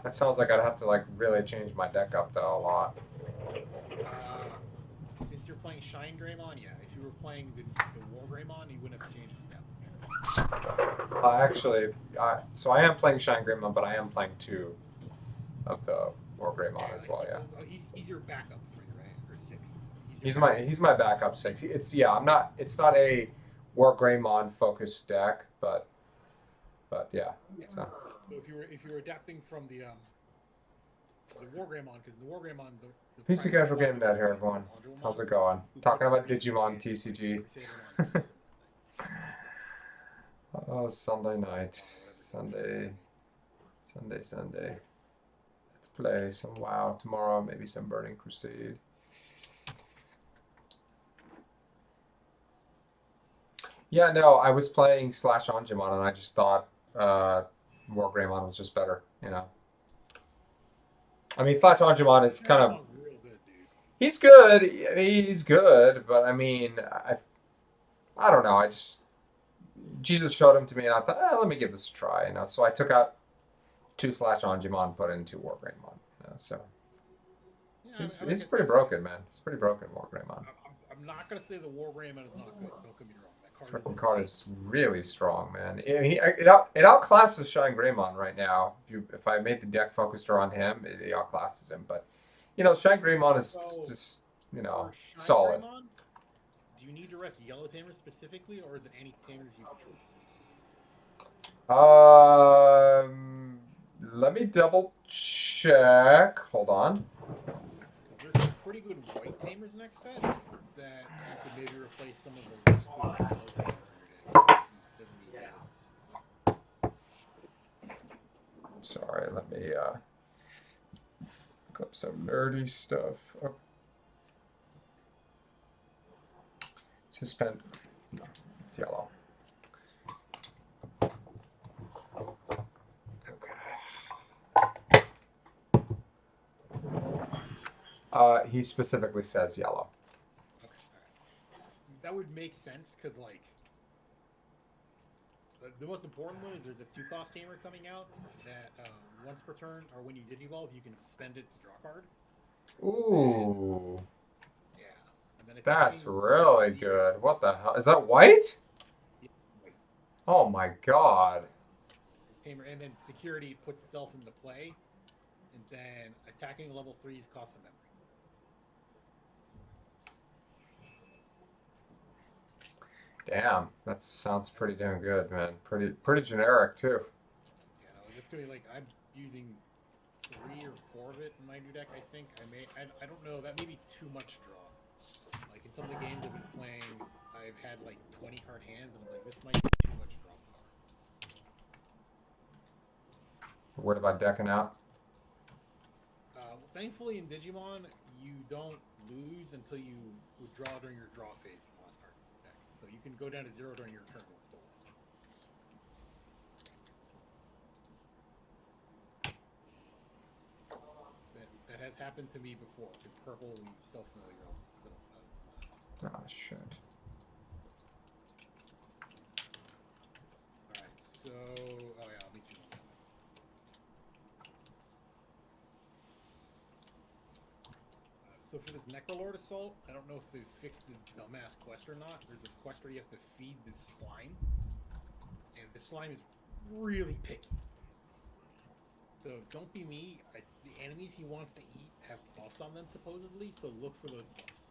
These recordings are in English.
That sounds like I'd have to like really change my deck up though a lot. Since you're playing Shine Greymon, yeah. If you were playing the War Greymon, you wouldn't have to change it that much. Actually, so I am playing Shine Greymon, but I am playing two of the War Yeah, Greymon as well. Yeah, well, he's your backup three, right? Or six. He's your he's backup. my backup six. It's yeah, I'm not. It's not a War Greymon focused deck, but yeah. Yeah. So So if you were adapting from the War Greymon, because the War Greymon, the peace of primary casual game flying net type here, is everyone. How's Andromon, it going? who Talking puts about three Digimon Crusader TCG. on every single thing. Oh, Sunday night, Or whatever the hell you're Sunday, calling me. Sunday. Let's play some WoW tomorrow. Maybe some Burning Crusade. Yeah, no, I was playing Slash Angemon, and I just thought War Greymon was just better. You know, I mean, Slash Angemon is kind of Andromon's real good, dude. he's good. He's good, but I mean, I don't know. I just Jesus showed him to me, and I thought, let me give this a try. You know, so I took out two Slash Angemon, put in two War Greymon. You know, so Yeah, like he's I pretty said, broken, man. He's pretty broken, War Greymon. I'm not gonna say the War Greymon is not good. Don't get me wrong. That card is Freaking card insane. is really strong, man. It outclasses Shine Greymon right now. If I made the deck focused around him, it outclasses him. But you know, Shine Greymon is So just for Shine solid. Greymon, do you need to rest Yellow Tamers specifically, or is it any Tamers you control? Um, Let me double check. Hold on. Because there's some pretty good White Tamers next set that you could maybe replace some of the less good Yellow Tamers in your deck if it doesn't need Yellow specifically. Sorry, let me look up some nerdy stuff. Oh, suspend. No, it's yellow. He specifically says yellow. Okay, all right. That would make sense because like the most important one is there's a two-cost tamer coming out that once per turn or when you digivolve you can spend it to draw a card, and then Ooh, yeah, and then that's attacking level really three. good. What the hell? Is that white? Yeah, wait, Oh my god. tamer, and then security puts itself into play, and then attacking level threes costs a memory. Damn, that sounds That's pretty damn good, man. Pretty generic too. yeah, no, it's gonna be like I'm using three or four of it in my new deck. I think I don't know, that may be too much draw. Like in some of the games I've been playing, I've had like 20 card hands, and I'm like, this might be too much draw power. What about decking out? Well, thankfully in Digimon, you don't lose until you withdraw during your draw phase from the last card in your deck. So you can go down to zero during your turn and still win. That has happened to me before because purple leaves self-familiar sometimes. Oh shit. All right, so oh yeah, I'll meet you on that one. So for this Necrolord assault, I don't know if they've fixed this dumbass quest or not. There's this quest where you have to feed this slime, and the slime is really picky. So don't be me. The enemies he wants to eat have buffs on them supposedly, so look for those buffs.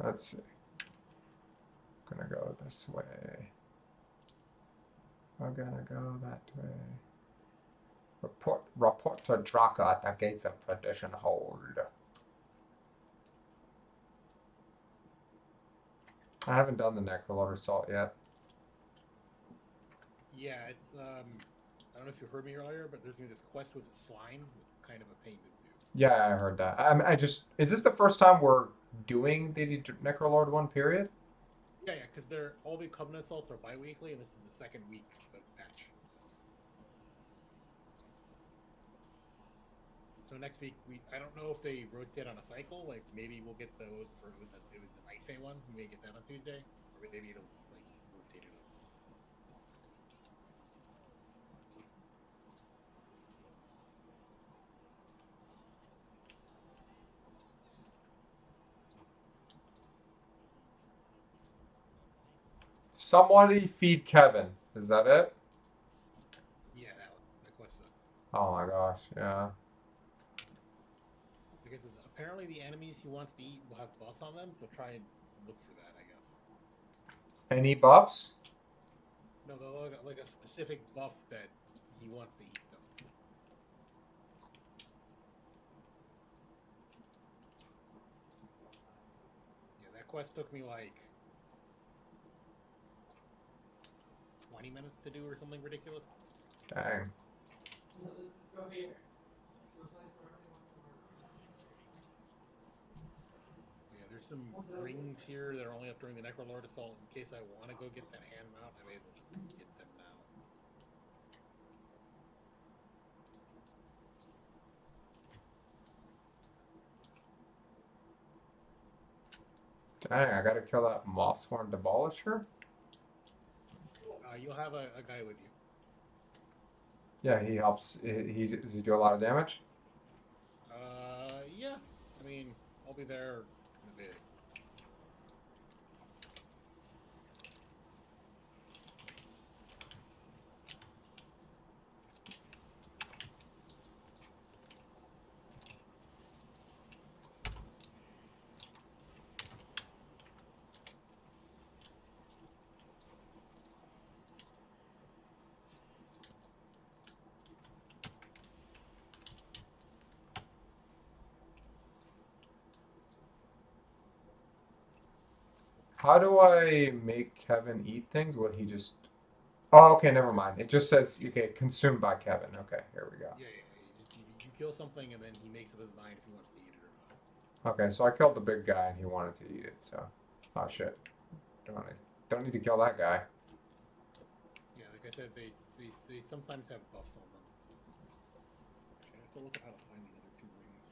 Let's see. Gonna go this way. I'm gonna go that way. Report to Draka at the gates of perdition hold. I haven't done the Necrolord assault yet. Yeah, it's I don't know if you heard me earlier, but there's gonna be this quest with a slime. It's kind of a pain to do. Yeah, I heard that. I just is this the first time we're doing the Necrolord one period? Yeah, yeah, because they're all the covenant assaults are bi-weekly, and this is the second week of patch. So next week I don't know if they rotate on a cycle. Like maybe we'll get those for it was the Night Fae one. We may get that on Tuesday, or maybe it'll like rotate it up. Somebody feed Kevin. Is that it? Yeah, that one. That quest sucks. Oh my gosh, yeah. Because apparently the enemies he wants to eat will have buffs on them, so try and look for that. I guess. Any buffs? No, they'll look like a specific buff that he wants to eat them. Yeah, that quest took me like 20 minutes to do or something ridiculous. Dang. Yeah, there's some rings here that are only up during the Necrolord Assault. In case I want to go get that hand mount, I'm able to just get them now. Dang, I gotta kill that Mossworm Demolisher? You'll have a guy with you. Yeah, he helps. Does he do a lot of damage? Yeah. I mean, I'll be there in a bit. How do I make Kevin eat things? Will he just? Oh, okay, never mind. It just says okay, consumed by Kevin. Okay, here we go. Yeah, yeah. You kill something and then he makes up his mind if he wants to eat it or not. Okay, so I killed the big guy and he wanted to eat it. So, oh shit, don't need to kill that guy. Yeah, like I said, they sometimes have buffs on them. Actually, I have to look at how to find the other two rings.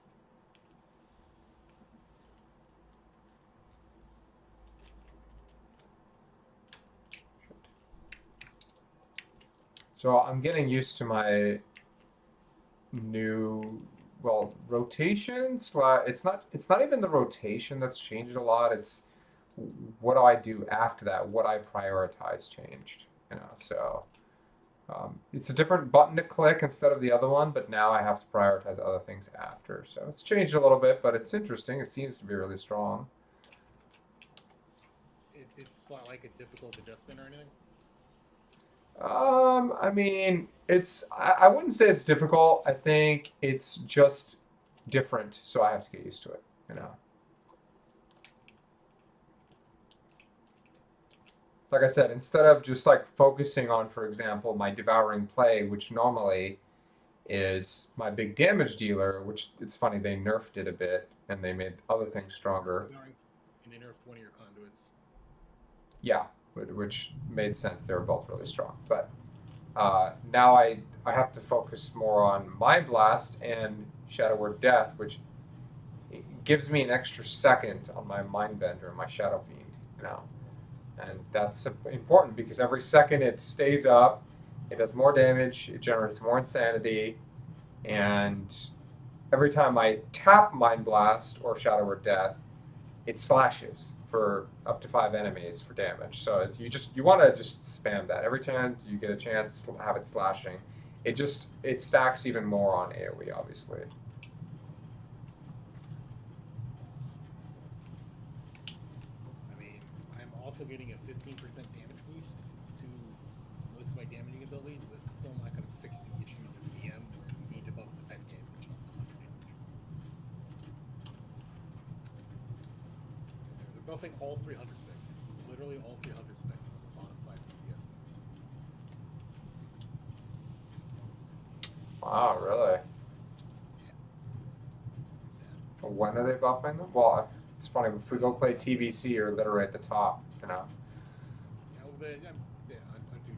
So I'm getting used to my new rotation. It's not even the rotation that's changed a lot. It's what do I do after that? What I prioritize changed. So it's a different button to click instead of the other one, but now I have to prioritize other things after. So it's changed a little bit, but it's interesting. It seems to be really strong. It's not like a difficult adjustment or anything. I mean, I wouldn't say it's difficult. I think it's just different, so I have to get used to it. Like I said, instead of just like focusing on, for example, my devouring play, which normally is my big damage dealer, which it's funny they nerfed it a bit and they made other things stronger. And they nerfed one of your conduits. Yeah, which made sense. They were both really strong, but now I have to focus more on Mind Blast and Shadow Word Death, which gives me an extra second on my Mind Bender and my Shadow Fiend. And that's important because every second it stays up, it does more damage, it generates more insanity, and every time I tap Mind Blast or Shadow Word Death, it slashes for up to 5 enemies for damage. So you want to just spam that every time you get a chance to have it slashing. It stacks even more on AOE, obviously. I mean, I'm also getting a 15% damage boost to most of my damaging abilities, but it's still not going to fix the issues of DM where you need to buff the pet damage on the hunter damage. They're buffing all 300 specs. It's literally all 300 specs on the bottom 5 DPS specs. Oh, really? Yeah, sad. When are they buffing them? Well, it's funny. If we go play TBC, you're literally at the top. You know. Yeah, well, yeah, on Tuesday.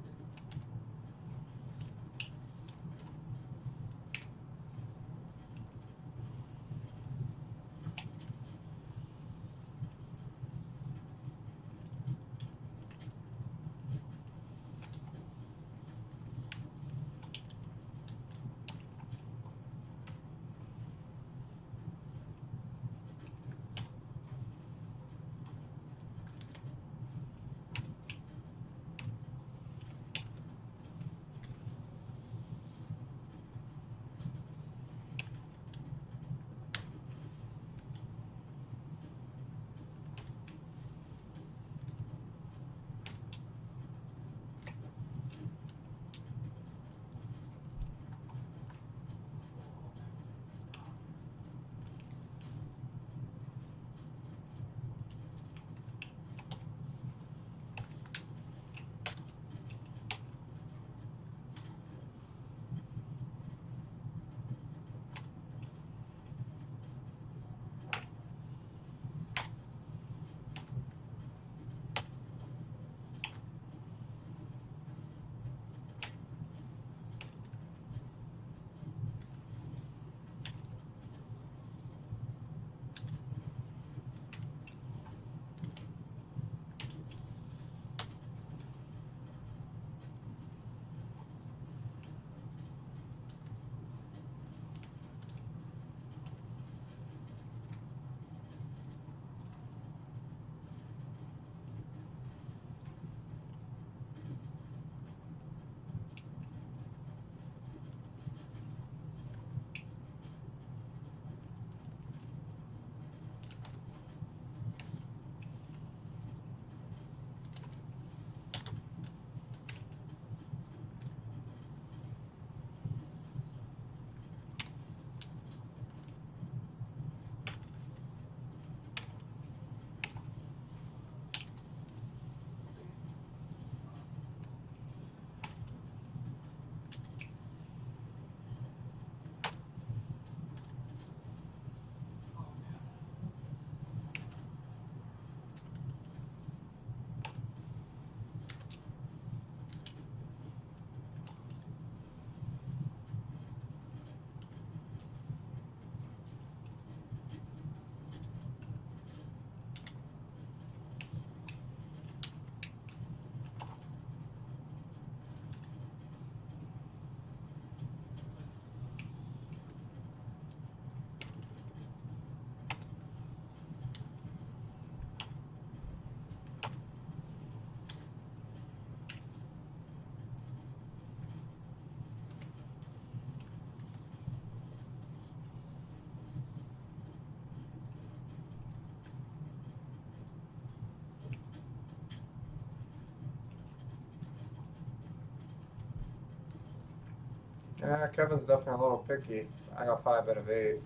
Yeah, Kevin's definitely a little picky. I got 5 out of 8.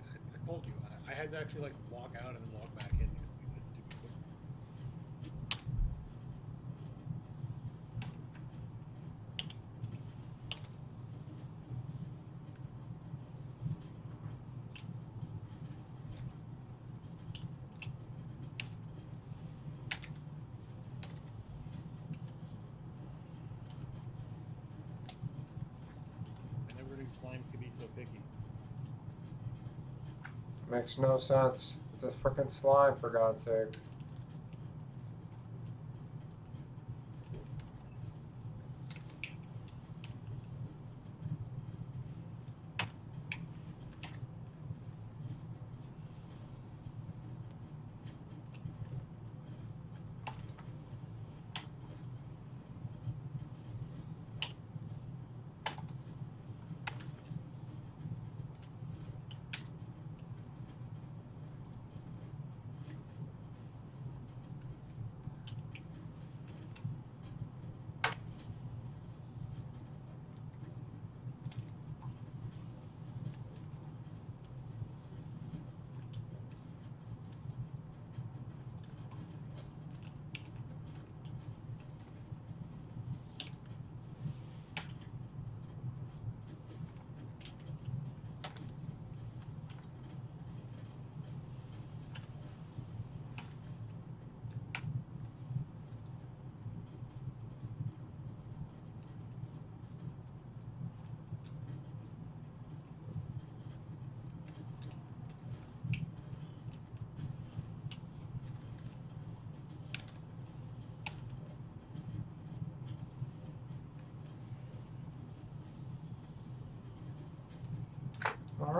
I told you, I had to actually like log out and then log back in because of that stupid cookie. I never knew slimes could be so picky. Makes no sense. It's a freaking slime, for God's sake.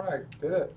I did it.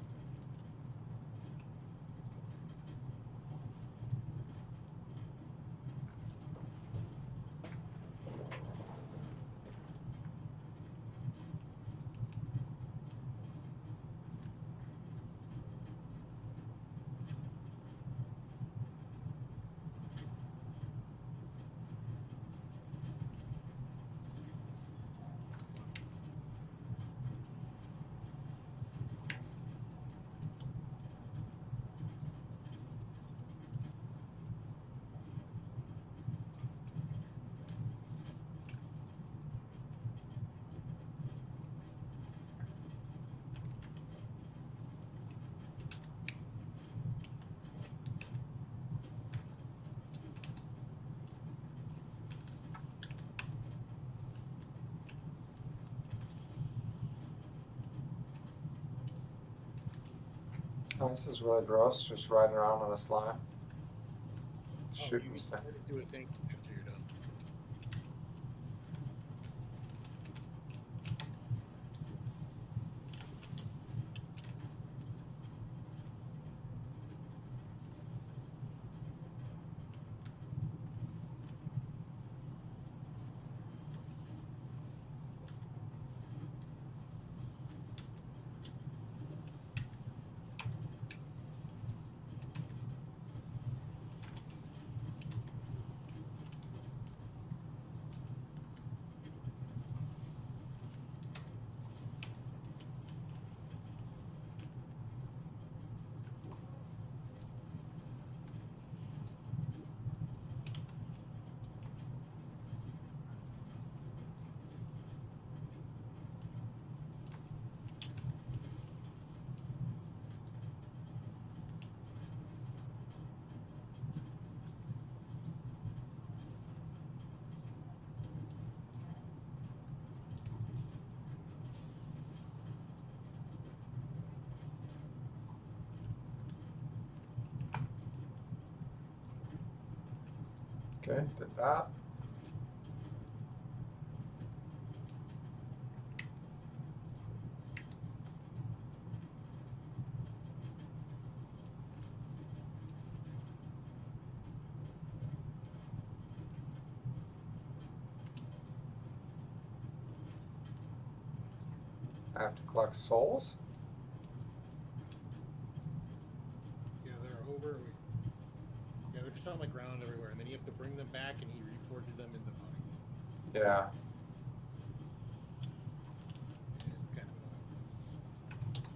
Oh, this is really gross, just riding around on a slime. Oh, Shooting you stuff. do a thing after you're done. Okay, did that. I have to collect souls. Yeah, they're over. Yeah, they're just on the ground everywhere, and then you have to bring them back, and he reforges them into bodies. Yeah. Yeah, it's kind of annoying.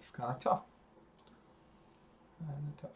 It's kind of tough. Kind of tough.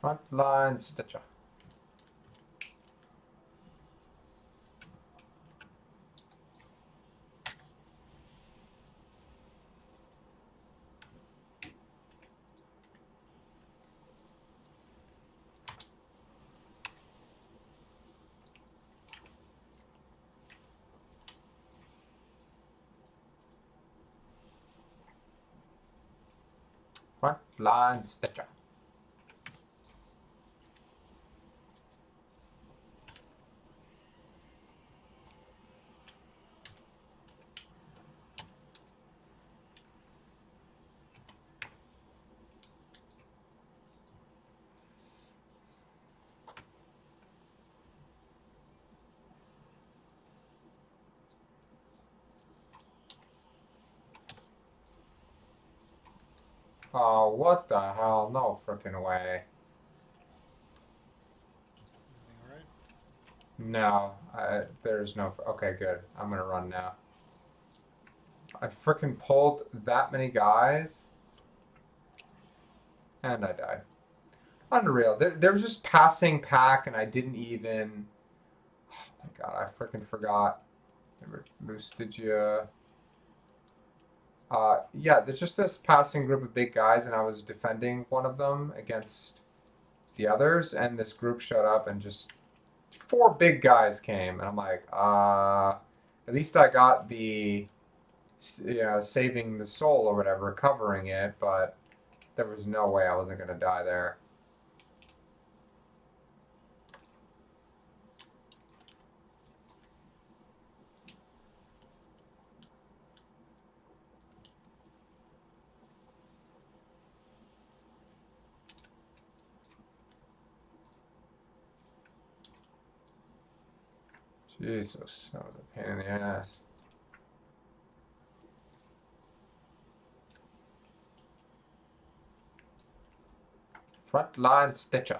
Frontline Stitcher. Frontline Stitcher. Oh, what the hell? No freaking way. Everything all right? No, there's no. Okay, good. I'm gonna run now. I freaking pulled that many guys, and I died. Unreal. There was just passing pack, and I didn't even. Oh my god, I freaking forgot. Never boosted you. Yeah, there's just this passing group of big guys, and I was defending one of them against the others, and this group showed up, and just four big guys came, and I'm like, at least I got the, saving the soul or whatever, covering it, but there was no way I wasn't gonna die there. Jesus, that was a pain in the ass. Frontline Stitcher.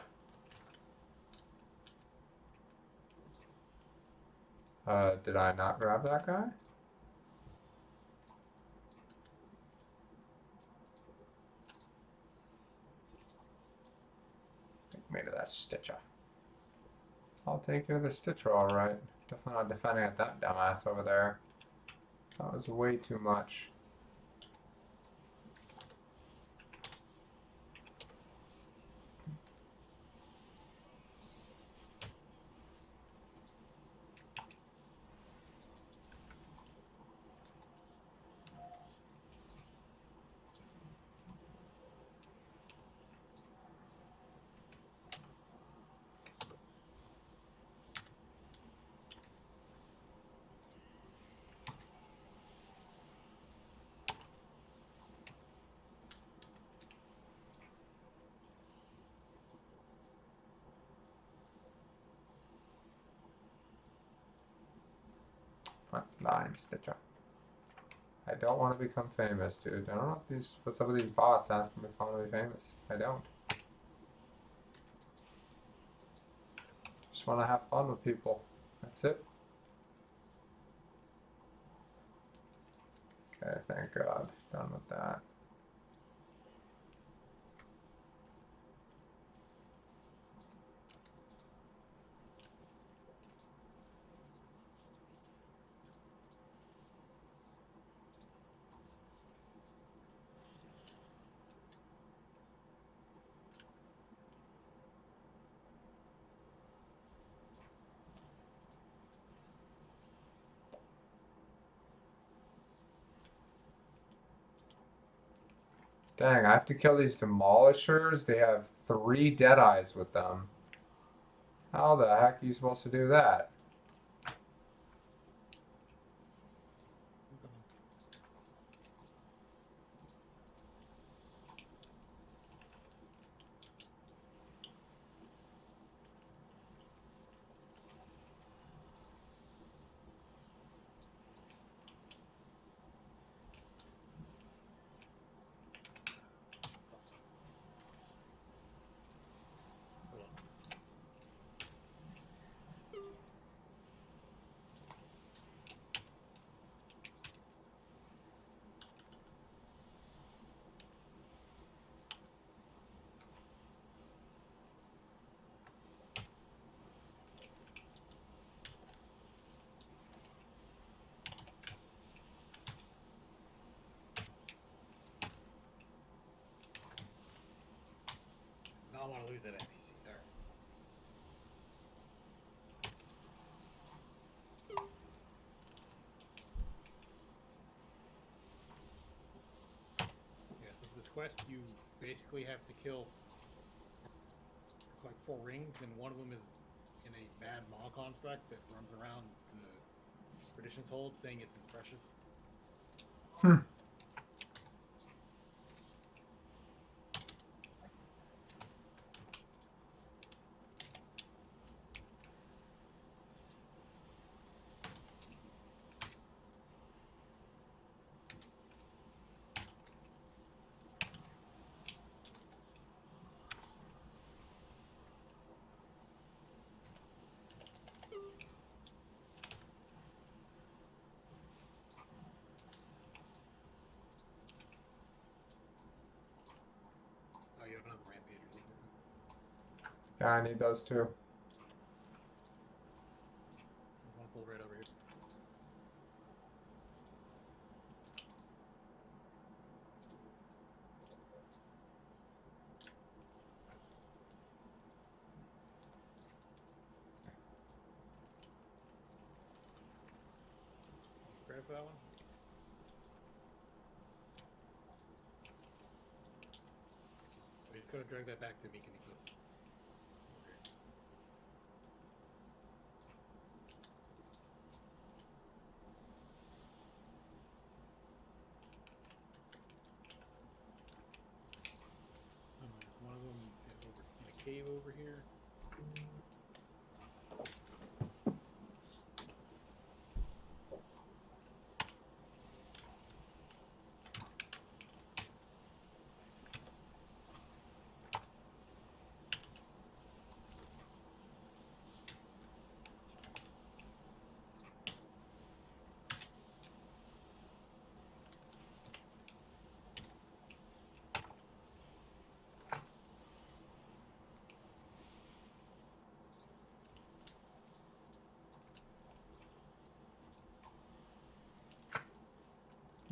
Did I not grab that guy? Take me to that Stitcher. I'll take care of the Stitcher, alright. Definitely not defending at that dumbass over there. That was way too much. Frontline Stitcher. I don't want to become famous, dude. I don't know if what's up with these bots asking me if I want to be famous. I don't. Just want to have fun with people. That's it. Okay, thank God. Done with that. Dang, I have to kill these demolishers. They have 3 Deadeyes with them. How the heck are you supposed to do that? I'm coming. Hold on. I don't want to lose that NPC. All right. Yeah. So for this quest, you basically have to kill like 4 rings, and one of them is in a bad maw construct that runs around the Perdition's Hold, saying it's his precious. Hmm. Oh, you have another rampager. Yeah, I need those too. There's one pulled right over here. Credit for that one? Wait, it's gonna drag that back to me, Nicholas. Over here. There's one of them over in a cave over here.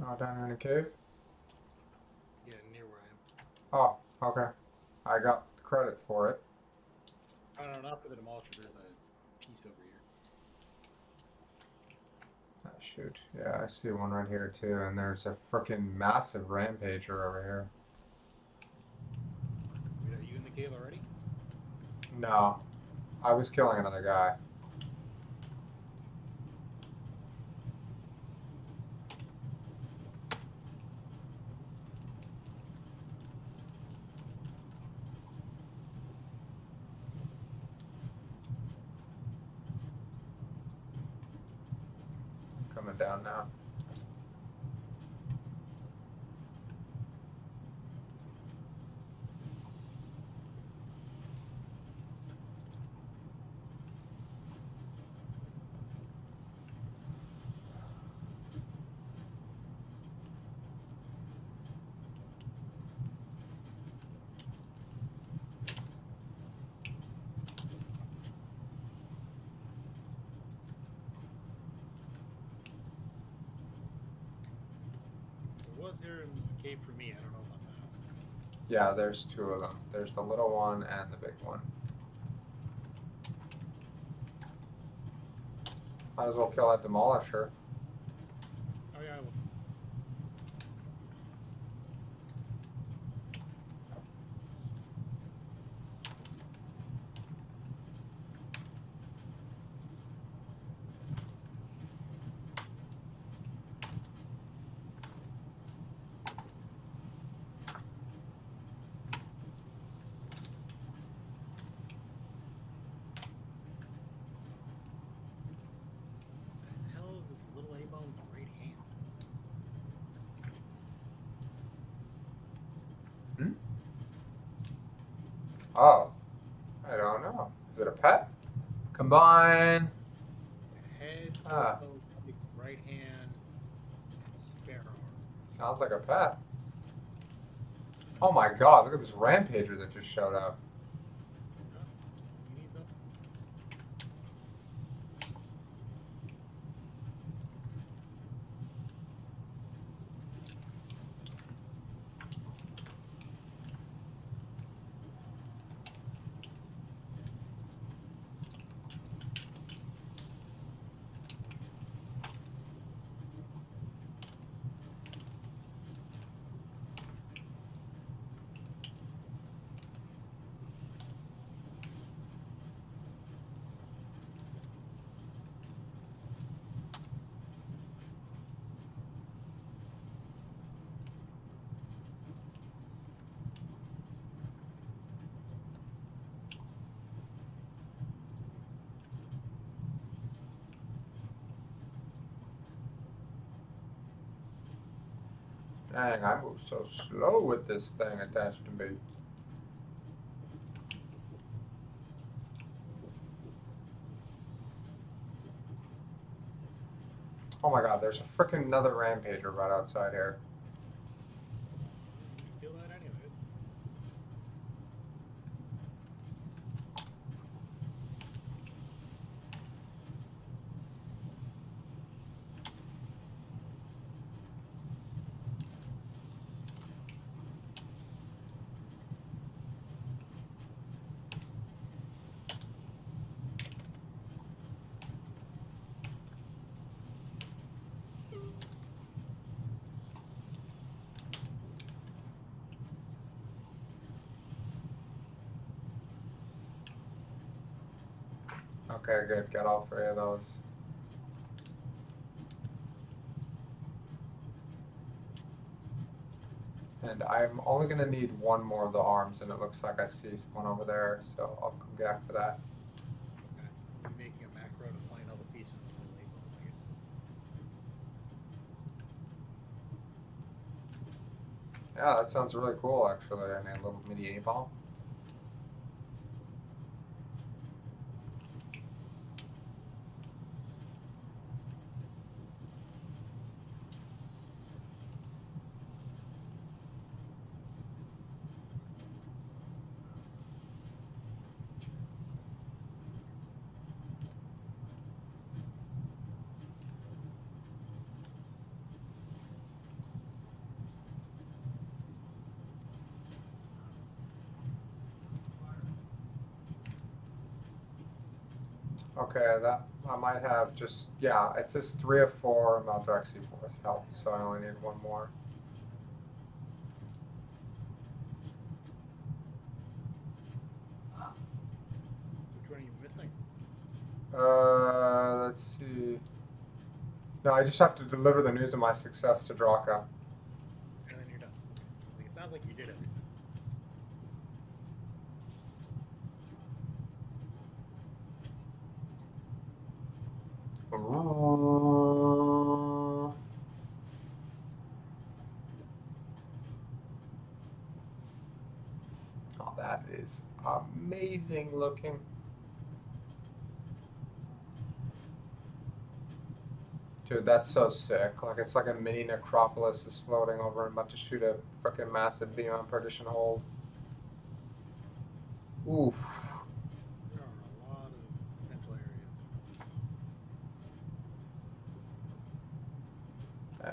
Oh, down here in a cave? Yeah, near where I am. Oh, okay. I got credit for it. Oh, no, not for the demolisher. There's a piece over here. Oh, shoot. Yeah, I see one right here too, and there's a freaking massive rampager over here. Wait, are you in the cave already? No, I was killing another guy. I'm coming down now. There was here in the cave for me. I don't know about now. Yeah, there's 2 of them. There's the little one and the big one. Might as well kill that demolisher. Oh, yeah, I will. Oh, I don't know. Is it a pet? Combine. Head, Ah, torso, leg, right hand, and spare arm. sounds like a pet. Oh my god, look at this rampager that just showed up. Huh? You need them? Dang, I move so slow with this thing attached to me. Oh my god, there's a freaking another rampager right outside here. You can kill that anyways. Okay, good. Got all three of those. And I'm only going to need one more of the arms, and it looks like I see one over there, so I'll come back for that. Okay. I'll be making a macro to find all the pieces of the lake building it. Yeah, that sounds really cool, actually. I mean, a little mini A-bomb. Okay, that I might have just, yeah, it says 3 of 4 Maldraxi Force health, so I only need one more. Which one are you missing? Let's see. No, I just have to deliver the news of my success to Draka. And then you're done. Okay. It sounds like you did everything. Oh, that is amazing looking. Dude, that's so sick. Like, it's like a mini necropolis is floating over and about to shoot a freaking massive beam on Perdition Hold. Oof. There are a lot of potential areas for this.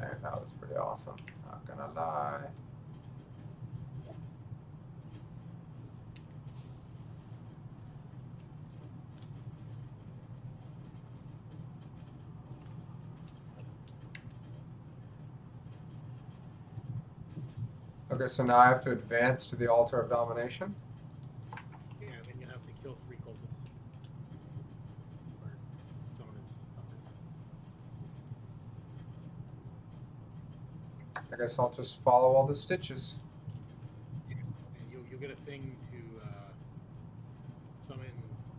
Dang, that was pretty awesome. Not gonna lie. Okay, so now I have to advance to the altar of domination. Yeah, and then you have to kill 3 cultists. Or summoners. I guess I'll just follow all the stitches. Yeah. And you'll get a thing to summon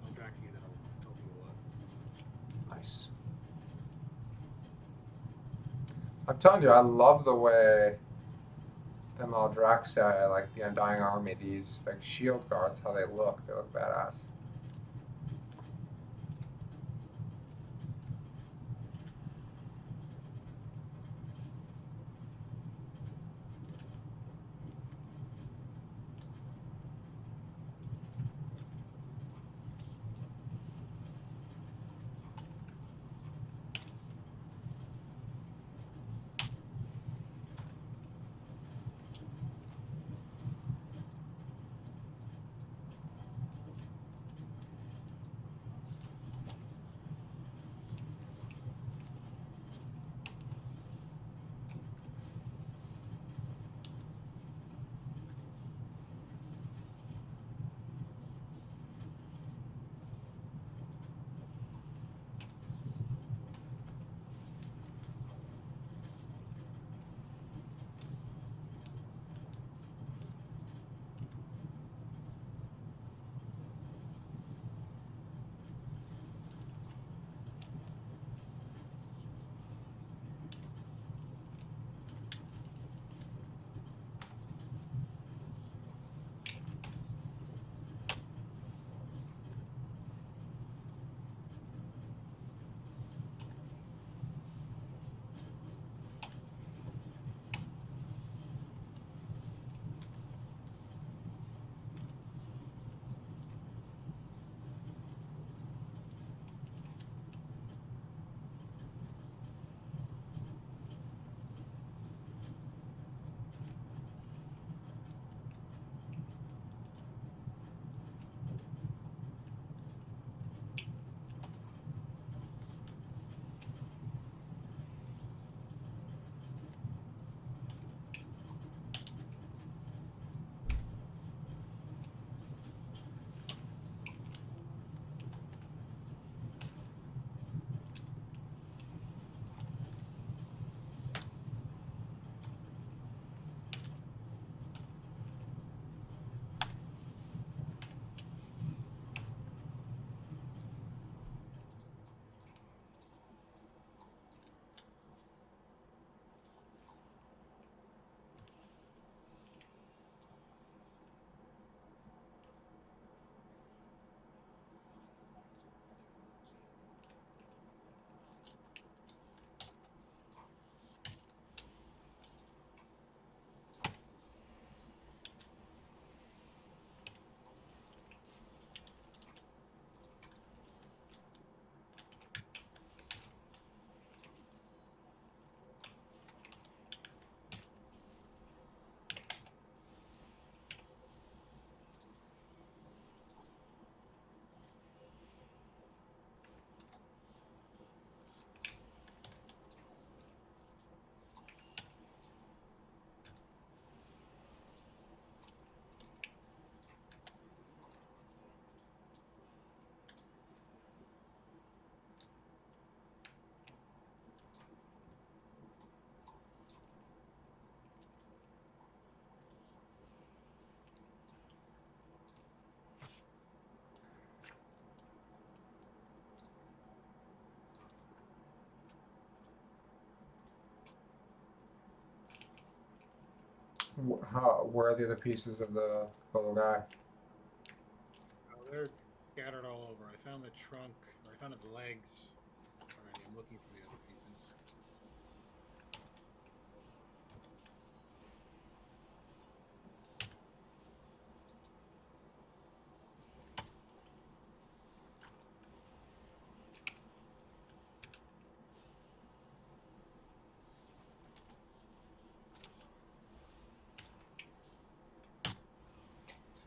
Eldraxi that'll help you a lot. Nice. I'm telling you, I love the way them Aldraxi, like the Undying Army, these like shield guards, how they look badass. Where are the other pieces of the little guy? Oh, they're scattered all over. I found the trunk, or I found his legs already. I'm looking for the other pieces.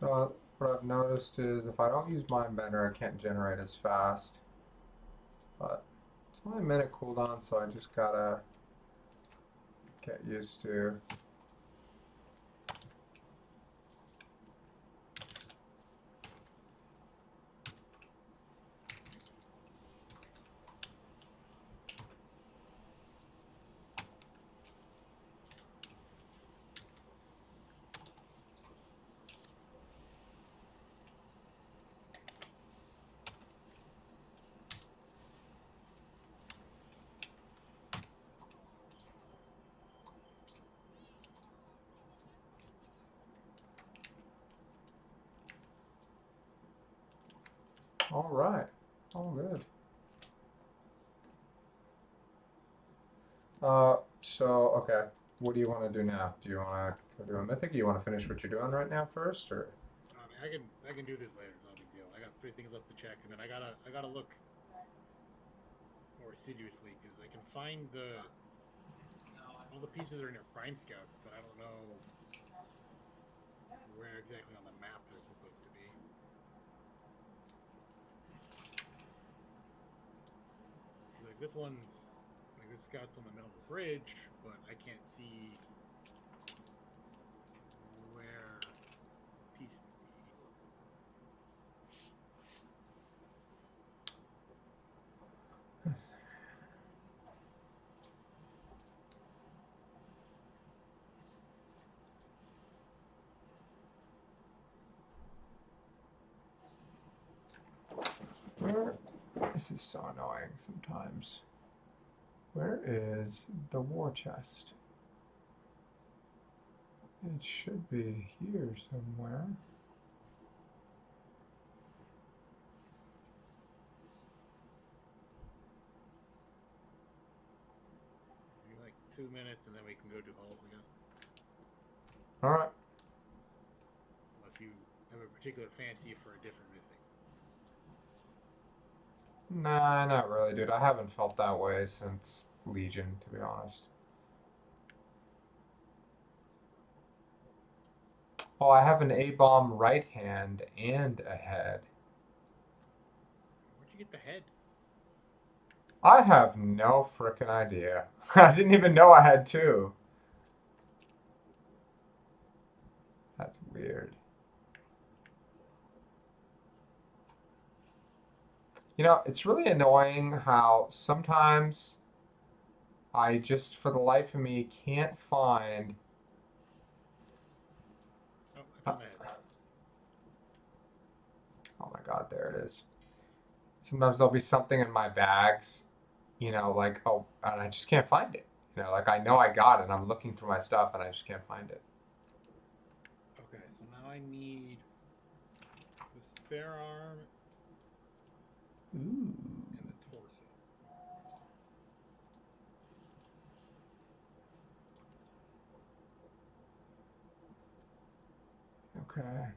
So what I've noticed is if I don't use Mind Bender, I can't generate as fast. But it's only a minute cooldown, so I just gotta get used to. All right. All good. Okay. What do you want to do now? Do you want to do a mythic? Do you want to finish what you're doing right now first, or? I mean, I can do this later. It's not a big deal. I got 3 things left to check, and then I gotta look more assiduously because I can find all the pieces are in your prime scouts, but I don't know where exactly on the map they're supposed to be. Like this scout's on the middle of the bridge, but I can't see where the piece would be. Where? This is so annoying sometimes. Where is the war chest? It should be here somewhere. Maybe like 2 minutes, and then we can go do halls, I guess. All right. Unless you have a particular fancy for a different mythic. Nah, not really, dude. I haven't felt that way since Legion, to be honest. Oh, I have an A-bomb right hand and a head. Where'd you get the head? I have no frickin' idea. I didn't even know I had two. That's weird. You know, it's really annoying how sometimes I just, for the life of me, can't find. Oh, I Uh, found the head. oh my God, there it is. Sometimes there'll be something in my bags, like, oh, and I just can't find it. Like I know I got it, and I'm looking through my stuff, and I just can't find it. Okay, so now I need the spare arm Ooh. and the torso. Okay.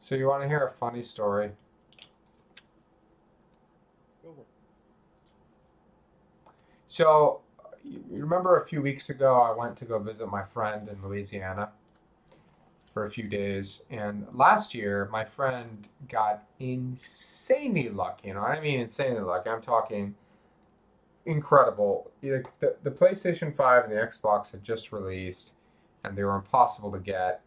So you want to hear a funny story? Go over. So you remember a few weeks ago, I went to go visit my friend in Louisiana for a few days, and last year my friend got insanely lucky. I mean insanely lucky. I'm talking incredible. The PlayStation 5 and the Xbox had just released, and they were impossible to get.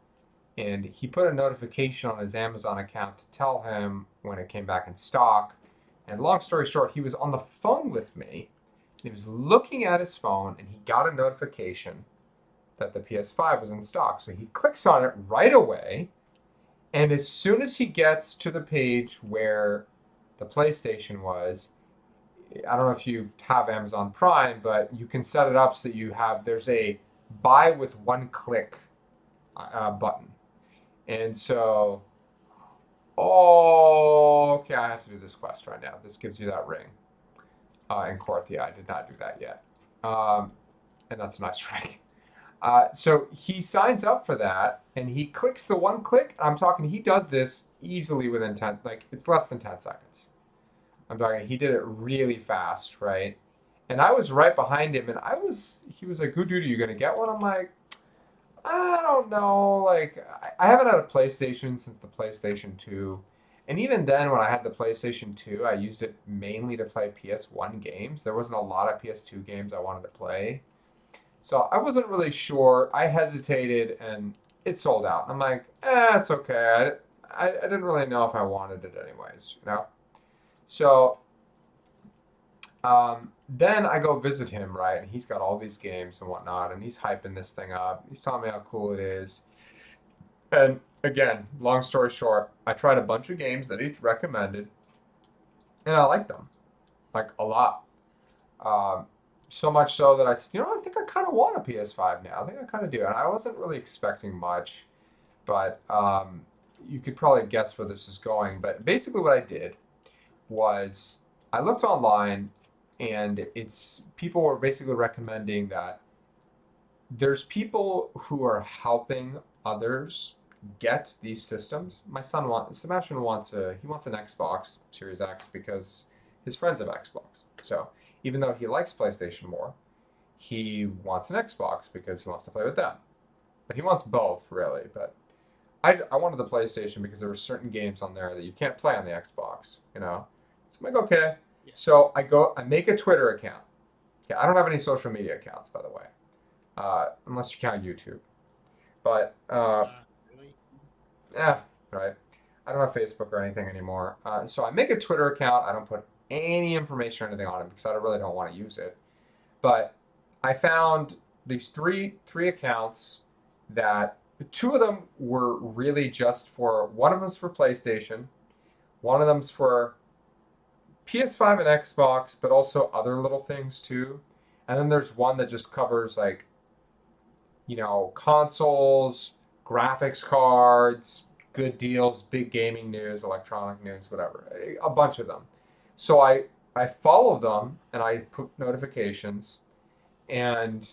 And he put a notification on his Amazon account to tell him when it came back in stock. And long story short, he was on the phone with me. He was looking at his phone, and he got a notification that the PS5 was in stock. So he clicks on it right away. And as soon as he gets to the page where the PlayStation was, I don't know if you have Amazon Prime, but you can set it up so that there's a buy with one click button. And so, oh, okay, I have to do this quest right now. This gives you that ring. In Corthia, I did not do that yet. And that's a nice ring. So he signs up for that, and he clicks the one click. I'm talking, he does this easily within 10, like, it's less than 10 seconds. I'm talking, he did it really fast, right? And I was right behind him, and he was like, "Good dude, are you going to get one?" I'm like, I don't know. Like, I haven't had a PlayStation since the PlayStation 2. And even then, when I had the PlayStation 2, I used it mainly to play PS1 games. There wasn't a lot of PS2 games I wanted to play. So I wasn't really sure. I hesitated, and it sold out. I'm like, it's okay. I didn't really know if I wanted it anyways. So Then I go visit him, right? And he's got all these games and whatnot, and he's hyping this thing up. He's telling me how cool it is. And again, long story short, I tried a bunch of games that he recommended, and I liked them like a lot. Um, so much so that I said, I think I kind of want a PS5 now. I think I kind of do. And I wasn't really expecting much, but you could probably guess where this is going. But basically, what I did was I looked online, and it's people were basically recommending that there's people who are helping others get these systems. Sebastian wants an Xbox Series X because his friends have Xbox. So even though he likes PlayStation more, he wants an Xbox because he wants to play with them. But he wants both really. But I wanted the PlayStation because there were certain games on there that you can't play on the Xbox. So I'm like, okay. Yeah. So I make a Twitter account. Okay, I don't have any social media accounts, by the way, unless you count YouTube. But Really? yeah, right. I don't have Facebook or anything anymore. So I make a Twitter account. I don't put any information or anything on it because I really don't want to use it. But I found these three accounts that two of them were really just for one of them's for PlayStation, one of them's for PS5 and Xbox, but also other little things too. And then there's one that just covers like, consoles, graphics cards, good deals, big gaming news, electronic news, whatever. A bunch of them. So I follow them and I put notifications, and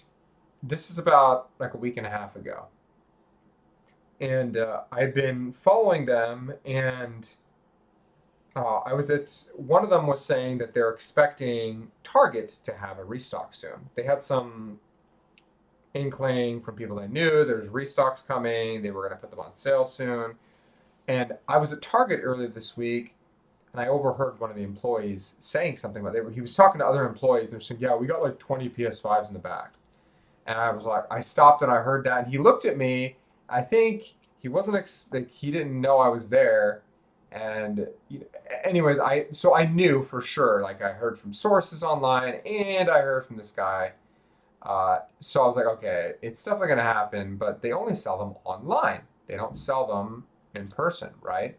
this is about like a week and a half ago. And I've been following them, and I was at one of them was saying that they're expecting Target to have a restock soon. They had some inkling from people they knew there's restocks coming. They were going to put them on sale soon. And I was at Target earlier this week, and I overheard one of the employees saying something about it. He was talking to other employees. They're saying, "Yeah, we got like 20 PS5s in the back." And I was like, I stopped and I heard that, and he looked at me. I think he wasn't like he didn't know I was there. And anyways, I knew for sure. Like I heard from sources online, and I heard from this guy. So I was like, okay, it's definitely gonna happen. But they only sell them online. They don't sell them in person, right?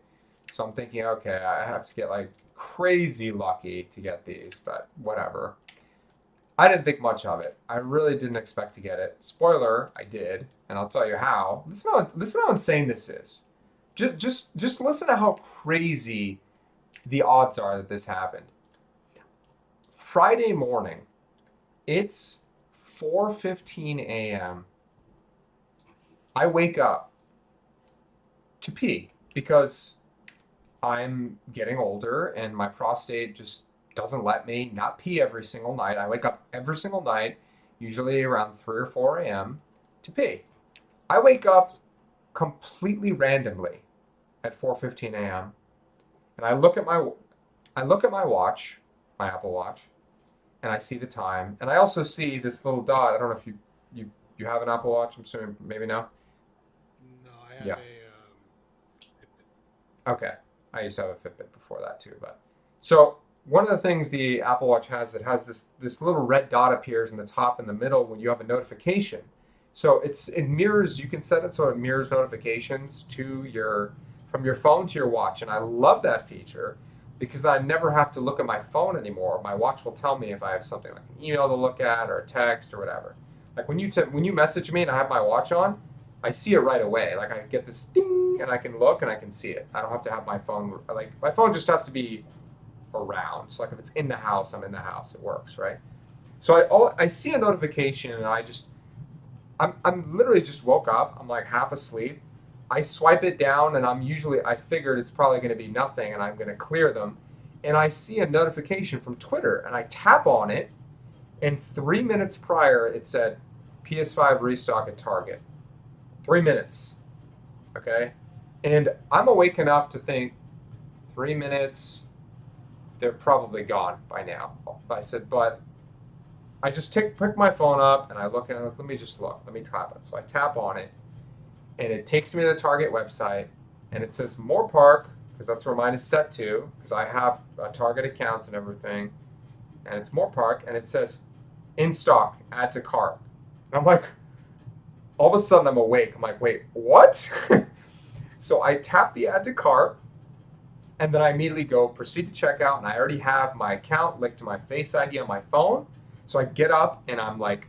So I'm thinking, okay, I have to get like crazy lucky to get these, but whatever. I didn't think much of it. I really didn't expect to get it. Spoiler, I did, and I'll tell you how. Listen how insane this is. Just listen to how crazy the odds are that this happened. Friday morning, it's 4:15 a.m. I wake up to pee because I'm getting older and my prostate just doesn't let me not pee every single night. I wake up every single night, usually around 3 or 4 a.m., to pee. I wake up completely randomly at 4:15 a.m. and I look at my watch, my Apple Watch, and I see the time. And I also see this little dot. I don't know if you have an Apple Watch. I'm assuming maybe no. No, I have Yeah. a Fitbit. Okay. I used to have a Fitbit before that too, but so one of the things the Apple Watch has that has this little red dot appears in the top and the middle when you have a notification. So it mirrors. You can set it so it mirrors notifications to your from your phone to your watch, and I love that feature because I never have to look at my phone anymore. My watch will tell me if I have something like an email to look at or a text or whatever. Like when you message me and I have my watch on, I see it right away. Like I get this ding and I can look and I can see it. I don't have to have my phone. Like my phone just has to be around. So like if it's in the house, I'm in the house. It works, right? So I see a notification and I'm literally just woke up. I'm like half asleep. I swipe it down and I figured it's probably going to be nothing and I'm going to clear them. And I see a notification from Twitter and I tap on it, and 3 minutes prior it said PS5 restock at Target. 3 minutes. Okay. And I'm awake enough to think 3 minutes, they're probably gone by now. I said, but I just pick my phone up and I look at it. Let me just look. Let me tap it. So I tap on it, and it takes me to the Target website, and it says Moore Park because that's where mine is set to because I have a Target account and everything. and it's Moore Park, and it says in stock, add to cart. And I'm like, all of a sudden I'm awake. I'm like, wait, what? So I tap the add to cart, and then I immediately go proceed to checkout, and I already have my account linked to my Face ID on my phone. So I get up, and I'm like,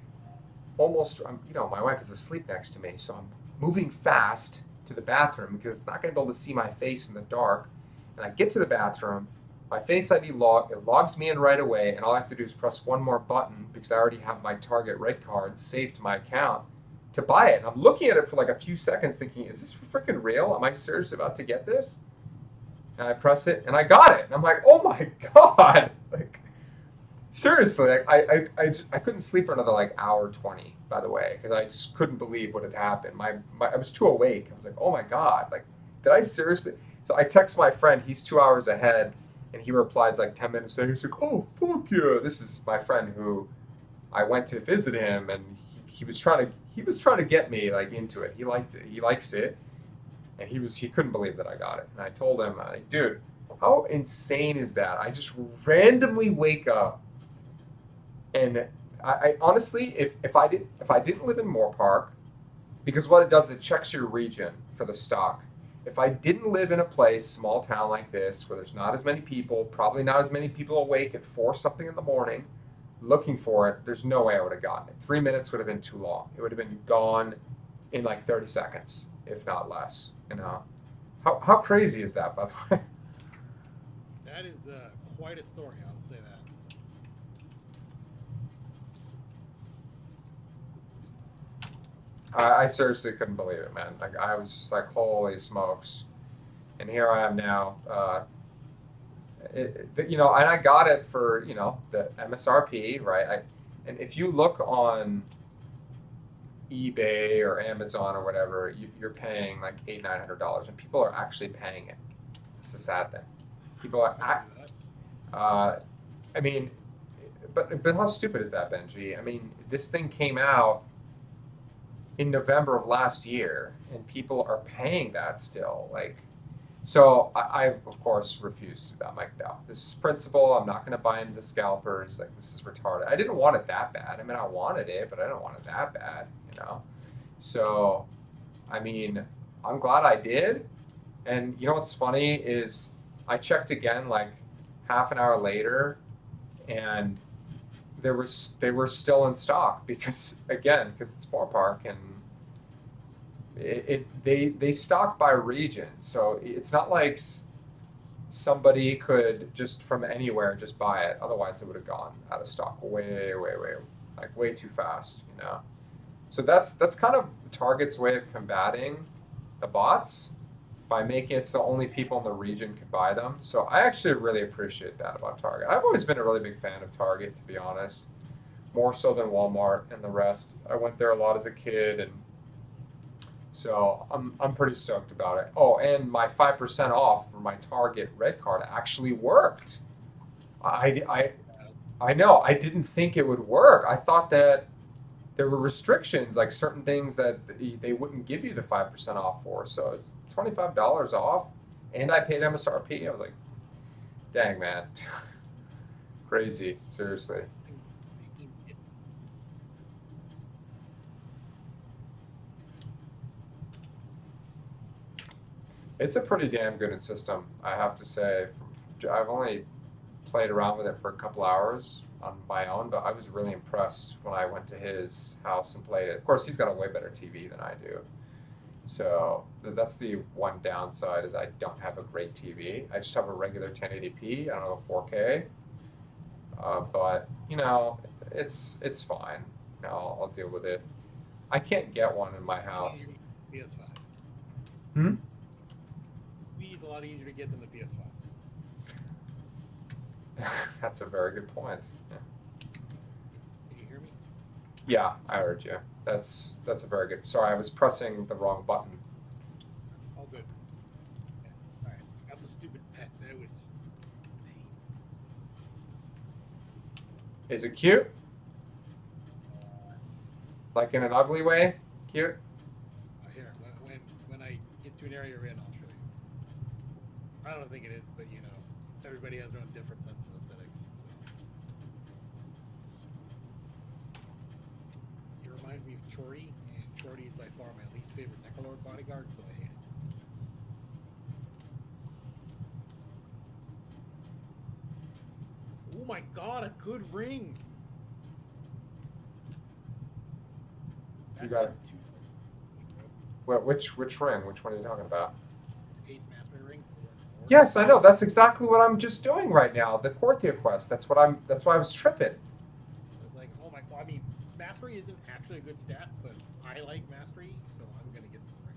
my wife is asleep next to me, so I'm moving fast to the bathroom because it's not going to be able to see my face in the dark. And I get to the bathroom, my Face ID it logs me in right away, and all I have to do is press one more button because I already have my Target red card saved to my account to buy it. And I'm looking at it for like a few seconds thinking, is this freaking real? Am I seriously about to get this? And I press it, and I got it. And I'm like, oh my God. Like, seriously, like, I couldn't sleep for another like hour 20, by the way, because I just couldn't believe what had happened. I was too awake. I was like, oh my God. Like, did I seriously? So I text my friend, he's 2 hours ahead, and he replies like 10 minutes later. He's like, oh, fuck yeah. This is my friend who I went to visit him, and he was trying to get me like into it. He liked it. He likes it, and he couldn't believe that I got it. And I told him, like, dude, how insane is that? I just randomly wake up, and I honestly, if I didn't live in Moore Park, because what it does, it checks your region for the stock. If I didn't live in a place, small town like this, where there's not as many people, probably not as many people awake at 4 something in the morning, looking for it, there's no way I would have gotten it. 3 minutes would have been too long. It would have been gone in like 30 seconds, if not less. You know, how crazy is that, by the way? That is quite a story. I'll say that. I seriously couldn't believe it, man. Like I was just like, holy smokes! And here I am now. And I got it for the MSRP, right? And if you look on eBay or Amazon or whatever, you're paying like $800-900, and people are actually paying it. It's the sad thing. People are. Uh, I mean, but how stupid is that, Benji? I mean, this thing came out in November of last year, and people are paying that still. Like, so I of course refused to do that. I'm like, no, this is principle. I'm not going to buy into the scalpers. Like, this is retarded. I didn't want it that bad. I mean, I wanted it, but I didn't want it that bad, you know? So, I mean, I'm glad I did. And you know what's funny is I checked again like half an hour later, and they were still in stock because it's Moore Park, and they stock by region, so it's not like somebody could just from anywhere just buy it. Otherwise, it would have gone out of stock way too fast, you know. So that's kind of Target's way of combating the bots by making it so only people in the region could buy them. So I actually really appreciate that about Target. I've always been a really big fan of Target, to be honest, more so than Walmart and the rest. I went there a lot as a kid, and so I'm pretty stoked about it. Oh, and my 5% off for my Target red card actually worked. I, I, I know. I didn't think it would work. I thought that there were restrictions, like certain things that they wouldn't give you the 5% off for. So it's $25 off, and I paid MSRP. I was like, dang, man. Crazy. Seriously. It's a pretty damn good system, I have to say. I've only played around with it for a couple hours on my own, but I was really impressed when I went to his house and played it. Of course, he's got a way better TV than I do. So that's the one downside is I don't have a great TV. I just have a regular 1080p. I don't have a 4K, but it's fine. I'll deal with it. I can't get one in my house. PS5. Hmm? Wii is a lot easier to get than the PS5. That's a very good point. Yeah. Can you hear me? Yeah, I heard you. That's a very good. Sorry, I was pressing the wrong button. All good. Yeah. All right. Got the stupid pet. That was pain. Is it cute? Like in an ugly way? Cute? Here, when I get to an area we're in, I'll show you. I don't think it is, but everybody has their own different sense of aesthetics. So. reminds me of Chorty, and Chorty is by far my least favorite Necrolord bodyguard, so I hate it. Oh my god, a good ring! You That's got been it. Tuesday. Which ring? Which one are you talking about? Ace Mastery ring. Yes, I know. That's exactly what I'm just doing right now. The Corthia quest. That's why I was tripping. I was like, oh my god. I mean, Mastery isn't actually a good stat, but I like Mastery, so I'm gonna get this ring.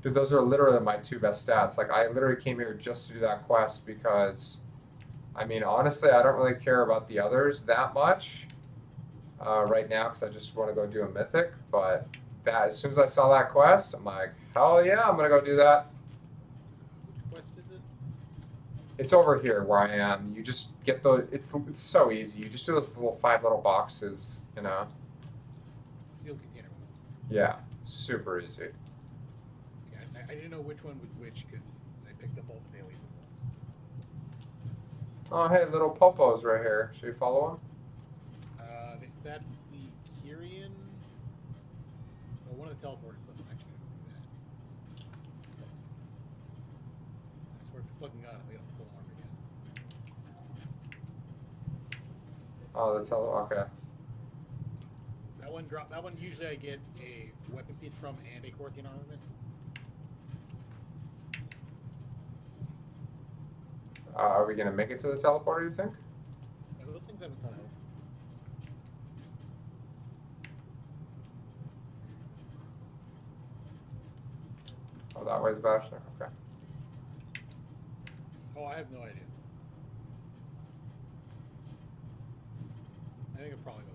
Dude, those are literally my two best stats. Like I literally came here just to do that quest because, I mean, honestly, I don't really care about the others that much right now because I just want to go do a mythic. But that as soon as I saw that quest, I'm like, hell yeah, I'm gonna go do that. Which quest is it? It's over here where I am. You just get the. It's so easy. You just do those little five little boxes. You know. It's a sealed container one. Yeah, super easy. Yeah, I didn't know which one was which because I picked up all the dailies at once. Oh, hey, little Popo's right here. Should we follow him? That's the Kyrian. Oh, one of the teleporters. So I'm actually gonna do that. I swear to fucking god, I'm gonna pull arm again. Oh, that's all. Okay. That one drop. That one usually I get a weapon piece from and a Corthian armament. Are we gonna make it to the teleporter? You think? Yeah, those things have a ton of health. Oh, that way's Bachelor. Okay. Oh, I have no idea. I think it'll probably go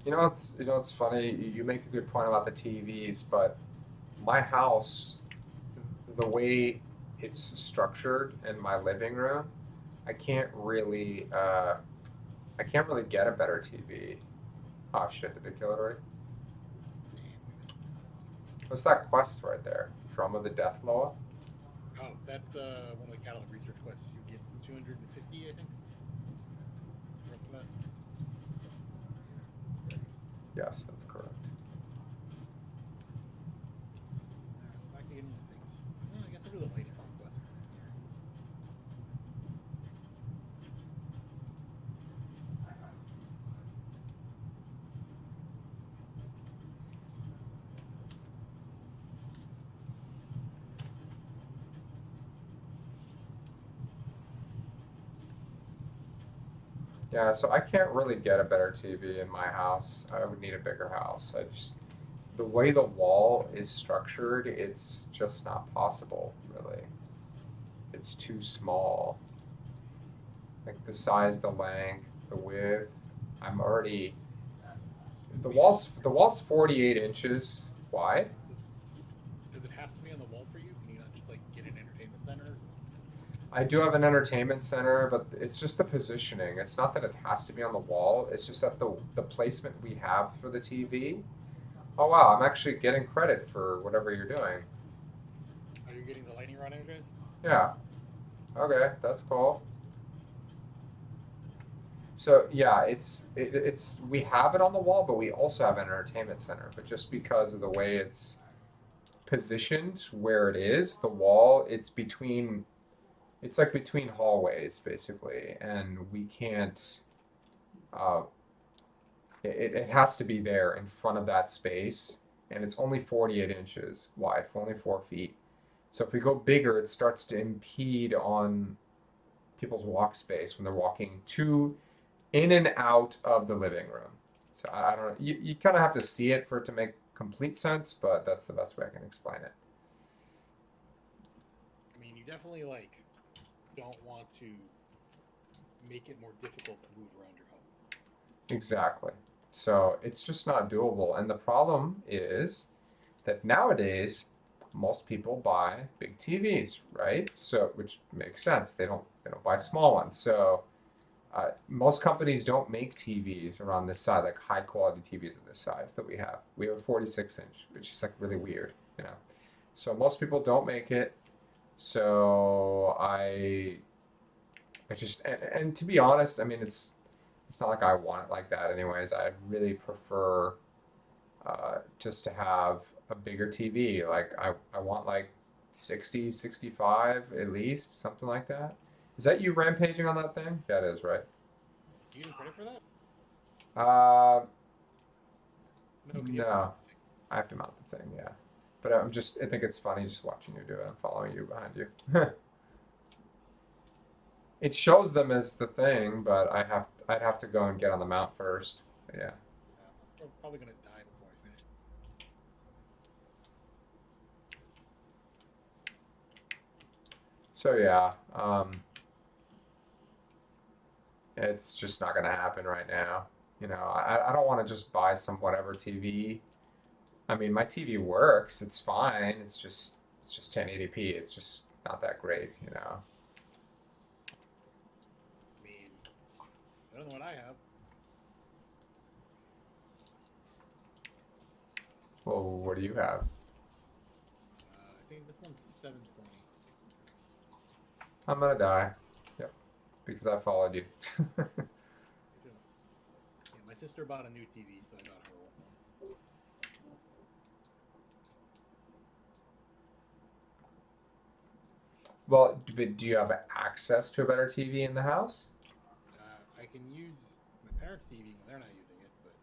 the same. It's funny. You make a good point about the TVs, but my house, the way it's structured in my living room, I can't really, I can't really get a better TV. Oh shit! Did they kill it already? Damn, we missed it. What's that quest right there? Drum of the Death Loa? Oh, that's one of the catalog research quests. You get 250, I think. You're up to that. Yes, that's correct. Back to getting the things. Well, I guess I'll do the lightning quests in here. Yeah, so I can't really get a better TV in my house. I would need a bigger house. The way the wall is structured, it's just not possible, really. It's too small. Like the size, the length, the width. I'm already the wall's 48 inches wide. Does it have to be on the wall for you? Can you not just like get an entertainment center or something? I do have an entertainment center, but it's just the positioning. It's not that it has to be on the wall. It's just that the placement we have for the TV. Oh wow, I'm actually getting credit for whatever you're doing. Are you getting the lightning rod energized? Yeah. Okay, that's cool. So yeah, it's we have it on the wall, but we also have an entertainment center. But just because of the way it's positioned where it is, the wall, it's like between hallways basically, and we can't. Uh, it has to be there in front of that space, and it's only 48 inches wide, for only 4 feet. So if we go bigger, it starts to impede on people's walk space when they're walking to in and out of the living room. So I don't know. You kind of have to see it for it to make complete sense, but that's the best way I can explain it. I mean, you definitely like don't want to make it more difficult to move around your home. Exactly. So it's just not doable. And the problem is that nowadays most people buy big TVs, right? So which makes sense. They don't buy small ones. So most companies don't make TVs around this size, like high quality TVs of this size that we have. We have a 46 inch, which is like really weird, you know. So most people don't make it. So I just and to be honest, I mean it's not like I want it like that anyways. I really prefer just to have a bigger TV. Like I want like 60, 65 at least, something like that. Is that you rampaging on that thing? That is, right? Do you need credit for that? Uh, No, because you have to mount no. the thing. I have to mount the thing, yeah. But I think it's funny just watching you do it. I'm following you behind you. It shows them as the thing, but I'd have to go and get on the mount first. Yeah. I'm probably gonna die before I finish. So yeah, it's just not gonna happen right now. You know, I don't want to just buy some whatever TV. I mean, my TV works. It's fine. It's just 1080p. It's just not that great, you know. I mean, better than what I have. Well, what do you have? I think this one's 720. I'm gonna die. Yep, because I followed you. Yeah, my sister bought a new TV, so I got her old one. Well, do you have access to a better TV in the house? I can use my parents' TV when they're not using it, but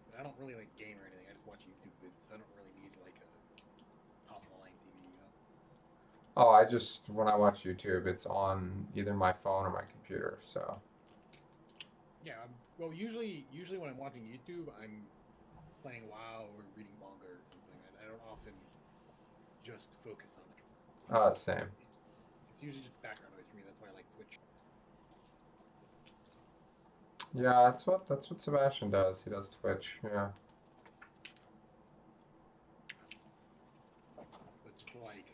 you know, I don't really like game or anything. I just watch YouTube vids, so I don't really need like a top of the line TV. You know? Oh, I just when I watch YouTube, it's on either my phone or my computer. So, Yeah. Well, usually when I'm watching YouTube, I'm playing WoW or reading manga or something. I don't often just focus on it. same. It's usually just background noise for me. That's why I like Twitch. Yeah, that's what Sebastian does. He does Twitch. Yeah. But just like,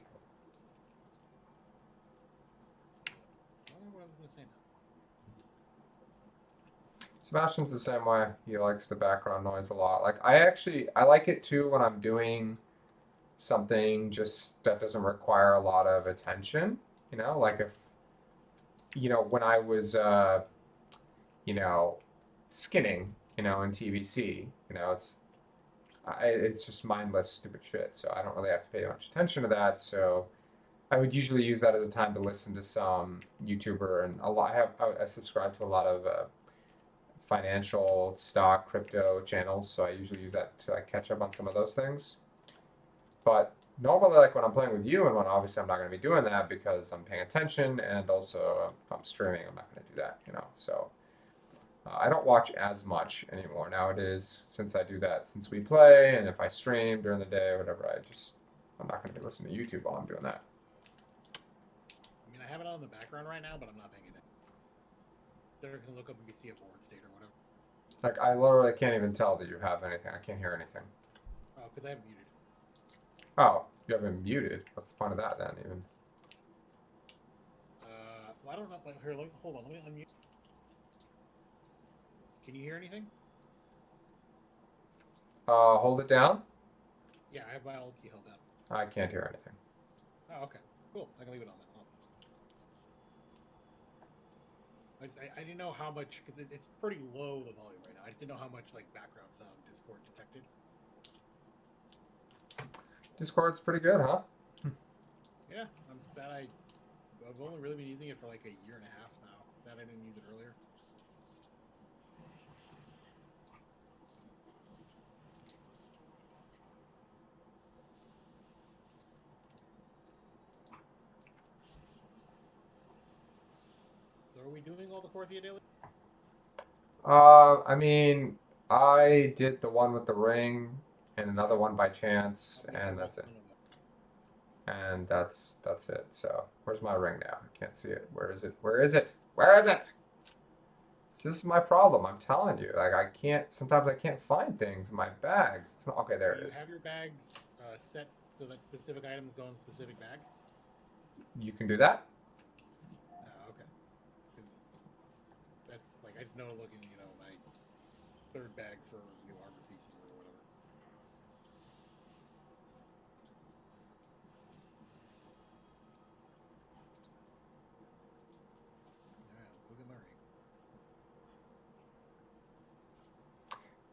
I don't know what I was gonna say now. Sebastian's the same way. He likes the background noise a lot. Like I like it too when I'm doing something just that doesn't require a lot of attention. You know, like if when I was you know skinning, in TVC, it's just mindless, stupid shit. So I don't really have to pay much attention to that. So I would usually use that as a time to listen to some YouTuber and a lot. I subscribe to a lot of financial, stock, crypto channels. So I usually use that to like catch up on some of those things. But normally, like when I'm playing with you, and when obviously I'm not going to be doing that because I'm paying attention, and also if I'm streaming, I'm not going to do that. So I don't watch as much anymore nowadays since I do that. Since we play, and if I stream during the day or whatever, I'm not going to be listening to YouTube while I'm doing that. I mean, I have it on in the background right now, but I'm not paying attention. Sarah can look up and see a board state or whatever. Like I literally can't even tell that you have anything. I can't hear anything. Oh, because I have muted. Oh, you haven't muted. What's the point of that then? Even. Well, I don't know. Here, hold on. Let me unmute. Can you hear anything? Hold it down. Yeah, I have my alt key held down. I can't hear anything. Oh, okay. Cool. I can leave it on then. Awesome. I didn't know how much, because it's pretty low, the volume right now. I just didn't know how much, like, background sound Discord detected. Discord's pretty good, huh? Yeah, I'm sad I've only really been using it for like a year and a half now. Sad I didn't use it earlier. So are we doing all the Corthia daily? I mean, I did the one with the ring and another one by chance, and that's it. And that's it. So where's my ring now? I can't see it. Where is it? Where is it? Where is it? This is my problem. I'm telling you. Like I can't. Sometimes I can't find things in my bags. It's not, okay, there it Do you is. have your bags set so that specific items go in specific bags? You can do that. Okay. Because that's like I just know looking, my third bag for new armor pieces or whatever.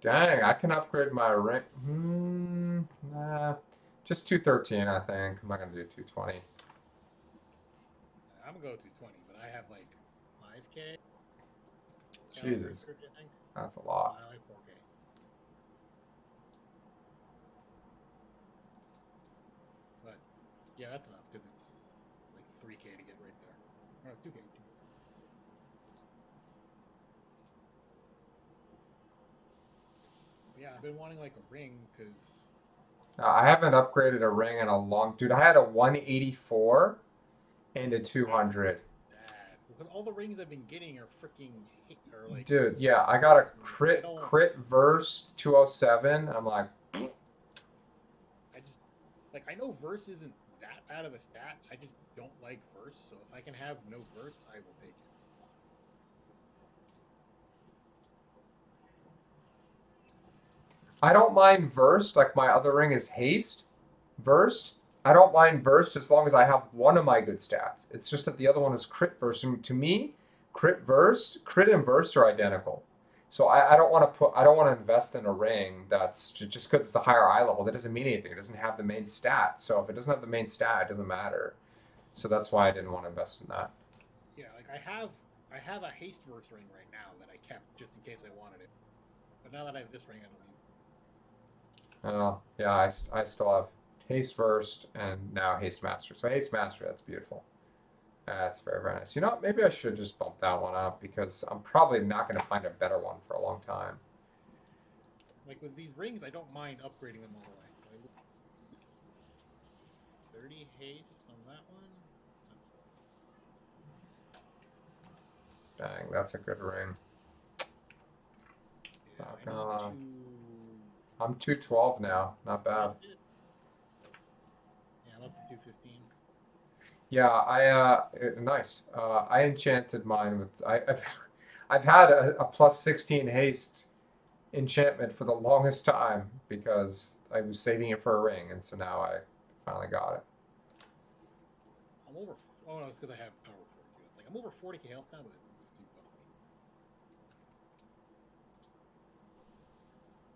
Dang, I can upgrade my ring. Nah. Just 213, I think. I'm not gonna do 220. I'm gonna go 220, but I have like 5k Shadowflame Jesus, Prism, I think. that's a No, lot. I like 4k. But yeah, that's enough because it's like 3k to get right there. Or no, 2k. Yeah, I've been wanting like a ring because I haven't upgraded a ring in a long. Dude, I had a 184 and a that's 200. bad. Because all the rings I've been getting are freaking hit or like Dude, yeah, I got a hits me. I crit don't. crit verse 207. I'm like, I just like I know verse isn't that bad of a stat. I just don't like verse. So if I can have no verse, I will take it. I don't mind versed. Like my other ring is haste, versed. I don't mind versed as long as I have one of my good stats. It's just that the other one is crit versed. And to me, crit and versed are identical. So I don't want to put, I don't want to invest in a ring that's just because it's a higher eye level. That doesn't mean anything. It doesn't have the main stat. So if it doesn't have the main stat, it doesn't matter. So that's why I didn't want to invest in that. Yeah, like I have a haste verse ring right now that I kept just in case I wanted it. But now that I have this ring, I don't need Yeah, I still have haste versed and now haste master. So haste master, that's beautiful. That's very, very nice. You know what? Maybe I should just bump that one up because I'm probably not going to find a better one for a long time. it. Like with these rings, I don't mind upgrading them all the way. So I will 30 haste on that one. That's Dang, that's a good ring. yeah. Not I gonna need lie. to. I'm 212 now. Not Oh bad. shit. Yeah, I'm up to 215. Yeah, nice. I enchanted mine with I've had a plus 16 haste enchantment for the longest time because I was saving it for a ring, and so now I finally got it. I'm over. Oh no, it's because I have power 42. It's like I'm over 40k health now, but it doesn't seem buff me.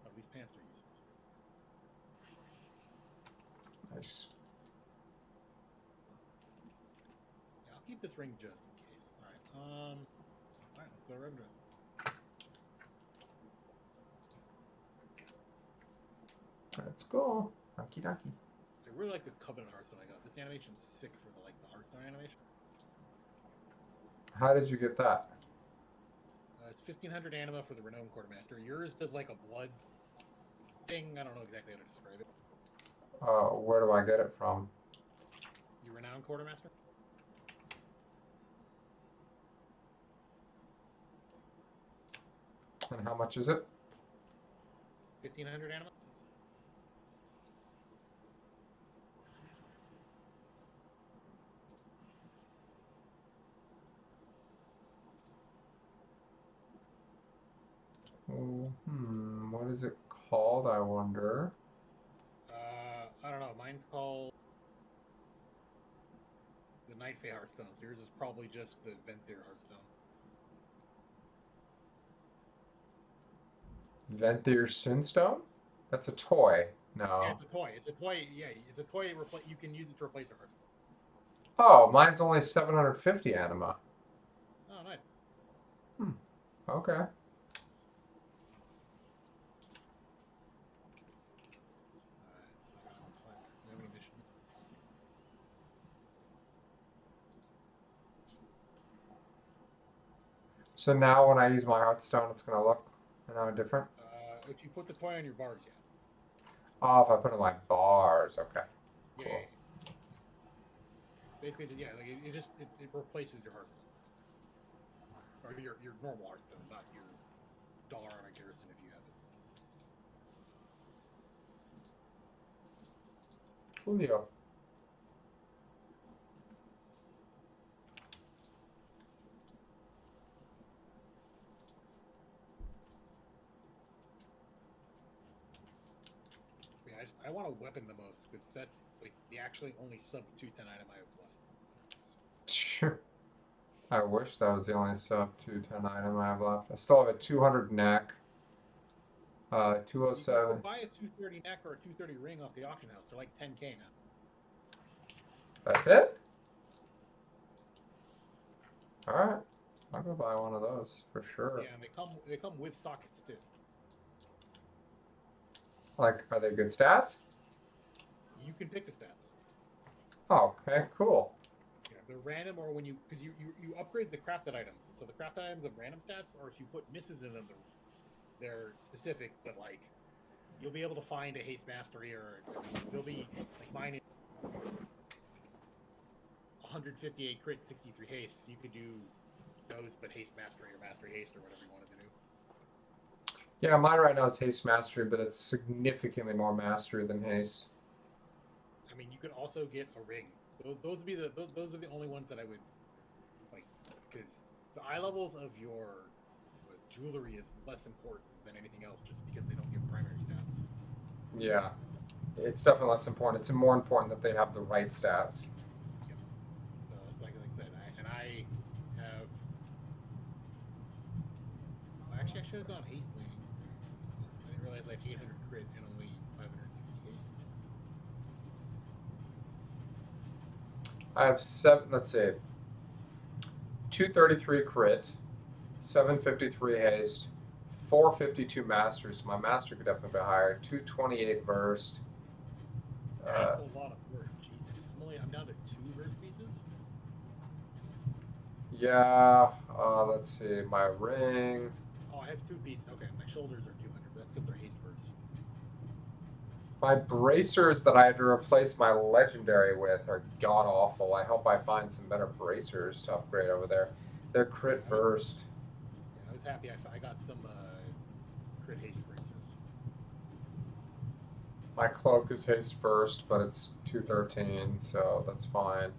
Oh, these pants are useless. Nice. Yeah, I'll keep this ring just in case. All right. All right. Let's go to Revenant. Let's go. Donkey donkey. I really like this Covenant Hearthstone I got. This animation's sick for the Hearthstone animation. How did you get that? It's 1500 anima for the Renowned Quartermaster. Yours does like a blood thing. I don't know exactly how to describe it. Where do I get it from? You Renowned Quartermaster? And how much is it? 1500 anima? Oh, what is it called? I wonder. I don't know. Mine's called the Night Fae Hearthstone. So yours is probably just the Venthyr Hearthstone. Venthyr Sinstone? That's a toy. Yeah, No. it's a toy. It's a toy. Yeah, it's a toy. You can use it to replace your Hearthstone. Oh, mine's only 750 anima. Oh, nice. Hmm. Okay. Alright, so I gotta go find it. Do you have any missions? So now when I use my Hearthstone, it's gonna look, different. If you put the toy on your bars, yeah. Oh, if I put in my bars, okay, Yeah, yeah, cool. yeah. Basically, just, yeah, like it replaces your Hearthstones. Or your normal Hearthstone, not your dollar on a garrison if you have it. Coolio. But yeah, I want to weapon the most because that's like the actually only sub 210 item I have left. Sure. I wish that was the only sub 210 item I have left. I still have a 200 neck. You can go 207. buy a 230 neck or a 230 ring off the auction house. They're like 10K now. That's it? All right. I'll go buy one of those for sure. Yeah, and they come with sockets too. Like, are they good stats? You can pick the stats. Oh, okay, cool. Yeah, they're random, or when because you upgrade the crafted items, and so the crafted items have random stats, or if you put misses in them, they're specific. But like, you'll be able to find a haste mastery, or I mean, they'll be like mine is 158 crit, 63 haste. So you could do those, but haste mastery or mastery haste or whatever you wanted to do. Yeah, mine right now is haste mastery, but it's significantly more mastery than haste. I mean, you could also get a ring. Those would be those are the only ones that I would like, because the eye levels of your jewelry is less important than anything else, just because they don't give primary stats. Yeah, it's definitely less important. It's more important that they have the right stats. Yep. So it's like I said, I have. Well, actually, I should have gone haste leaning. I didn't realize I had 800 crit and only 560 haste. I have seven. Let's see, 233 crit, 753 haste, 452 mastery. So my master could definitely be higher. 228 burst. That's a lot of words. Jesus, I'm down to 2 verse pieces. Yeah. Let's see, my ring. Oh, I have 2 pieces. Okay, my shoulders are 200, but that's because they're haste verse. My bracers that I had to replace my legendary with are god awful. I hope I find some better bracers to upgrade over there. They're crit Yeah, burst. I was happy. I got some crit haste bracers. My cloak is haste first, but it's 213, so that's fine.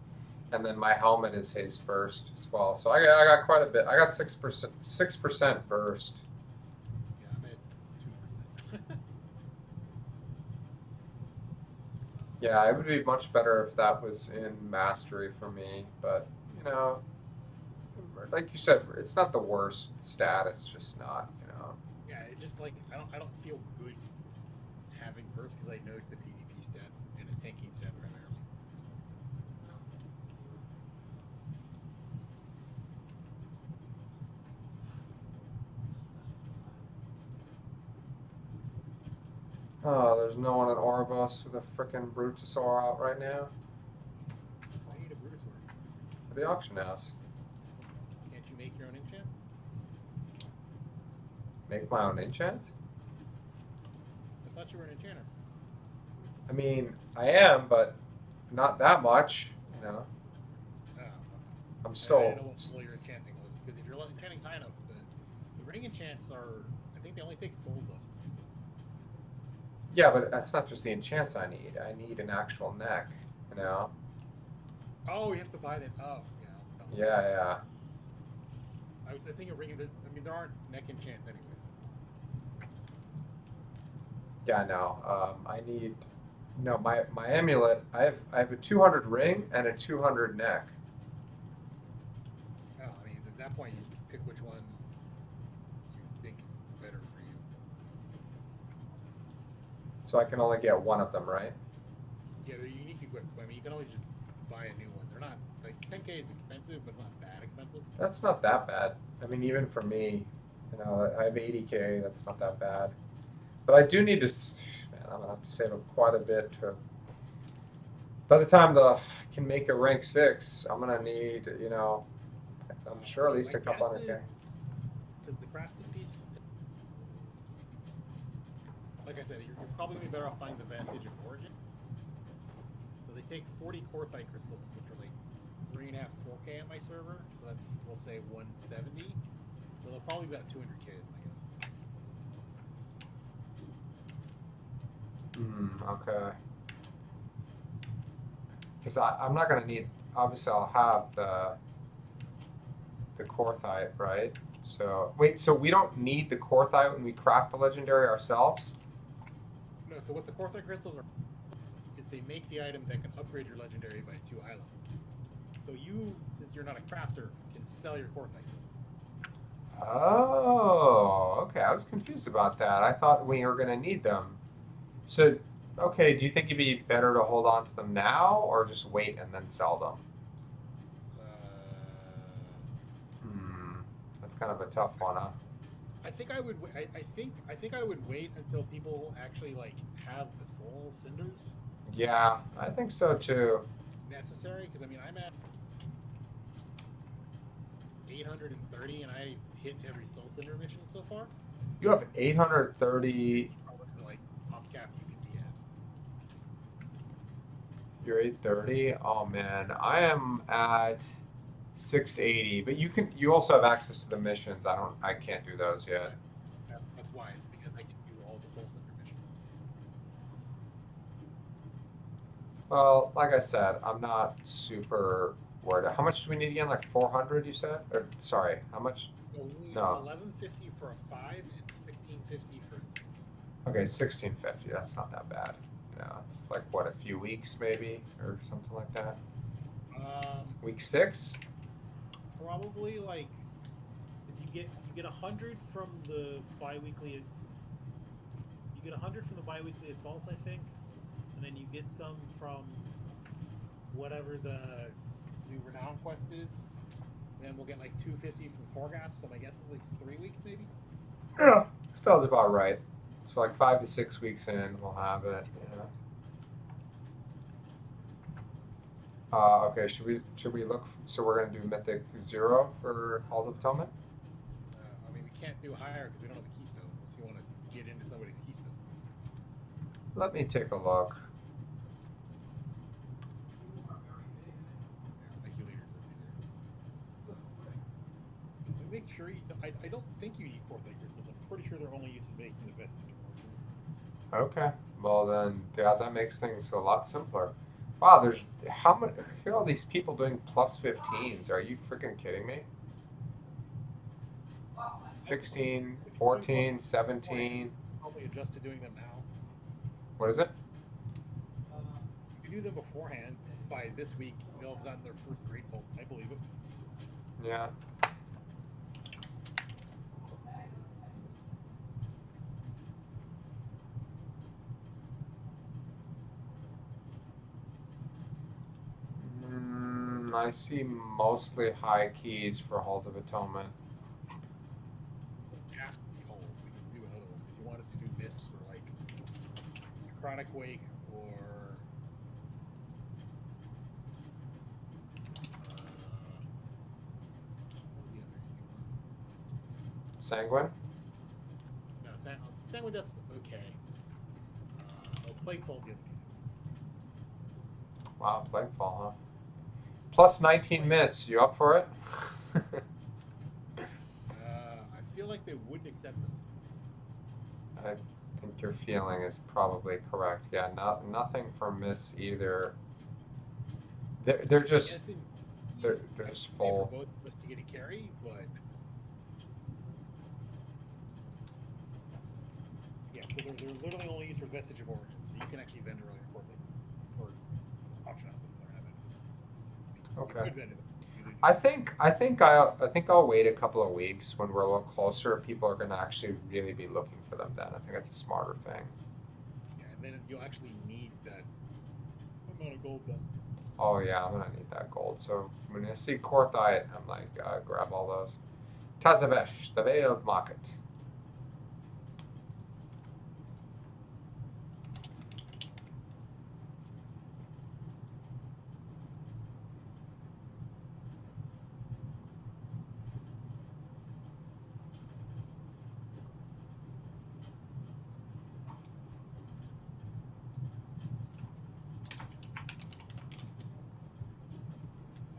And then my helmet is haste first as well. So I got quite a bit. I got 6% burst. Yeah, I'm at 2%. Yeah, it would be much better if that was in mastery for me, but you know, like you said, it's not the worst stat. It's just not, you know. Yeah, it just like I don't feel good having verse because I know it's a PvP stat and a tanking stat primarily. Oh, there's no one in Orbos with a frickin' Brutosaur out right now Why do you need a Brutosaur? at the auction house. Can't you make your own enchants? Make my own enchants? I thought you were an enchanter. I mean, I am, but not that much, you know. Oh, okay. I'm I didn't still. know what level your enchanting was because if you're enchanting high enough, the ring enchants are I think they only take soul dust. So. Yeah, but that's not just the enchants I need. I need an actual neck, you know. Oh, you have to buy that. Oh, yeah. No, that's Yeah, right. yeah. I think a ring. I mean, there aren't neck enchants anyways. Yeah, no. I need. No, my amulet. I have a 200 ring and a 200 neck. Oh, I mean, at that point, you just pick which one you think is better for you. So I can only get one of them, right? Yeah, they're unique equipment. I mean, you can always just buy a new one. They're not like 10K is expensive, but it's not that expensive. That's not that bad. I mean, even for me, you know, I have 80K. That's not that bad. But I do need to. Man, I'm gonna have to save up quite a bit to. By the time I can make a rank 6, I'm gonna need, you know, I'm sure at least My a couple hundred K. casted, because the crafted pieces, like I said, you're probably gonna be better off buying the Vestige of Origin. So they take 40 Corthite crystals, which are like 3.5, 4K at my server. So that's we'll say 170. So they'll probably be about 200K is my guess. Okay. Because I'm not gonna need. Obviously, I'll have the Corthite, right? So wait, so we don't need the Corthite when we craft the legendary ourselves? No, so what the Corthite crystals are is they make the item that can upgrade your legendary by 2 eye levels. So you, since you're not a crafter, can sell your Corthite crystals. Oh, okay. I was confused about that. I thought we were going to need them. So, okay, do you think it'd be better to hold on to them now or just wait and then sell them? Uh, Hmm, that's kind of a tough one, huh? I think I would. I think I would wait until people actually like have the soul cinders Yeah, I think so too. necessary. Because I mean, I'm at 830, and I've hit every soul cinder mission so far, You have 830, which is probably the like top cap you can be at. you're 830. Oh man, I am at 680, but you also have access to the missions. I can't do those yet. Yeah, that's why it's because I can do all the soul cinder missions. Well, like I said, I'm not super worried. How much do we need again? Like 400, you said? Or sorry, how much? So we need No. 1150 for a 5 and 1650 for a 6. Okay, 1650. That's not that bad. You know, it's like what, a few weeks maybe or something like that. Week 6? Probably like because you get 100 from the biweekly. You get 100 from the biweekly assaults, I think, and then you get some from whatever the renown quest is. And then we'll get like 250 from Torghast. So my guess is like 3 weeks, maybe. Yeah. Sounds about right. So like 5 to 6 weeks in, we'll have it. You know. Okay. Should we look? So we're gonna do Mythic 0 for Halls of Atonement. I mean, we can't do higher because we don't have a keystone. Unless you want to get into somebody's keystone. Let me take a look. Yeah, my healer says either. Make sure you. I don't think you need Corthia crystals. I'm pretty sure they're only used for making the vestige of origins. Okay. Well then, yeah, that makes things a lot simpler. Wow, there's how many? Here are all these people doing plus 15s. Are you freaking kidding me? That's the thing. 16, If you're doing plus 14, beforehand, 17. probably adjust to doing them now. What is it? If you do them beforehand, by this week they'll have gotten their first grateful. I believe it. Yeah. I see mostly high keys for Halls of Atonement. Have to be holes. We can do another one if you wanted to do mists or like necrotic wake or what was the other easy one? Sanguine? No, Sanguine Death's okay. Plague Fall's the other easy Wow, Plaguefall, huh? Plus one. 19 miss. You up for it? I feel like they wouldn't accept those. I think your feeling is probably correct. Yeah, nothing for miss either. They're I'm just guessing they're I just would pay for full. both of us to get a carry, but yeah, so they're literally only used for Vestige of Origin, so you can actually vendor all your core things or auction off things that are not vended. You Okay. could vendor them. You lose I think I'll wait a couple of weeks when we're a little closer. People are gonna actually really be looking for them then. I think that's a smarter thing. Yeah, and then you'll actually need that amount of gold then. Oh yeah, I'm gonna need that gold. So when I see Corthite, I'm like, grab all those. Tazavesh, the Veiled Market.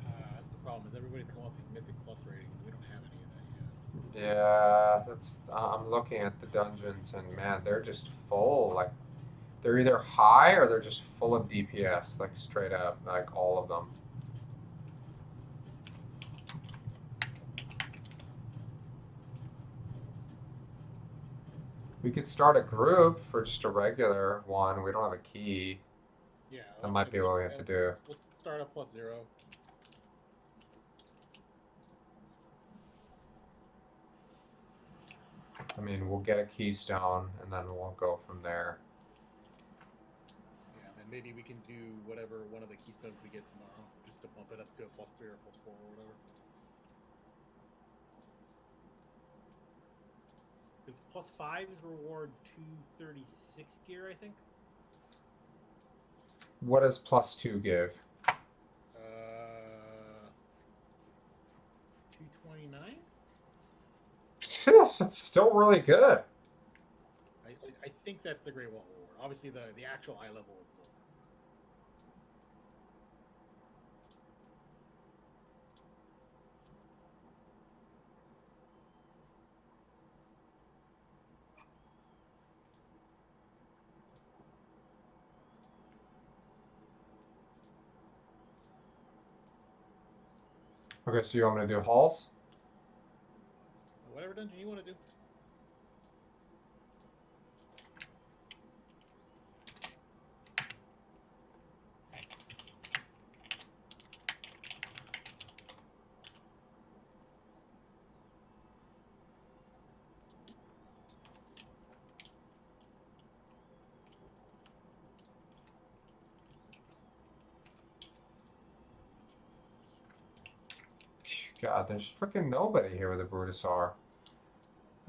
That's the problem is everybody's going up these Mythic Plus ratings. We don't have any of that yet. Yeah, that's. I'm looking at the dungeons, and man, they're just full. Like they're either high or they're just full of DPS, like straight up, like all of them. We could start a group for just a regular one. We don't have a key. Yeah, That like I might said, be what we have to do. let's start up +0. I mean, we'll get a keystone, and then we'll go from there. Yeah, and maybe we can do whatever one of the keystones we get tomorrow, just to bump it up to a +3 or +4 or whatever. Because +5s reward 236 gear, I think. What does +2 give? 229. Yes, it's still really good. I think that's the Great Wall reward. Obviously, the actual eye level is lower. Okay, so you want me to do halls? Whatever dungeon you want to do. God, there's freaking nobody here with a Brutusar.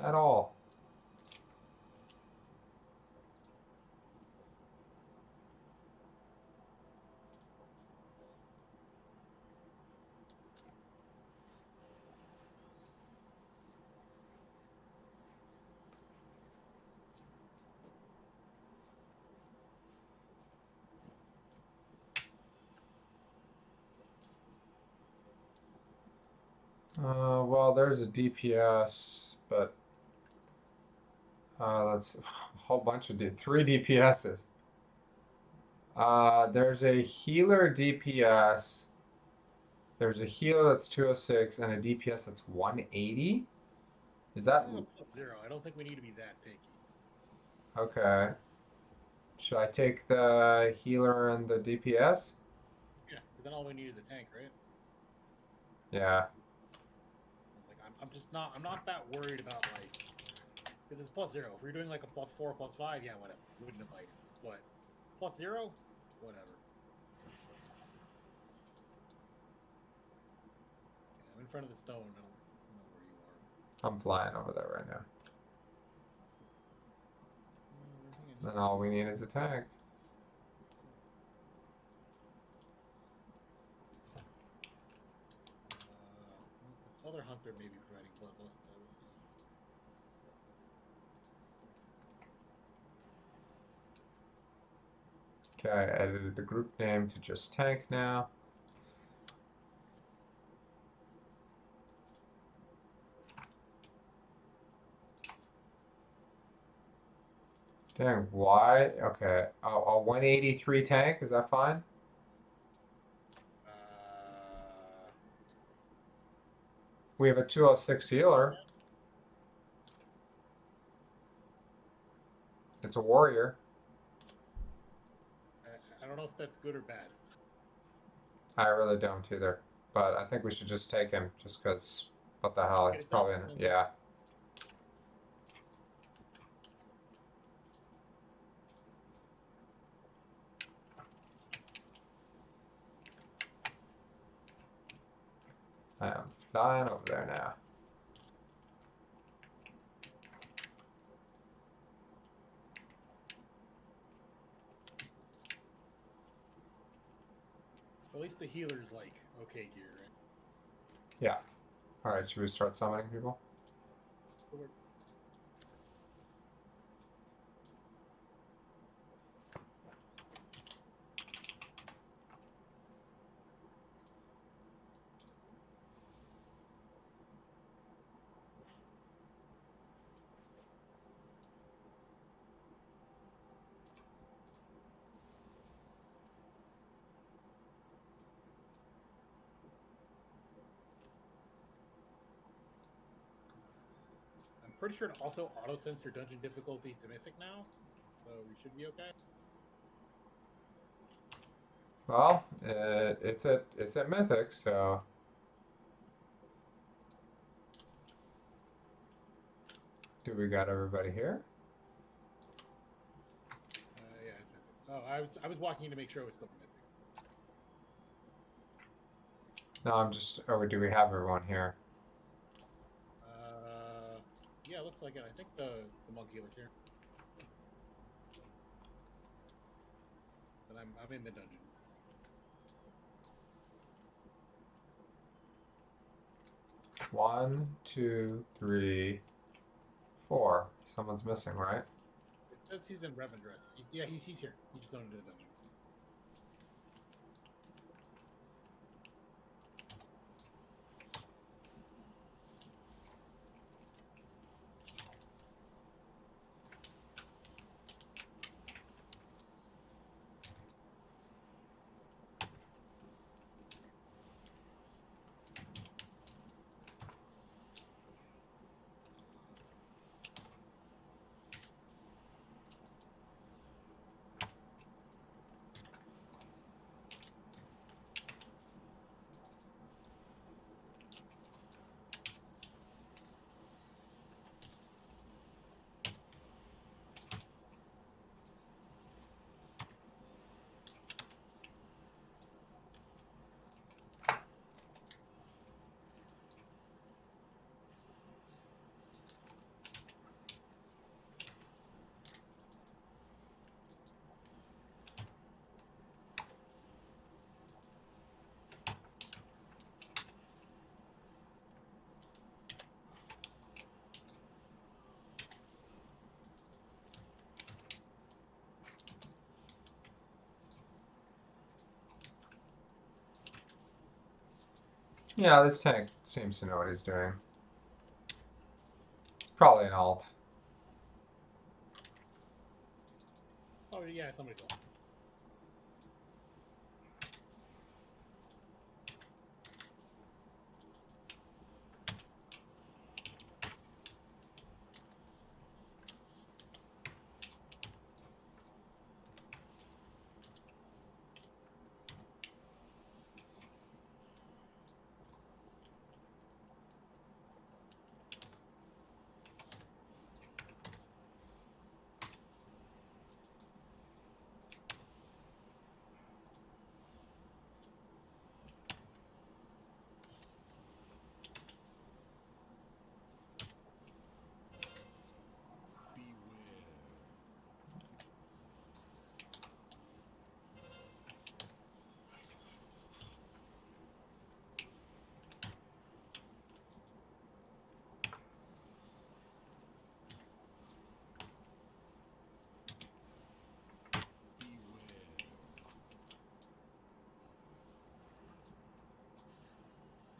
At all. Well, there's a DPS, but that's a whole bunch of 3 DPSs. There's a healer DPS. There's a healer that's 206 and a DPS that's 180. Is that Oh, +0. I don't think we need to be that picky. okay? Should I take the healer and the DPS? Yeah, because then all we need is a tank, right? Yeah. Like I'm just not I'm not that worried about like because it's +0. If we're doing like a +4, +5, yeah, whatever. We wouldn't have like what +0, whatever. Yeah, I'm in front of the stone. I don't know where you are. I'm flying over there right now. We're Then all we need is a tank. this other hunter may be providing bloodlust. We'll see. Okay, I edited the group name to just tank now. Dang, why? Okay, a 183 tank, is that fine? We have a 206 healer. It's a warrior. I don't know if that's good or bad. I really don't either. But I think we should just take him just because, what the hell? Get It's it done. probably, yeah. I am flying over there now. At least the healer's like okay gear, right? Yeah. Alright, should we start summoning people? I'm pretty sure it also auto-sends your dungeon difficulty to mythic now, so we should be okay. Well, it's at mythic, so Do we got everybody here? Yeah, it's mythic. Oh, I was walking in to make sure it was still mythic. No, I'm just. Or do we have everyone here? Yeah, looks like it. I think the monk healer's here, but I'm in the dungeon. So. 1, 2, 3, 4. Someone's missing, right? It says he's in Revan dress. He's here. He just zoned into the dungeon. Yeah, this tank seems to know what he's doing. It's probably an alt. Oh yeah, somebody's on.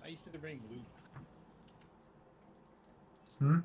I used to bring loot. Hmm?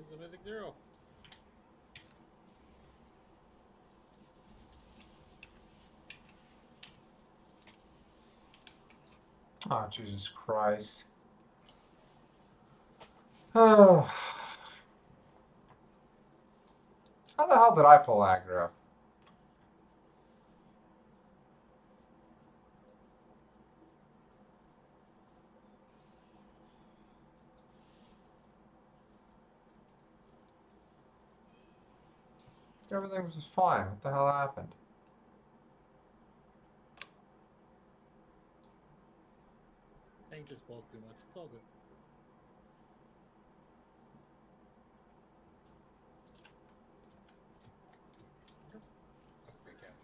is the mythic 0. Oh, Jesus Christ. Oh. How the hell did I pull aggro? Everything was just fine. What the hell happened? Tank just spoke too much. It's all good. Okay, cats.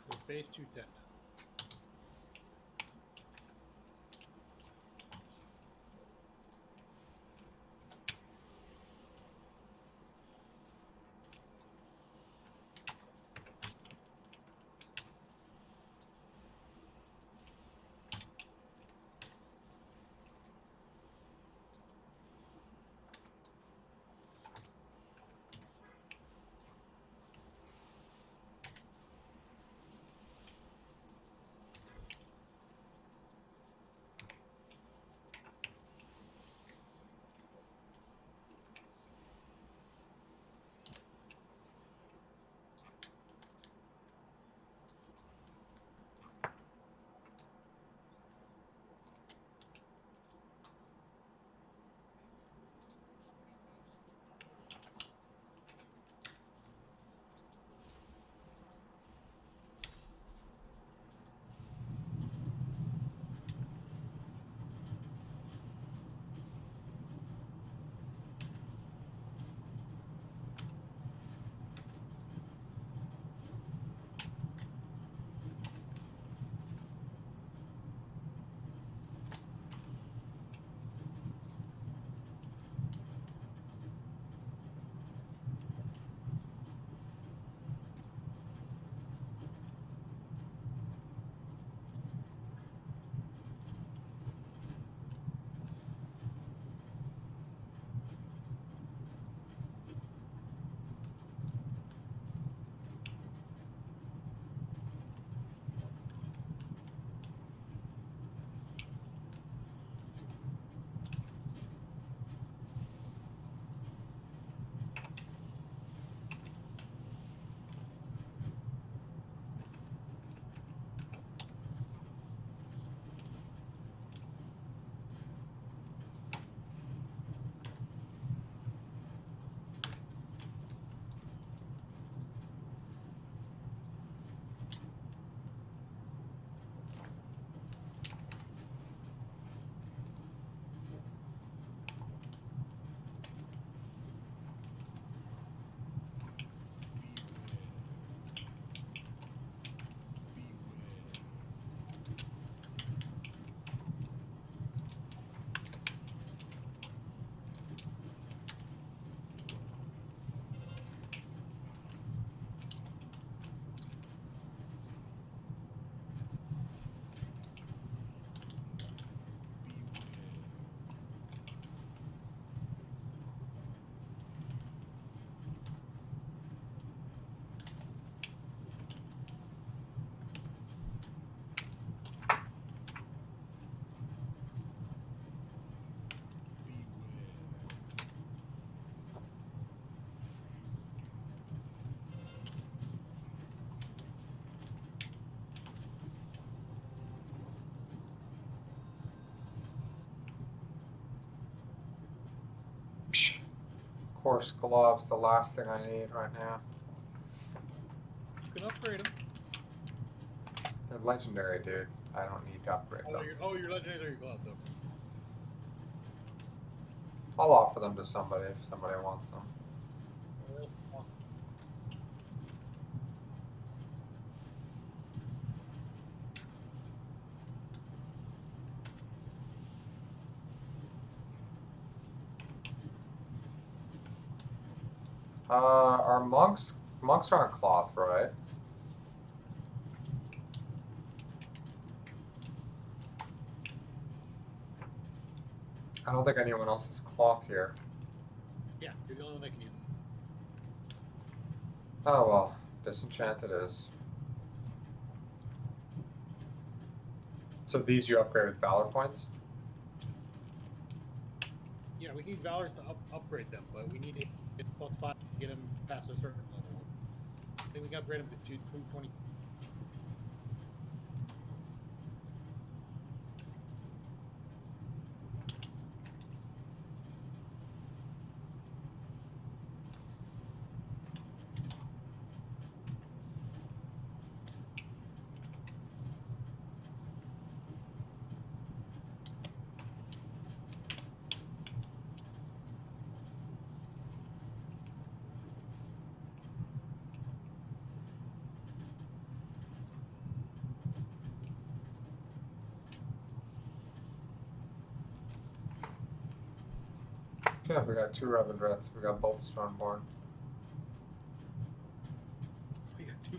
So base 210 now. Horse gloves, the last thing I need right now. You can upgrade them. They're legendary, dude. I don't need to upgrade them. Your legendaries are your gloves. Okay. I'll offer them to somebody if somebody wants them. Well, awesome. Are monks aren't cloth, right? I don't think anyone else is cloth here. Yeah, you're the only one that can use them. Oh well, disenchanted is. So these you upgrade with valor points? Yeah, we can use Valors to upgrade them, but we need to get +5 to get them past a certain level. I think we can upgrade them to 220. Yeah, we got 2 Revendreths. We got both Stormborn. We got 2.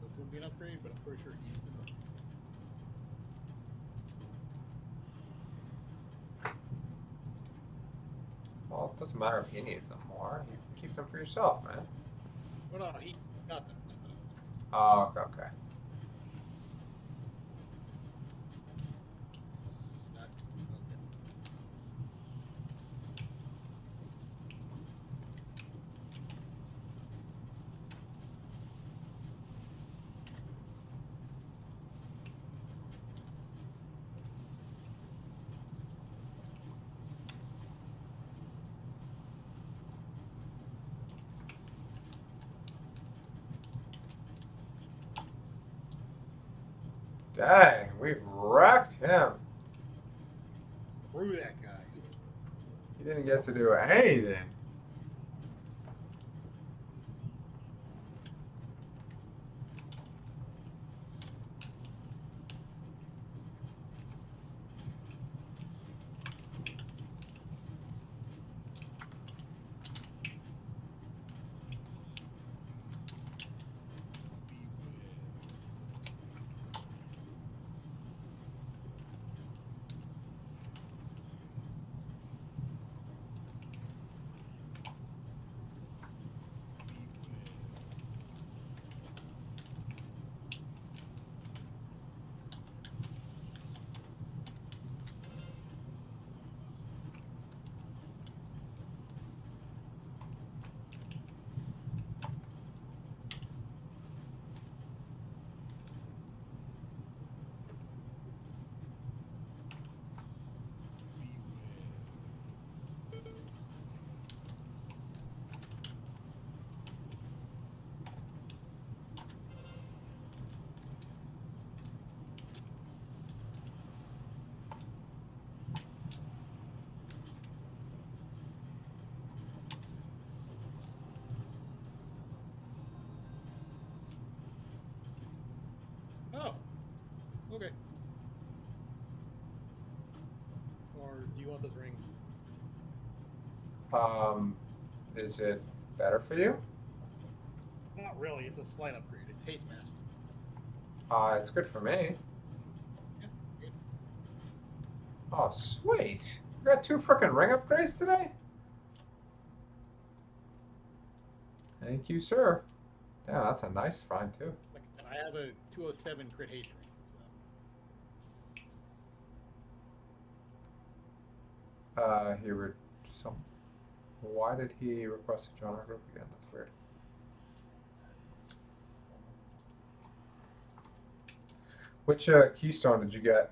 This would be an upgrade, but I'm pretty sure he needs an upgrade. Well, it doesn't matter if he needs them more. You can keep them for yourself, man. Oh, no, he got them. That's what I was saying. Oh, okay, okay. Not, okay. Dang, we've wrecked him. Screw that guy. He didn't get to do anything. or do you want this ring? Um, is it better for you? Not really. It's a slight upgrade. It tastes nasty. It's good for me. Yeah, good. Oh, sweet. You got two frickin' ring upgrades today? Thank you, sir. Yeah, that's a nice find, too. Like I said, I have a 207 crit haste ring. He re- some. Why did he request to join our group again? That's weird. Which keystone did you get?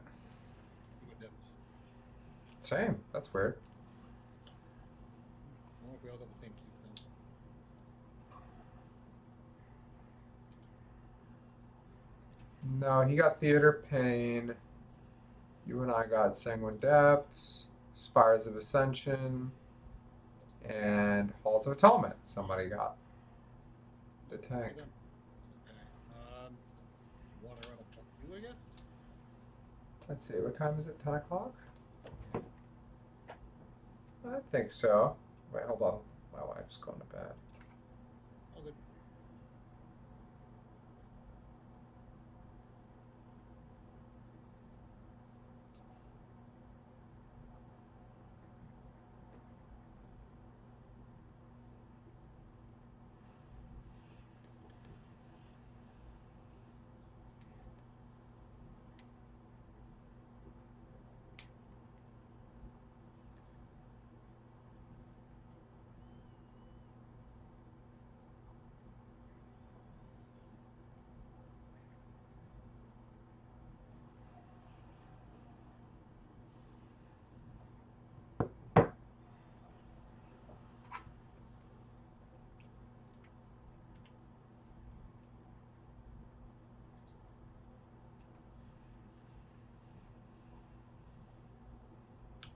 So Same. That's weird. I don't know if we all got the same keystone. No, he got Theater Pain. You and I got Sanguine Depths, Spires of Ascension, and Halls of Atonement. Somebody got the tank. Okay. You want to run a +2, I guess? Let's see, what time is it? 10 o'clock? I think so. Wait, hold on. My wife's going to bed. All good.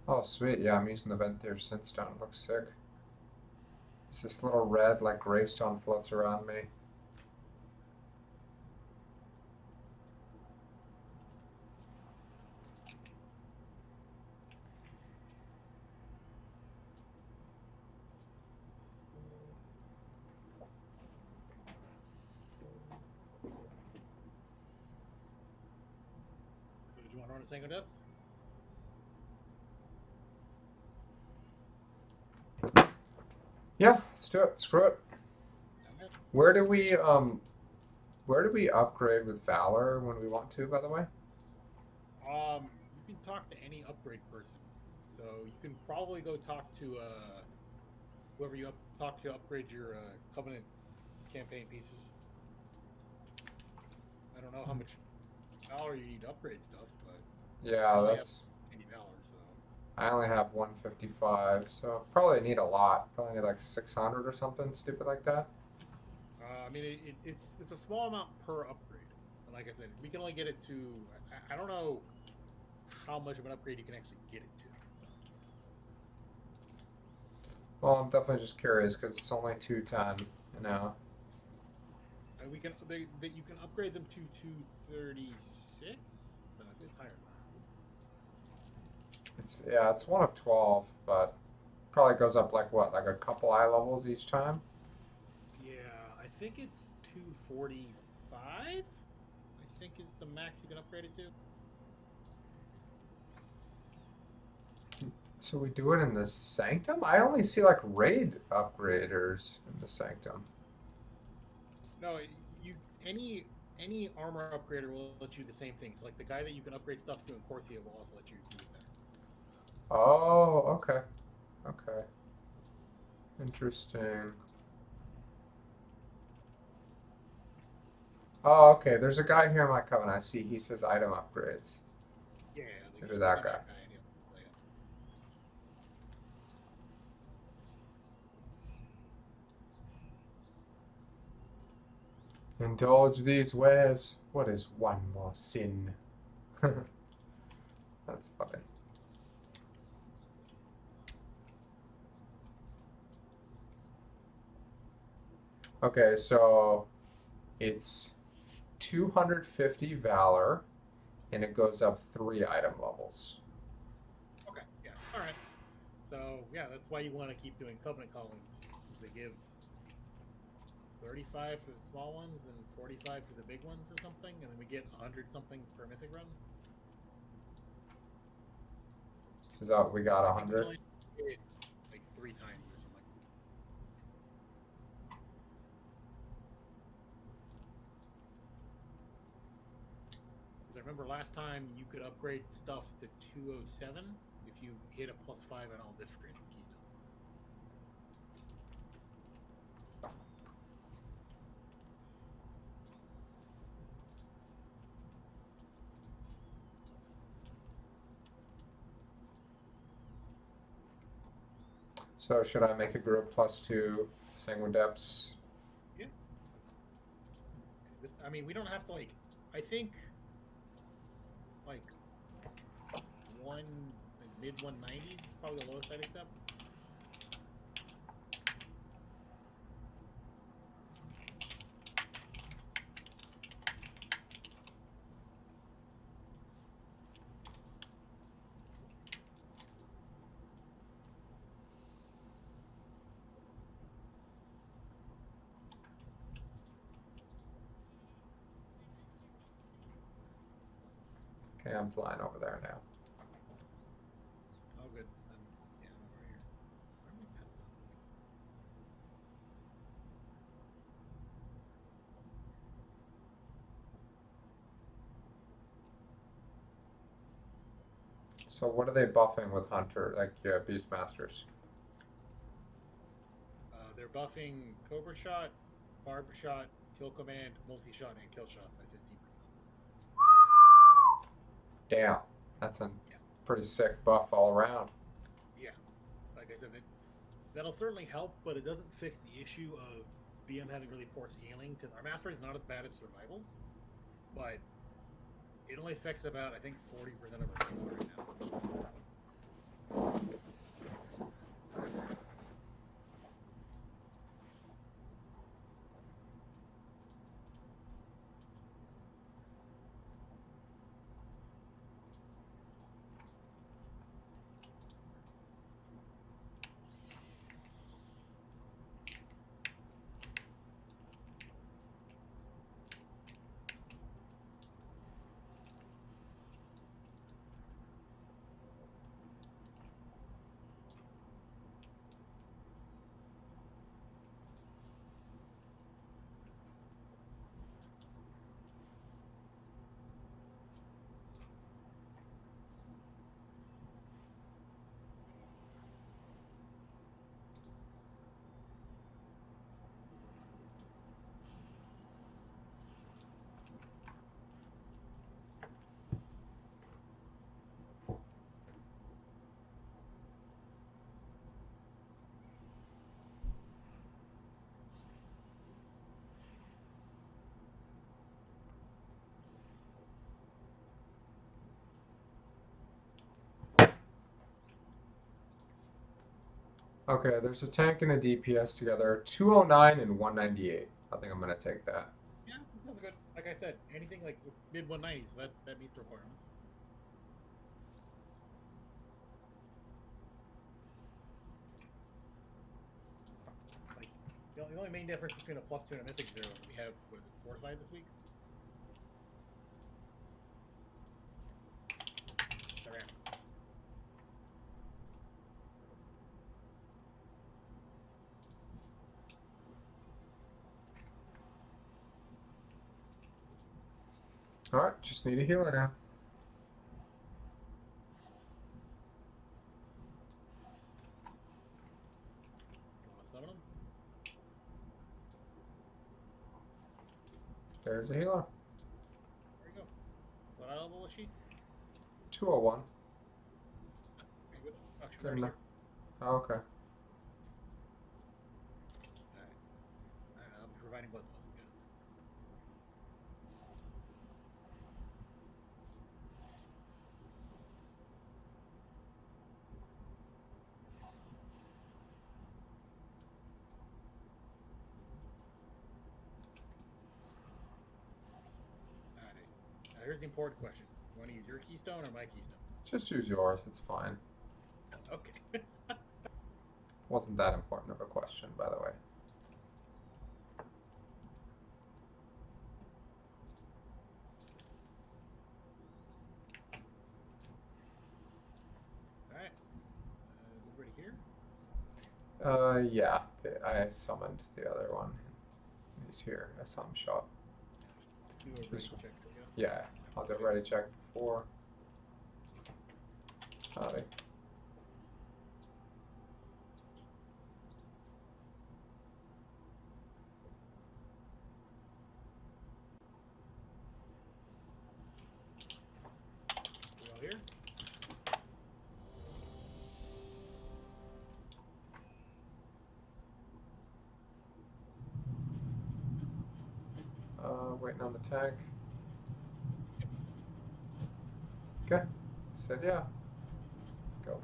Oh, sweet. Yeah, I'm using the Venthyr Synthstone. It looks sick. It's this little red, like, gravestone floats around me. So did you want to run a Sango Depths? Yeah, let's do it. Screw it. Okay. Where do we where do we upgrade with Valor when we want to, by the way? You can talk to any upgrade person. So you can probably go talk to whoever you talk to upgrade your Covenant campaign pieces. I don't know how much valor you need to upgrade stuff, but I Yeah, only have that's 80 valor, so I only have 155, so probably need a lot. Probably need like 600 or something stupid like that. I mean it's a small amount per upgrade. And like I said, we can only get it to I don't know how much of an upgrade you can actually get it to. So Well, I'm definitely just curious because it's only 210, you know. and we can you can upgrade them to 236. No, it's higher than It's yeah, it's one of 12, but probably goes up like what, like a couple eye levels each time. that. Yeah, I think it's 245. I think is the max you can upgrade it to. So we do it in the Sanctum? I only see like raid upgraders in the Sanctum. No, you any armor upgrader will let you do the same things. Like the guy that you can upgrade stuff to in Corthia will also let you do it there. Oh, okay. Okay. Interesting. Oh, okay. There's a guy here in my covenant. I see he says item upgrades. Yeah, like Maybe just that click on guy. that guy and he'll play it. Indulge these wares. What is one more sin? That's funny. Okay, so it's 250 valor, and it goes up 3 item levels. Okay, yeah. All right. So yeah, that's why you want to keep doing covenant callings, because they give 35 for the small ones and 45 for the big ones or something, and then we get 100 something per mythic run. Is that we got I think we 100? only did it like 3 times or something. Because I remember last time you could upgrade stuff to 207 if you hit a +5 on all different keystones. So should I make a group +2 Sanguine Depths? Yeah. I mean, we don't have to like. I think like mid 190s is probably the lowest I'd accept. Okay, I'm flying over there now. Oh, good. Yeah, I'm over here. Where are my pets at? So what are they buffing with Hunter, like Beastmasters? They're buffing Cobra Shot, Barber Shot, Kill Command, Multi Shot, and Kill Shot by 15%. Damn, that's a Yeah, pretty sick buff all around. yeah. Like I said, that'll certainly help, but it doesn't fix the issue of BM having really poor scaling. Because our mastery is not as bad as survivals, but it only affects about I think 40% of our payload right now. Okay, there's a tank and a DPS together, 209 and 198. I think I'm gonna take that. Yeah, that sounds good. Like I said, anything like mid 190s, that meets requirements. Like the only main difference between a +2 and a mythic 0 is we have what is it, fortified this week? There we are. All right, just need a healer now. Summon him. There's a healer. There we go. What level was she? 201. Okay, good. Oh, she's Good already enough. here. Oh, okay. Alright. Alright, I'll be providing blood loss again. Alright. Now here's the important question. You want to use your keystone or my keystone? Just use yours. It's fine. Okay. Wasn't that important of a question, by the way. All right. Is everybody here? Yeah, I summoned the other one. He's here. I saw him show up. Do a ready check, I guess. Yeah, I'll do a ready check before. Howdy. We all here? Waiting on the tank. Okay. Said yeah. Let's go.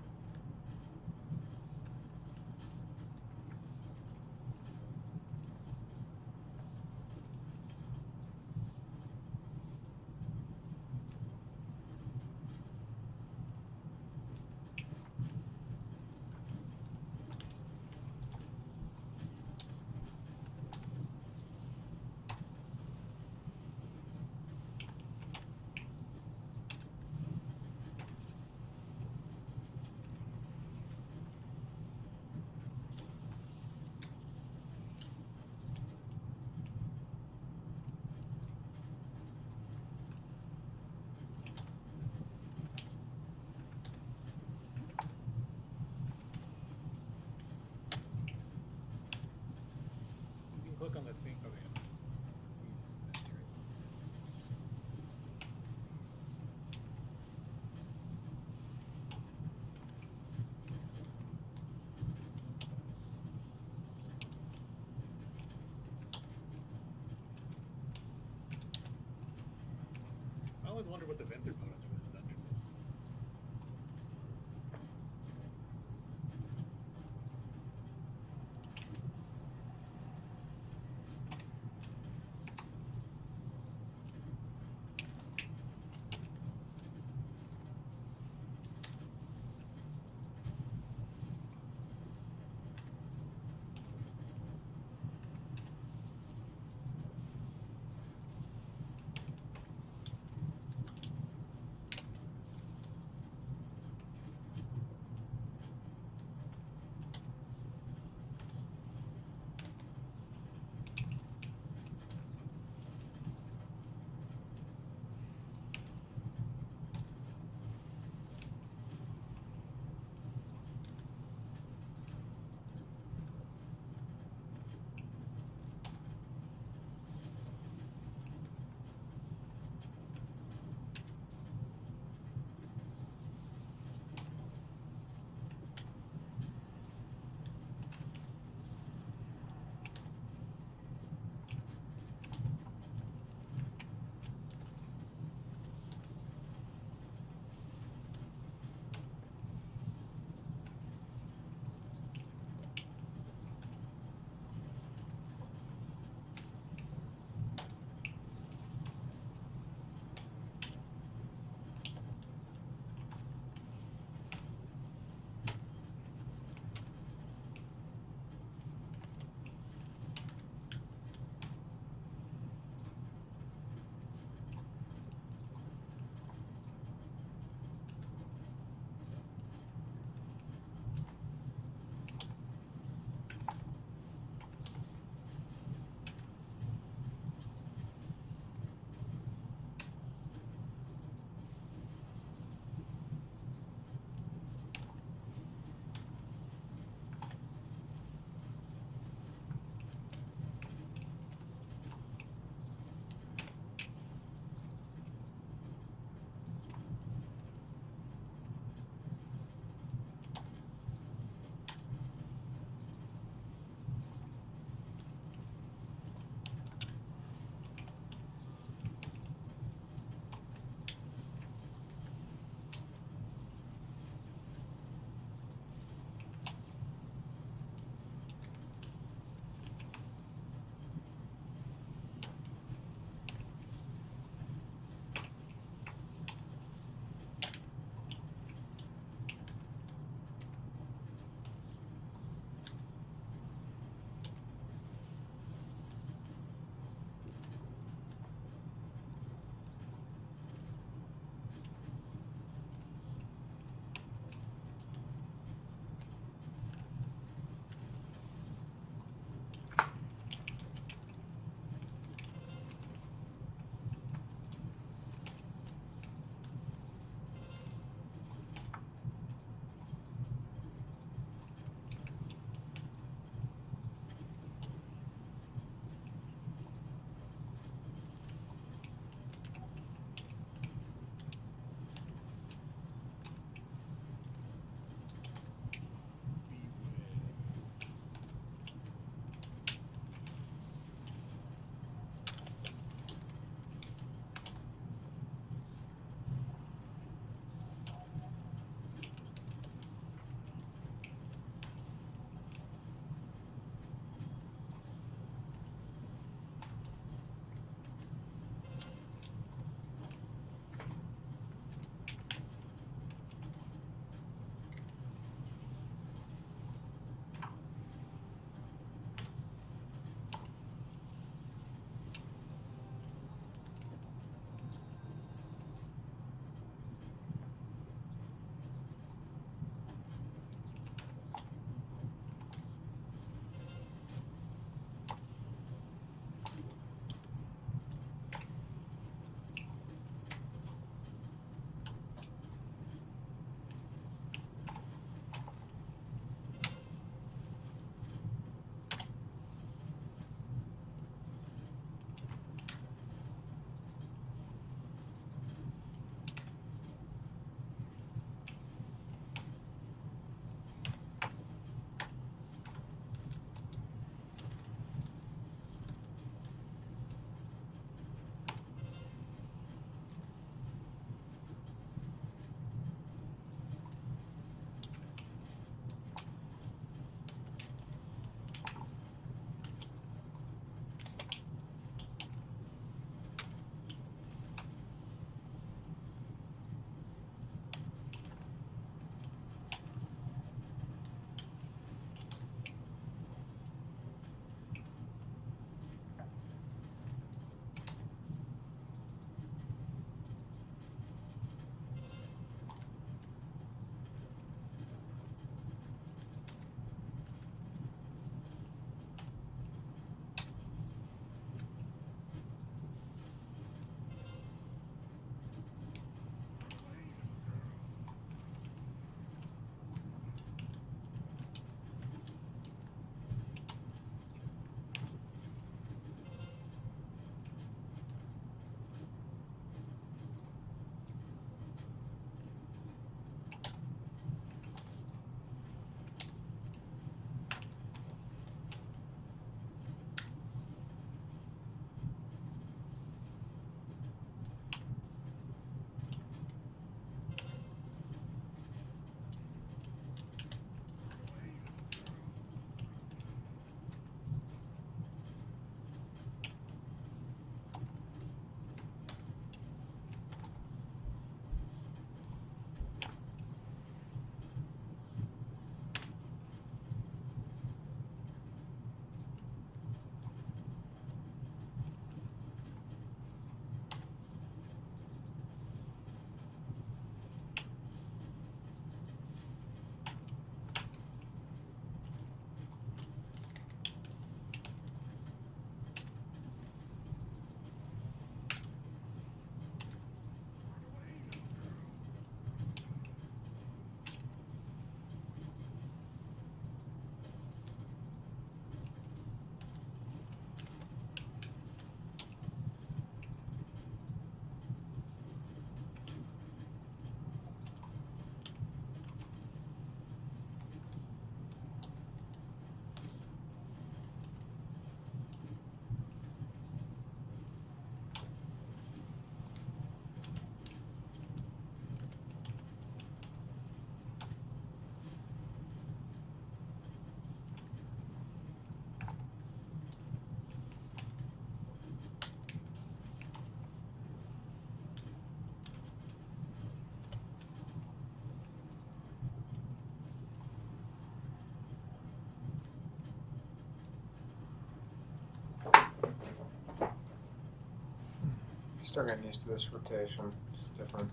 Still getting used to this rotation. It's different.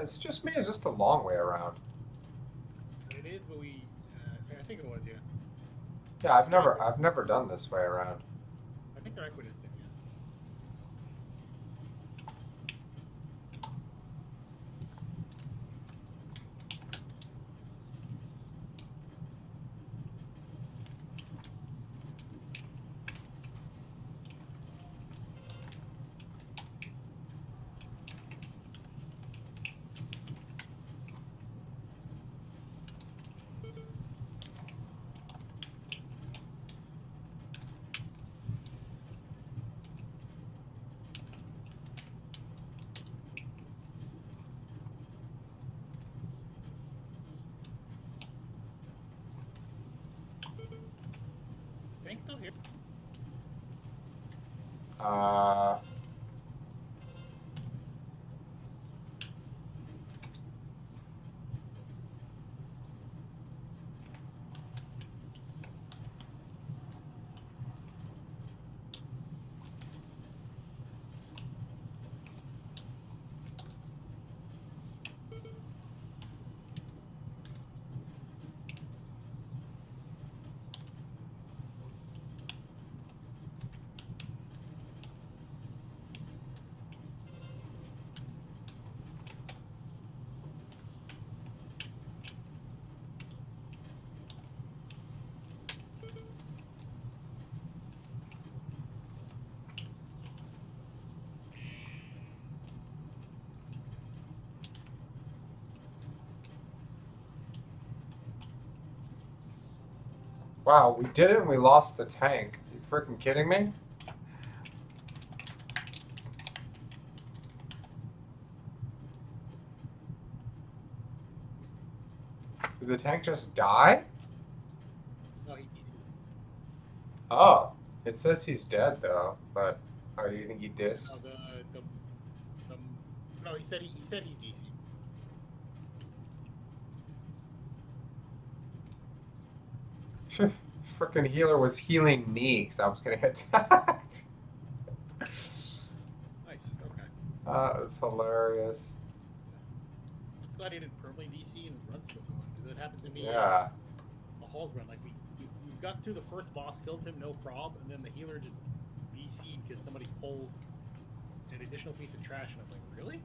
Is it just me? Or is this the long way around? It is, but I think it was, yeah. Yeah, I've They're never I've never done this way around. I think they're equidistant, yeah. Tank's still here. Uh, wow, we did it and we lost the tank. You freaking kidding me? Did the tank just die? No, he's Oh, it says he's dead though. But oh, you think he dissed? no, the no, he said he's DC. Freaking healer was healing me because I was getting attacked. Nice. Okay. That was hilarious. It's glad he didn't permanently DC and his run's still going because it happened to me Yeah. a Hall's run. Like we got through the first boss, killed him, no prob, and then the healer just DC'd because somebody pulled an additional piece of trash, and I was like, really?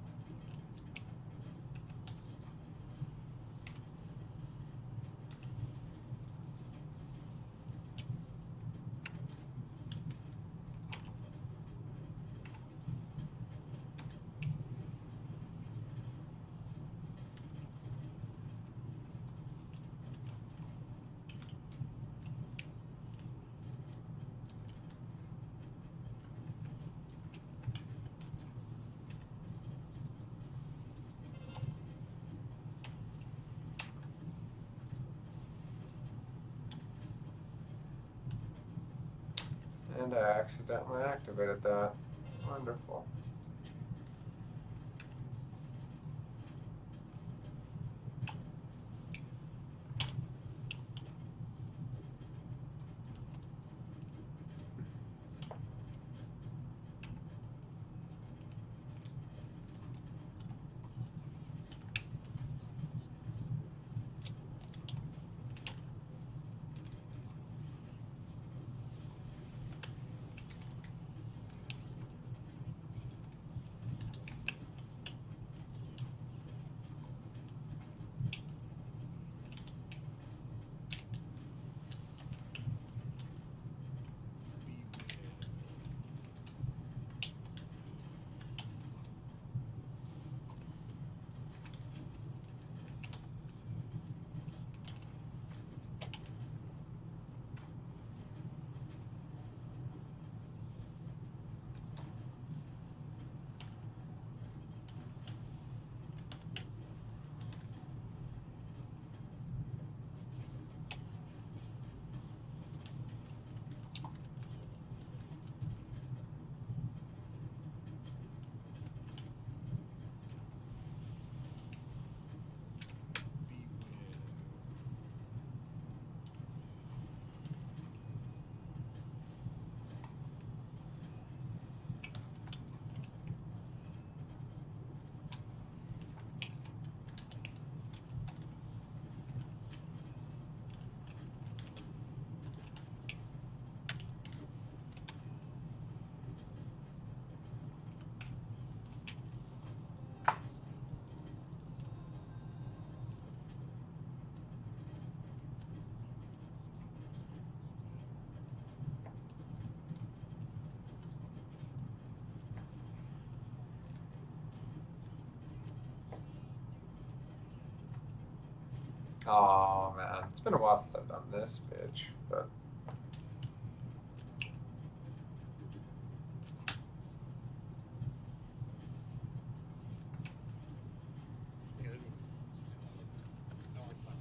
And I accidentally activated that. Wonderful. Oh man, it's been a while since I've done this bitch, but Yeah, this is, I don't like this. I don't like mine.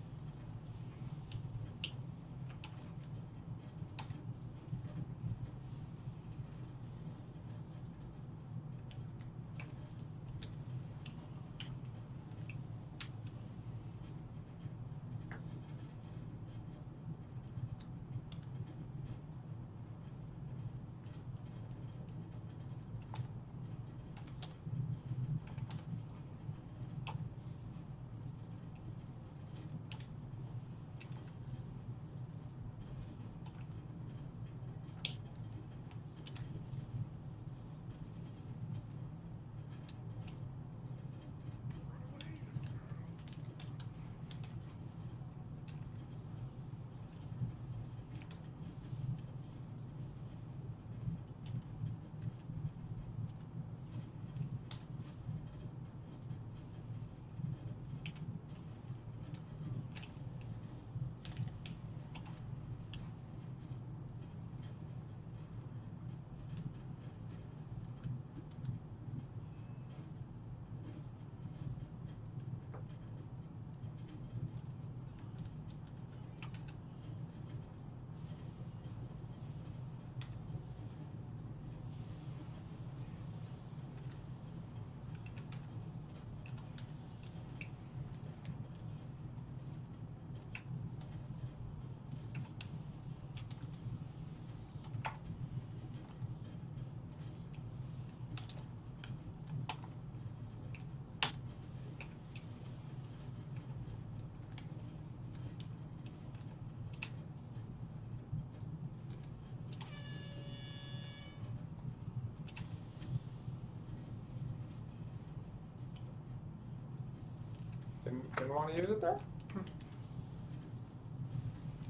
Didn't want to use it there?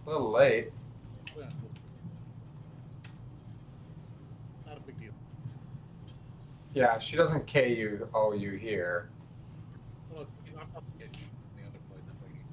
A little late. Yeah, cool. Not a big deal. Yeah, she doesn't KU OU here. Well, it's knocked off the itch in the other place. That's what you need.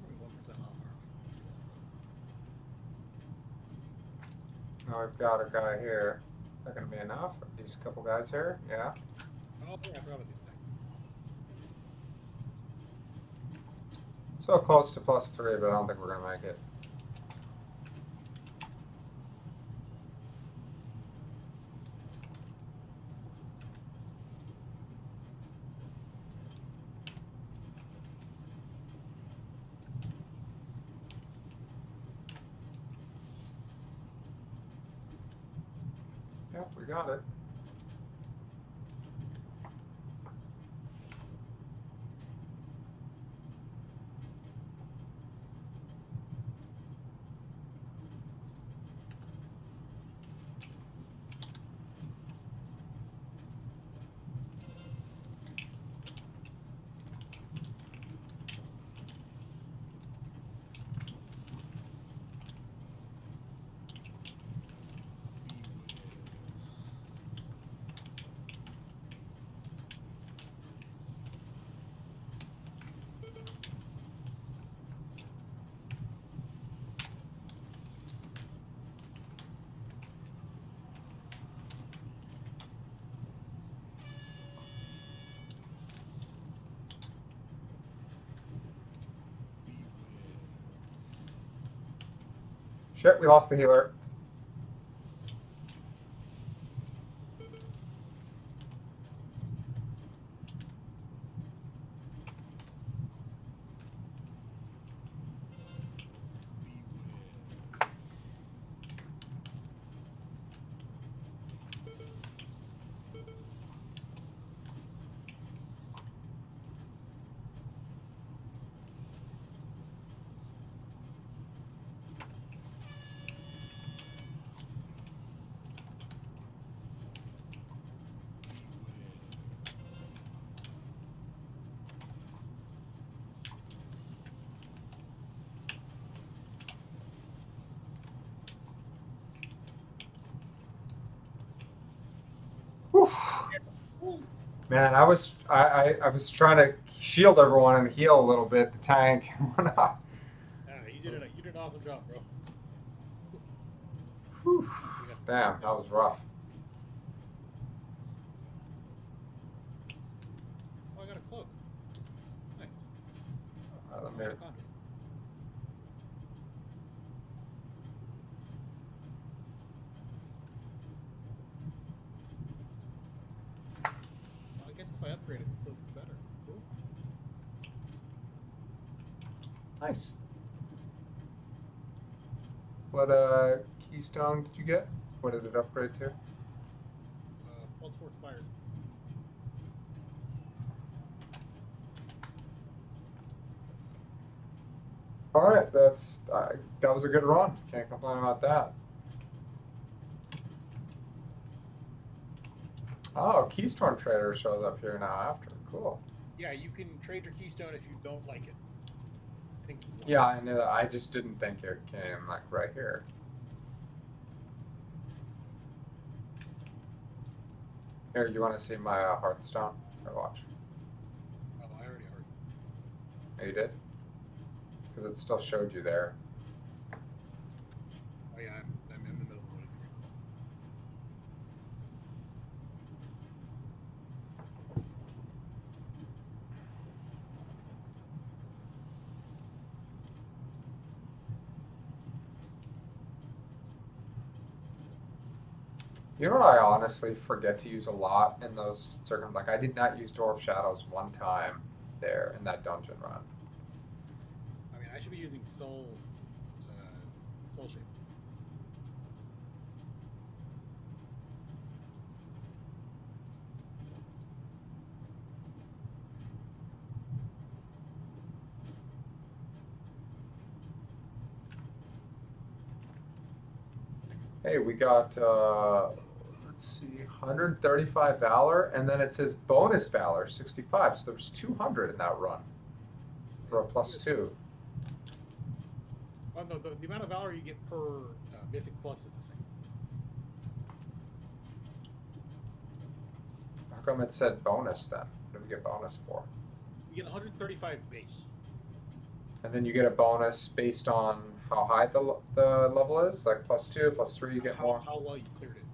Only 1% off. Now we've got a guy here. Is that going to be enough? These couple guys here? Yeah. Oh, yeah, I forgot about these guys. So close to +3, but I don't think we're going to make it. Yep, we got it. Shit, we lost the healer. Man, I was trying to shield everyone and heal a little bit, the tank and whatnot. You did an awesome job, bro. Whew. We got some Damn, that down. was rough. Oh, I got a cloak. Nice. Let Oh, me, and a conduit. Well, I guess if I upgrade it, the cloak is better. Cool. nice. What keystone did you get? What did it upgrade to? Plus 4 spires. All right, that was a good run. Can't complain about that. Oh, Keystone Trader shows up here now after. Cool. Yeah, you can trade your keystone if you don't like it. I think Yeah, once. I knew that. I just didn't think it came like right here. Here, you want to see my Hearthstone? Or watch? Oh, I already heard. Oh, you did? Because it still showed you there. Oh yeah, I'm in the middle of the loading screen. You know what I honestly forget to use a lot in those like I did not use Dwarf Shadows one time there in that dungeon run. I mean, I should be using Soul Shape. Hey, we got let's see, 135 Valor, and then it says bonus Valor 65. So there was 200 in that run Yeah, for a pretty plus good. two. Oh no, the amount of valor you get per mythic plus is the same. How come it said bonus then? What did we get bonus for? You get 135 base. And then you get a bonus based on how high the level is, like plus two, plus three, you get more. How well you cleared it.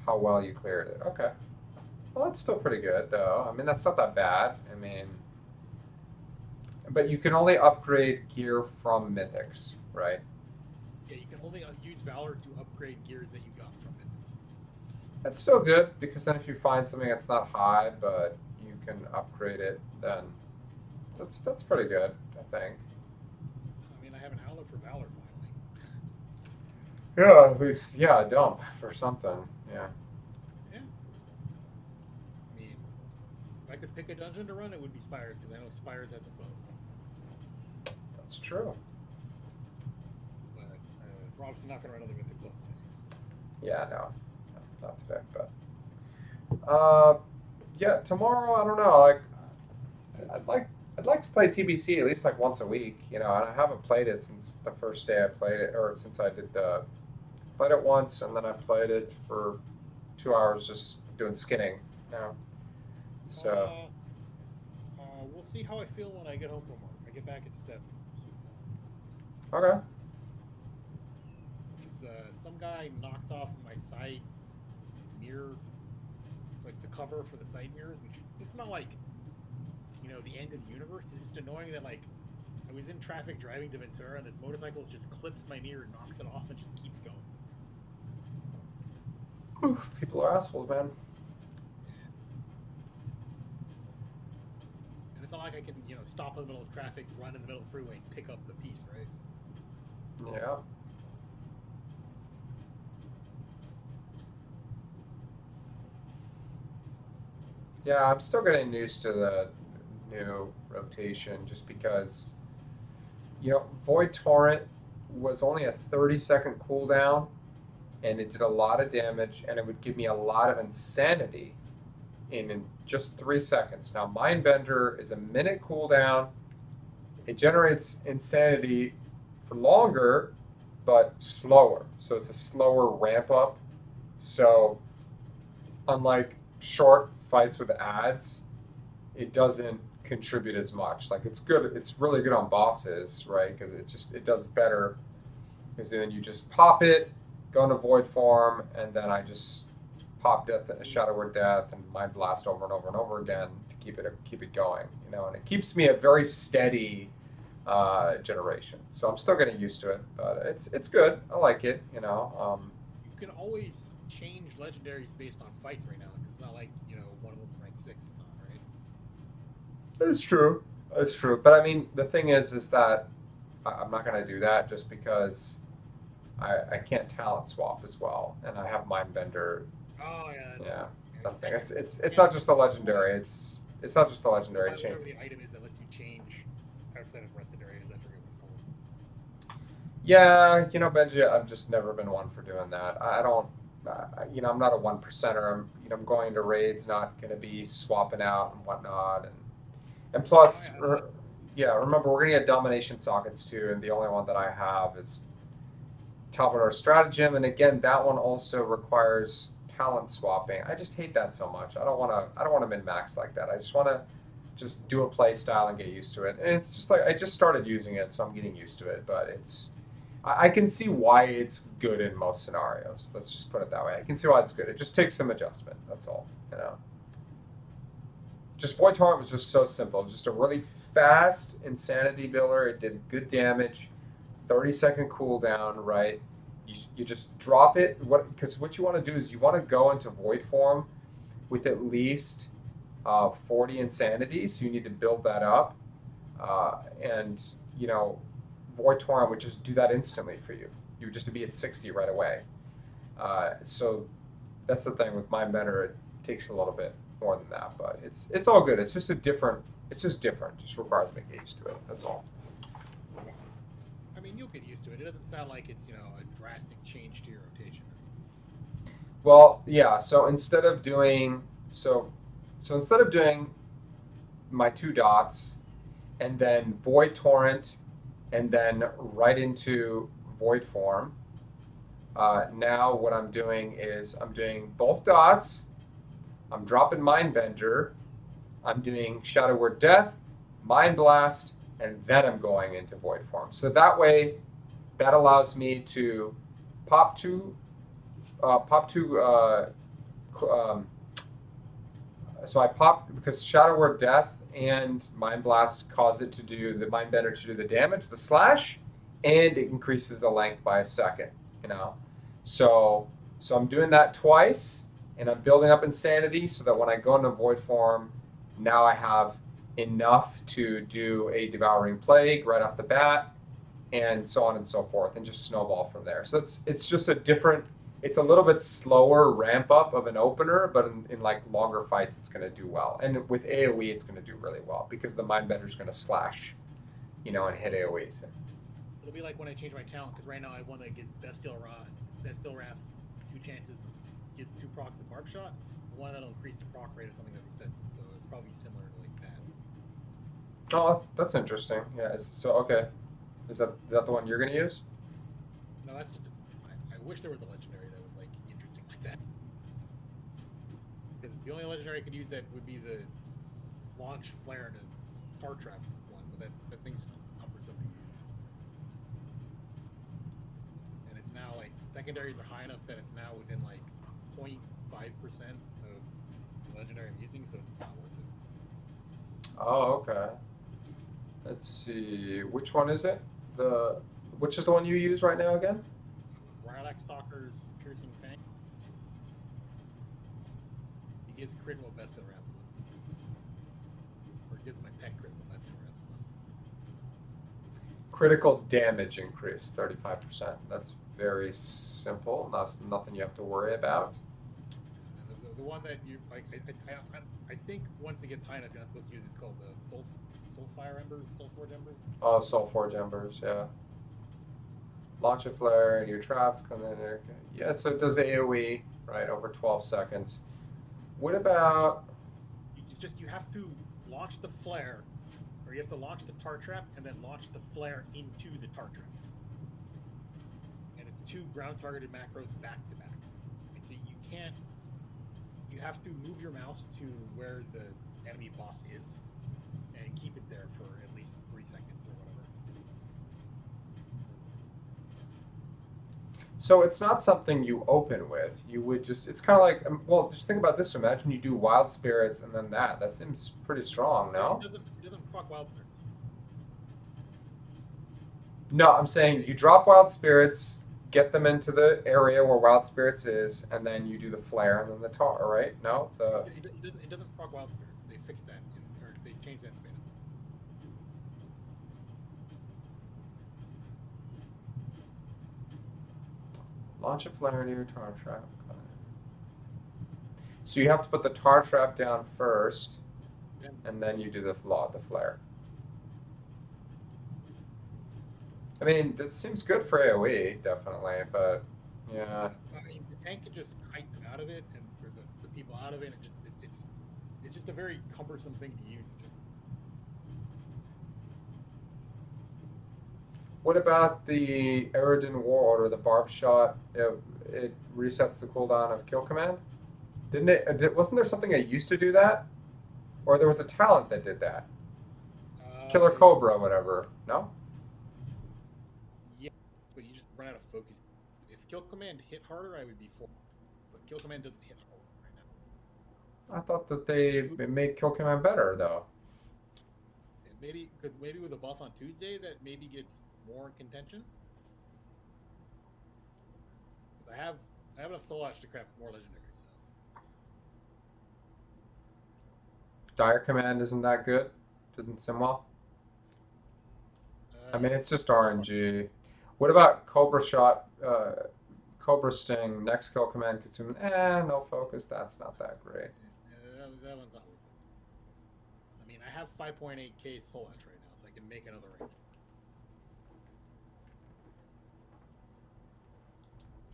How well you cleared it. Okay. Well, that's still pretty good, though. I mean, that's not that bad. I mean, but you can only upgrade gear from mythics, right? Yeah, you can only use valor to upgrade gears that you got from mythics. That's still good because then if you find something that's not high, but you can upgrade it, then that's pretty good, I think. I mean, I have an outlet for valor finally. Yeah, at least yeah, a dump for something. Yeah, Yeah, I mean, if I could pick a dungeon to run, it would be Spires because I know Spires has a bow. that's true. But we're obviously not going to run another mythic plus today. Yeah, no, not today, but uh, yeah, tomorrow I don't know. Like, I'd like I'd like to play TBC at least like once a week, you know. And I haven't played it since the first day I played it, or since I did the played it once, and then I played it for 2 hours just doing skinning, you know. So Uh, we'll see how I feel when I get home from work. I get back at 7. okay, Because some guy knocked off my side mirror, like the cover for the side mirrors, which it's not like the end of the universe. It's just annoying that like I was in traffic driving to Ventura and this motorcycle just clips my mirror, knocks it off, and just keeps going. whew, people are assholes, man. Yeah. And it's not like I can stop in the middle of traffic, run in the middle of the freeway, and pick up the piece, right? Yeah. Yeah, I'm still getting used to the new rotation just because, Void Torrent was only a 30-second cooldown and it did a lot of damage and it would give me a lot of insanity in just 3 seconds. Now, Mindbender is a minute cooldown. It generates insanity for longer, but slower. So it's a slower ramp up. So unlike short fights with ads, it doesn't contribute as much. Like it's good, it's really good on bosses, right? Because it does better. Because then you just pop it, go into void form, and then I just pop death, shadow word death, and mind blast over and over and over again to keep it going. You know, and it keeps me a very steady generation. So I'm still getting used to it, but it's good. I like it. You know. You can always change legendaries based on fights right now. Because it's not like one of them's rank 6. It's not right. It's true. It's true. But I mean, the thing is that I'm not going to do that just because I can't talent swap as well, and I have Mindbender. Oh yeah, Yeah, yeah. that's You the thing. can't. It's You can't not just the legendary. It's not just the you can legendary buy chain. whatever the item is that lets you change outside of rested areas. I forget what it's called. Yeah, you know, Benji, I've just never been one for doing that. I don't. You know, I'm not a one percenter. I'm going to raids, not going to be swapping out and whatnot, and Oh plus, yeah, yeah, remember we're going to get domination sockets too, and the only one that I have is Talbot Stratagem, and again, that one also requires talent swapping. I just hate that so much. I don't want to. I don't want to min max like that. I just want to just do a play style and get used to it. And it's just like I just started using it, so I'm getting used to it. But I can see why it's good in most scenarios. Let's just put it that way. I can see why it's good. It just takes some adjustment. That's all. You know. Just Void Torrent was just so simple. It was just a really fast insanity biller. It did good damage. 30-second cooldown, right? You just drop it. Because what you want to do is you want to go into void form with at least 40 insanity. So you need to build that up, and you know, void torrent would just do that instantly for you. You would just be at 60 right away. So that's the thing with Mindbender. It takes a little bit more than that, but it's all good. It's just a different. It's just different. It just requires me to get used to it. That's all. I mean, you'll get used to it. It doesn't sound like it's a drastic change to your rotation. Well, yeah. So instead of doing my two dots and then void torrent and then right into void form, now what I'm doing is I'm doing both dots. I'm dropping Mindbender. I'm doing Shadow Word Death, Mind Blast, and then I'm going into void form. So that way, that allows me to pop two pop two. Um, so I pop because Shadow Word Death and Mind Blast cause it to do the Mind Bender to do the damage, the slash, and it increases the length by a second. You know, so I'm doing that twice, and I'm building up insanity so that when I go into void form, now I have enough to do a devouring plague right off the bat, and so on and so forth, and just snowball from there. So it's just a different. It's a little bit slower ramp up of an opener, but in like longer fights, it's going to do well. And with AOE, it's going to do really well because the Mindbender is going to slash, you know, and hit AOE. It'll be like when I change my talent, because right now I have one that gives Bestial Wrath 2 chances, gives 2 procs of Barb Shot, and one that'll increase the proc rate of something that resets it. So it'll probably be similar to like that. Oh, that's interesting. Yeah. So okay, is that the one you're going to use? No, that's just. I wish there was a legendary that was like interesting like that. Because the only legendary I could use that would be the launch flare to tar trap one, but that thing's just cumbersome to use. And it's now like secondaries are high enough that it's now within like 0.5% of the legendary I'm using, so it's not worth it. Oh, okay. Let's see. Which one is it? Which is the one you use right now again? Rylak Stalker's Piercing Fang. He gives crit while Best of the Wrath is up. Or gives my pet crit while Best of the Wrath is up. Critical damage increase 35%. That's very simple. That's nothing you have to worry about. The one that you like, I think once it gets high enough, you're not supposed to use it. It's called the Soulfire Embers, Soulforge Embers. Oh, Soulforge Embers, yeah. Launch a flare and your traps come in there. Yeah, so it does AoE, right, over 12 seconds. What about... You have to launch the flare, or you have to launch the tar trap, and then launch the flare into the tar trap. And it's 2 ground targeted macros back to back. And so you have to move your mouse to where the enemy boss is, and keep it there for at least 3 seconds or whatever. So it's not something you open with. You would just, it's kind of like, well, just think about this. Imagine you do Wild Spirits and then that. That seems pretty strong, It no? doesn't. It doesn't proc wild spirits. No, I'm saying It, you drop Wild Spirits, get them into the area where Wild Spirits is, and then you do the Flare and then the Tar, right? No? The it doesn't. It doesn't proc wild spirits. They fixed that or they changed that in the beta. launch a Flare into your Tar Trap. So you have to put the Tar Trap down first, And and then you do the Flare. I mean, that seems good for AoE, definitely, but yeah. I mean, the tank can just kite them out of it, and or the people out of it. And it's just a very cumbersome thing to use. What about the Eridan War Order, the Barb Shot? It resets the cooldown of Kill Command? Didn't it? Wasn't there something that used to do that? Or there was a talent that did that? Killer Uh, Cobra, whatever. No? yeah, but you just run out of focus. If kill command hit harder, I would be for. But kill command doesn't hit harder right I thought that they it made Kill Command better, though. now. And maybe with a buff on Tuesday, that maybe gets more in contention. Because I have enough soul ash to craft more legendaries. Dire Command isn't that good? Doesn't sim well? I mean, it's just So far, RNG. What about Cobra Shot, Cobra Sting, next Kill Command consume? No focus. That's not that great. that one's not worth it. I mean, I have 5.8k soul ash right now, so I can make another range.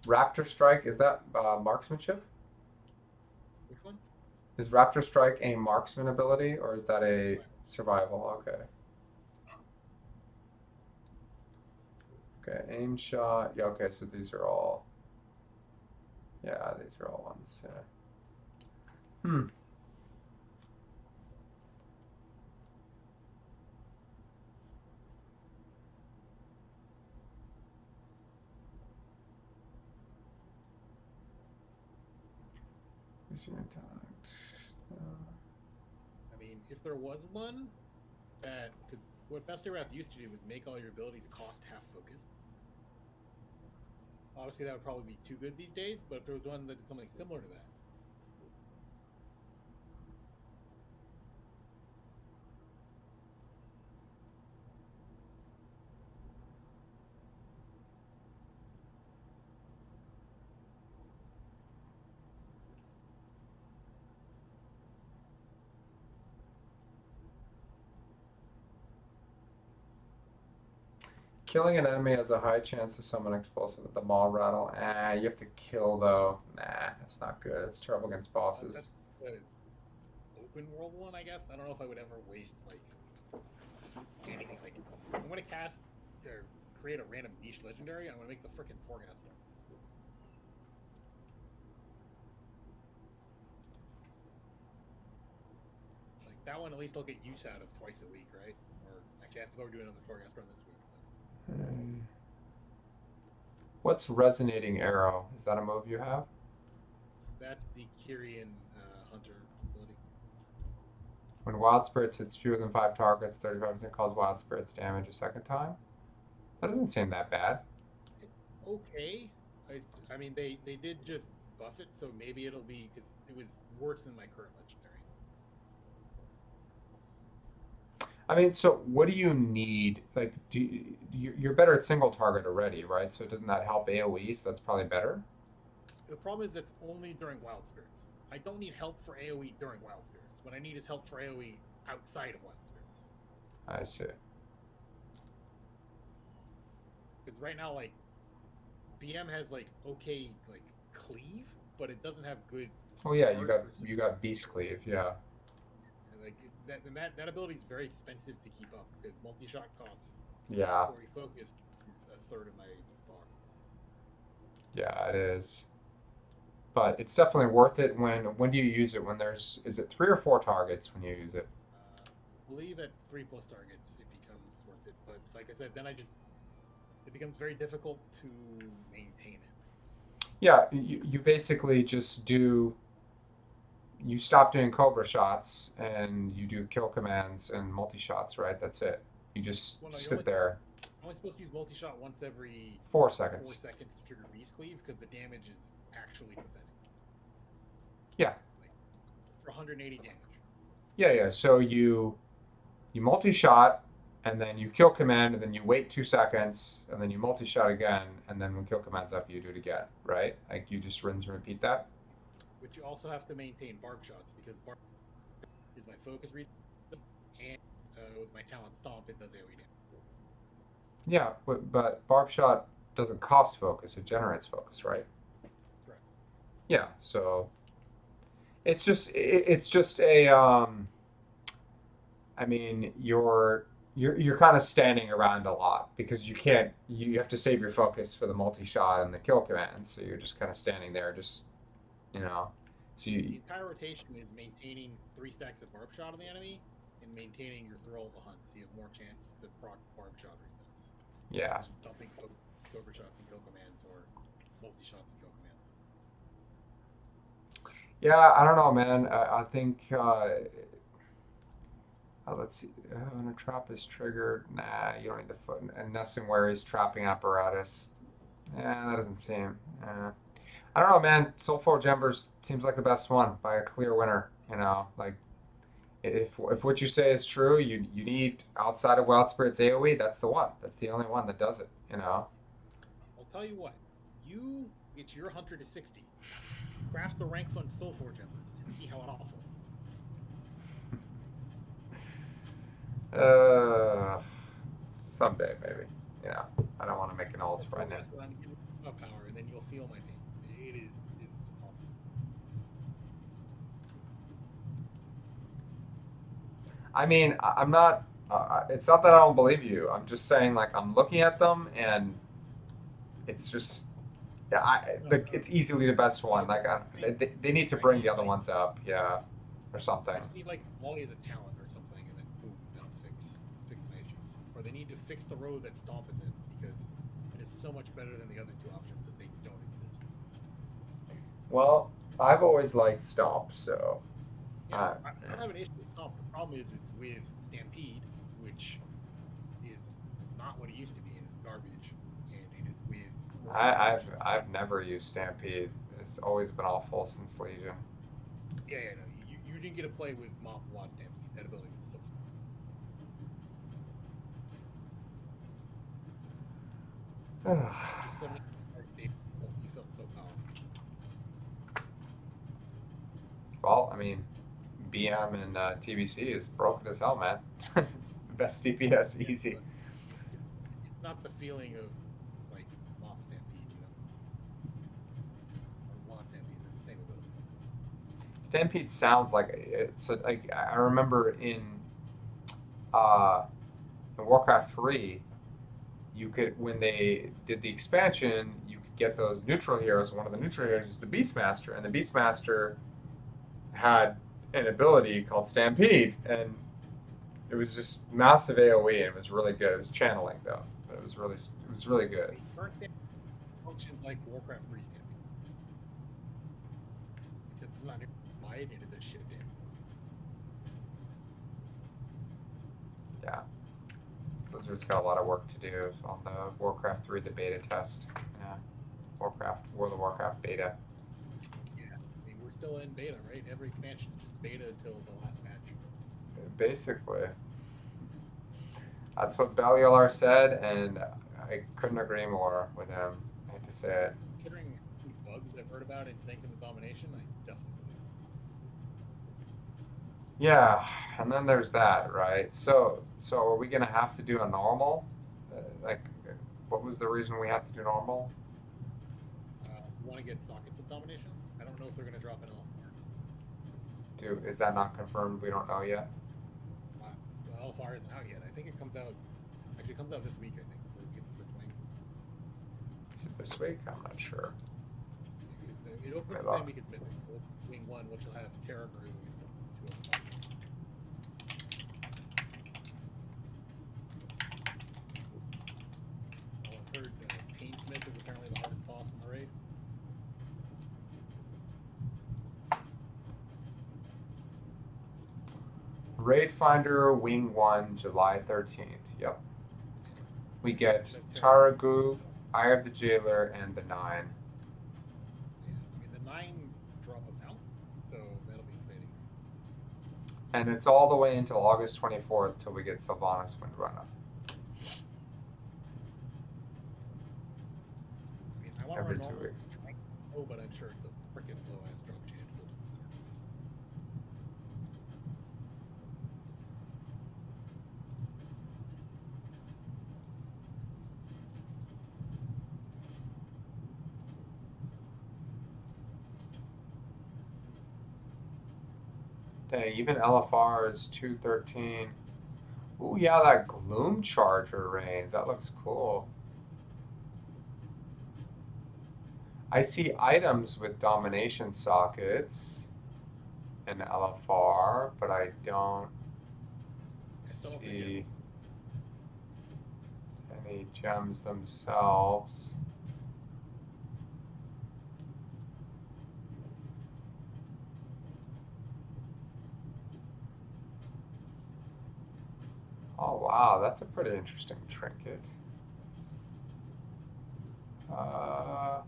Raptor Strike, is that marksmanship? Which one? Is Raptor Strike a marksman ability or is that a survival? Okay. Okay, aim shot. Yeah, okay, so these are all. Yeah, these are all ones. Yeah. Hmm. Vision intact. I mean, if there was one that, because what Best Wrath used to do was make all your abilities cost half focus. Obviously, that would probably be too good these days, but if there was one that did something similar to that, Killing an enemy has a high chance to summon explosive with the maw rattle. You have to kill though. Nah, that's not good. It's terrible against bosses. that's the open world one, I guess. I don't know if I would ever waste like anything. Like, I'm gonna cast or create a random niche legendary. I'm gonna make the freaking Torghast one. Like that one, at least I'll get use out of twice a week, right? Or actually, I have to go do another Torghast run this week. What's Resonating Arrow? Is that a move you have? That's the Kyrian Hunter ability. When Wild Spirits hits fewer than 5 targets, 35% cause Wild Spirits damage a second time? That doesn't seem that bad. It's okay. I mean, they did just buff it, so maybe it'll be because it was worse than my current legendary. I mean, so what do you need? Like, you're better at single target already, right? So doesn't that help AoE? So that's probably better. The problem is it's only during Wild Spirits. I don't need help for AoE during Wild Spirits. What I need is help for AoE outside of Wild Spirits. I see. Because right now, like, BM has like okay like cleave, but it doesn't have good. Oh yeah, burst or you got Beast Cleave, yeah. and, like that ability is very expensive to keep up because multi shot costs Yeah, 40 focus is a third of my bar. yeah, it is. But it's definitely worth it. When do you use it? When there's is it 3 or 4 targets when you use it? I believe at 3+ targets it becomes worth it. But like I said, then it becomes very difficult to maintain it. Yeah, you basically just do you stop doing cobra shots and you do kill commands and multi shots, right? That's it. You just Well, no, sit there only supposed to use multi-shot once every 4 4 seconds. seconds to trigger beast cleave because the damage is actually pathetic. Yeah, Like for 180 damage. yeah. So you multi shot and then you kill command and then you wait 2 seconds and then you multi shot again and then when kill command's up you do it again, right? Like you just rinse and repeat that. But you also have to maintain barb shots because barb is my focus read, and with my talent stomp, it does AoE damage. Yeah, but barb shot doesn't cost focus; it generates focus, right? Correct. Yeah, so it's just a I mean you're kind of standing around a lot because you have to save your focus for the multi shot and the kill command, so you're just kind of standing there, just you know. So The you entire rotation is maintaining 3 stacks of barb shot on the enemy and maintaining your throw of a hunt, so you have more chance to proc barb shot resets than yeah just dumping cobra shots and kill commands or multi shots and kill commands. yeah I don't know, man. I think let's see. When a trap is triggered, nah, you don't need the foot. And Nessun Wary's trapping apparatus. Yeah, that doesn't seem. I don't know, man. Soulful Embers seems like the best one by a clear winner. You know, like if what you say is true, you need outside of Wild Spirit's AOE. That's the one. That's the only one that does it. You know. I'll tell you what, you get your hunter to 60, craft the rank fund Soulforge Embers, and see how awful it is. Uh, someday maybe. Yeah, I don't want to make an ult Throw right now. rest around and give me power, and then you'll feel my pain. It's awful. I mean, I'm not. It's not that I don't believe you. I'm just saying, like, I'm looking at them and it's just yeah, No, it's easily the best one. Like they need to I bring need the other like ones up, yeah, or something. I just need like Volley as a talent or something, and then boom, that'll fix my issues. Or they need to fix the road that Stomp is in because it is so much better than the other two options that they don't exist. Well, I've always liked Stomp, so Yeah, uh, I don't have an issue with Stomp. The problem is it's with Stampede, which is not what it used to be, and it's garbage. And it is with Warcraft, which is I've never used Stampede. It's always been awful since Legion. yeah, no, you didn't get to play with Mop Wad Stampede. That ability was so just 70 you felt so powerful. Well, I mean, BM and TBC is broken as hell, man. It's the best DPS, Yeah, easy. but it's not the feeling of like Mop Stampede, or Wad Stampede. They're the same ability. Stampede sounds like like I remember uh, in Warcraft 3, you could when they did the expansion, you could get those neutral heroes. One of the neutral heroes was the Beastmaster, and the Beastmaster had an ability called Stampede, and it was just massive AOE, and it was really good. It was channeling though, but it was really good. The current Stampede functions like Warcraft 3 Stampede, except it's not nearly wide and it does shit damage. Yeah, Blizzard's got a lot of work to do on the Warcraft 3, the beta test. Yeah, World of Warcraft beta. Yeah, I mean we're still in beta, right? Every expansion is just beta until the last patch. Basically, that's what Belialar said, and I couldn't agree more with him. I hate to say it. Considering how many bugs I've heard about in Sanctum of Domination, I definitely believe it. Yeah, and then there's that, right? So are we gonna have to do a normal? Like, what was the reason we have to do normal? You want to get Sockets of Domination? I don't know if they're going to drop an LFR. Is that not confirmed? We don't know yet. The LFR isn't out yet. I think it comes out. Actually, it comes out this week. I think before we get the fifth wing. Is it this week? I'm not sure. It Let opens me the same look. week as Mythic. Wing 1, which will have Terra Brood, 2 of the bosses. Oh, I've heard Painsmith is apparently the hardest boss in the raid. Raid Finder Wing 1, July 13th. Yep. We get Terra Taragu, Eye of the Jailer, and the 9. Yeah, I mean, the 9 drop a mount, so that'll be exciting. And it's all the way until August 24th till we get Sylvanas Windrunner. I mean, I want to Every run 2 normal weeks. strength, but I'm sure it's a freaking low ass drop chance, so it doesn't matter. Dang, even LFR is 213. Ooh, yeah, that Gloom Charger range. That looks cool. I see items with domination sockets in LFR, but I don't see any gems themselves. Oh wow, that's a pretty interesting trinket. Uh,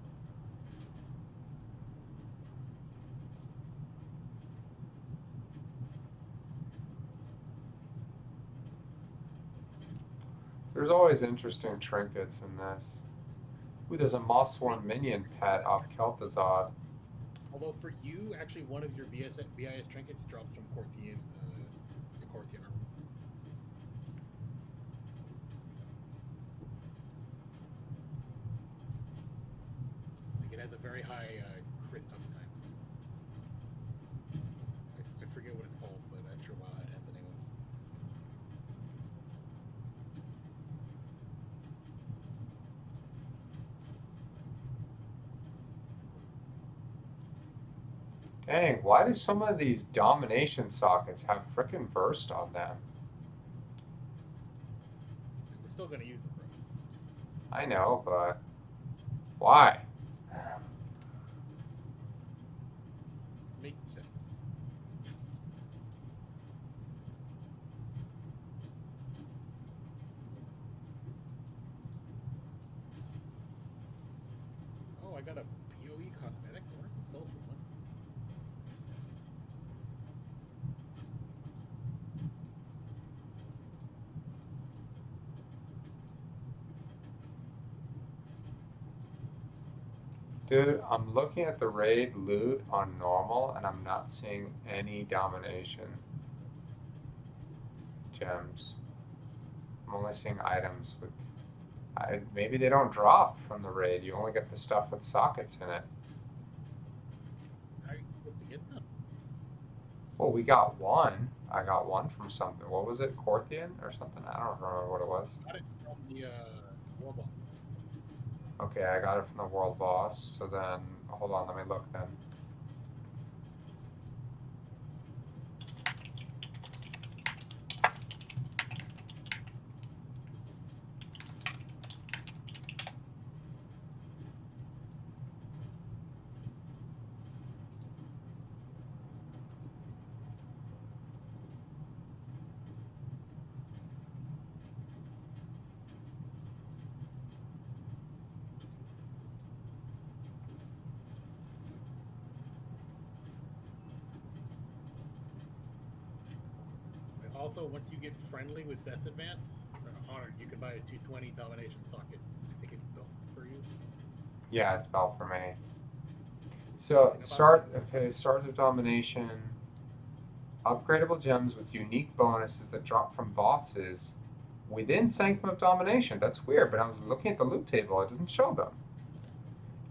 there's always interesting trinkets in this. Ooh, there's a Mossworm minion pet off Kel'Thuzad. Although for you, actually, one of your BIS trinkets drops from Corthian to Corthian armor. Like, it has a very high crit uptime. I forget what it's called, but I'm sure WoW has the name of it. Dang, why do some of these domination sockets have frickin' burst on them? And we're still going to use them, bro. I know, but why? Make sense. Oh, I got a BOE cosmetic. I wonder if to sell for money. Dude, I'm looking at the raid loot on normal and I'm not seeing any domination gems. I'm only seeing items with. Maybe they don't drop from the raid. You only get the stuff with sockets in it. How are you supposed to get them? Well, we got one. I got one from something. What was it? Corthian or something? I don't remember what it was. I got it from the World Boss. Okay, I got it from the world boss. So then, hold on, let me look then. Also, once you get friendly with Best Advance, Honored, you can buy a 220 Domination socket. I think it's built for you. Yeah, it's about for me. So start of domination. Upgradable gems with unique bonuses that drop from bosses within Sanctum of Domination. That's weird, but I was looking at the loot table. It doesn't show them.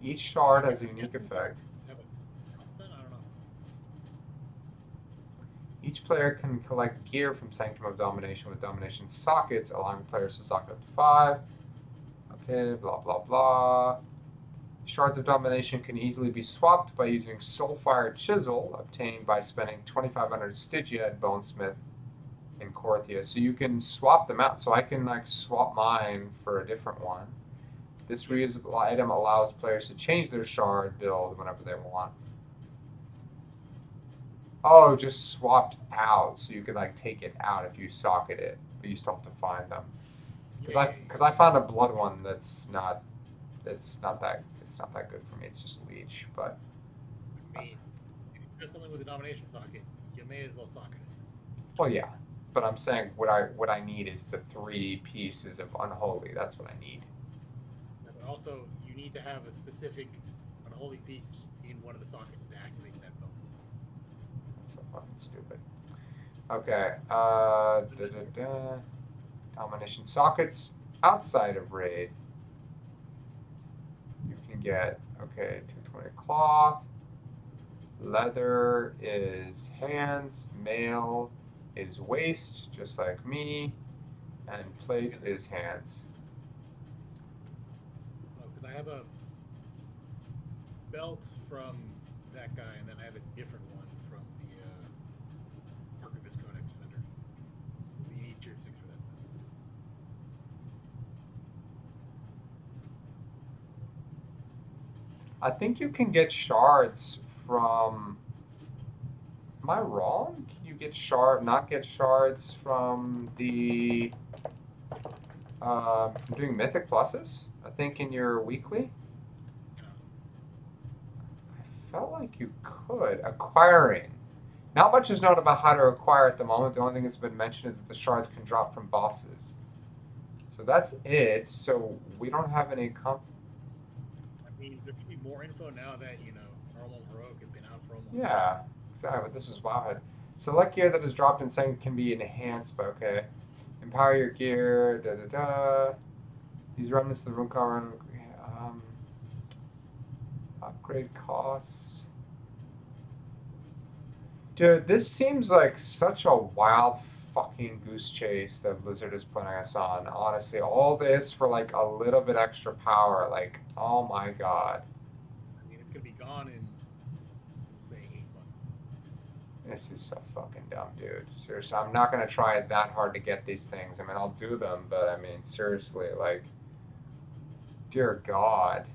Each shard has a unique effect. Have a then? I don't know. Each player can collect gear from Sanctum of Domination with Domination sockets, allowing players to socket up to 5. Okay, blah blah blah. Shards of Domination can easily be swapped by using Soulfire Chisel, obtained by spending 2,500 Stygia at Bonesmith in Corthia. So you can swap them out. So I can like swap mine for a different one. This Yes. reusable item allows players to change their shard build whenever they want. Oh, just swapped out, so you could like take it out if you socket it, but you still have to find them. Yeah, Because I found a blood one that's not it's not that good for me. It's just leech, but I mean, if you have something with a domination socket, you may as well socket it. well, yeah. But I'm saying what I need is the three pieces of unholy. That's what I need. Yeah, but also, you need to have a specific unholy piece in one of the sockets to activate that bonus. That's so fucking stupid. Okay. Domination sockets outside of raid. You can get 220 cloth. Leather is hands. Mail is waist, just like me. And plate is hands. Because I have a belt from that guy, and then I have a different one from the Archivist Codex vendor. You need tier 6 for that. I think you can get shards from. Am I wrong? Can you get not get shards from the from doing mythic pluses? I think in your weekly. You know, I felt like you could acquiring. Not much is known about how to acquire at the moment. The only thing that's been mentioned is that the shards can drop from bosses. So that's it. So we don't have any I mean, there should be more info now that, normal and heroic have been out for almost a year. yeah, exactly. But this is Wowhead. Select gear that is dropped in second can be enhanced by okay. Empower your gear. Da da da. These remnants of the rune cover upgrade costs. Dude, this seems like such a wild fucking goose chase that Blizzard is putting us on. Honestly, all this for like a little bit extra power. Like, oh my god. I mean, it's going to be gone in, we'll say, 8 months. This is so fucking dumb, dude. Seriously, I'm not gonna try it that hard to get these things. I mean, I'll do them, but I mean, seriously, like, dear God.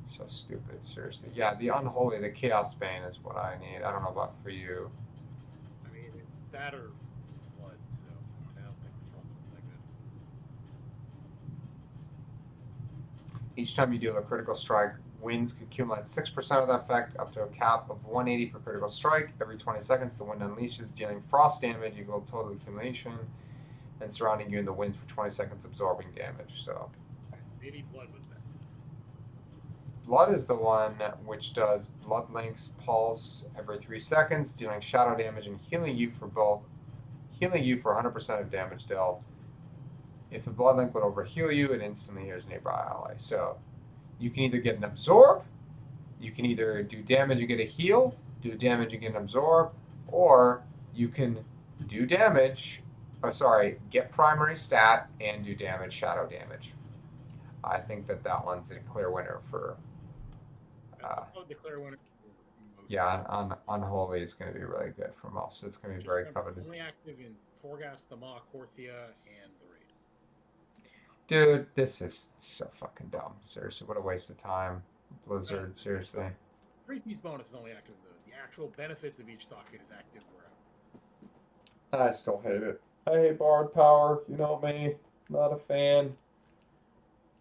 So stupid, seriously. Yeah, the Unholy, the Chaos Bane is what I need. I don't know about for you. I mean, it's that or blood, so I don't think the frost one's that good. Each time you deal a critical strike, winds can accumulate 6% of that effect up to a cap of 180 per critical strike. Every 20 seconds, the wind unleashes, dealing frost damage equal to total accumulation, and surrounding you in the winds for 20 seconds, absorbing damage. So, Maybe blood was better. Blood is the one which does Blood Link's Pulse every 3 seconds, dealing shadow damage and healing you for 100% of damage dealt. If the Blood Link would overheal you, it instantly heals a nearby ally. So you can either get an absorb, you can either do damage and get a heal, do damage and get an absorb, or you can do damage, get primary stat and do damage, shadow damage. I think that one's a clear winner for That's probably the clear winner for most. yeah, on Unholy is going to be really good for most. It's going to be Just very remember, it's coveted. only active in Torghast, the Maw, Corthia, and the Raid. Dude, this is so fucking dumb. Seriously, what a waste of time. Uh, Blizzard, seriously. the 3-piece bonus is only active in those. The actual benefits of each socket is active throughout. I still hate it. I hate Bard Power. You know me. Not a fan.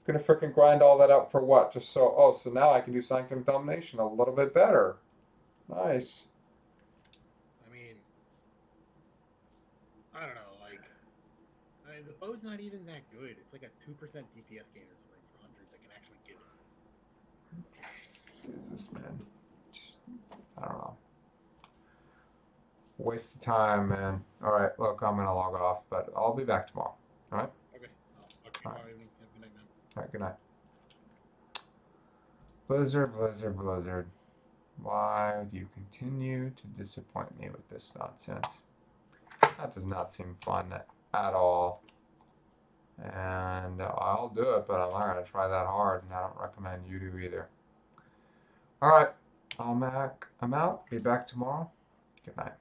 Gonna freaking grind all that out for what? Just so now I can do Sanctum Domination a little bit better. Nice. I mean, I don't know, the bow's not even that good. It's like a 2% DPS gain or something for hunters that can actually give it. Jesus, man. I don't know. Waste of time, man. Alright, look, I'm gonna log off, but I'll be back tomorrow. Alright? Okay, I'll talk to you tomorrow evening. Have a good night, man. Alright, good night. Blizzard, Blizzard, Blizzard. Why do you continue to disappoint me with this nonsense? That does not seem fun at all. And I'll do it, but I'm not going to try that hard, and I don't recommend you do either. All right, I'm out. Be back tomorrow. Good night.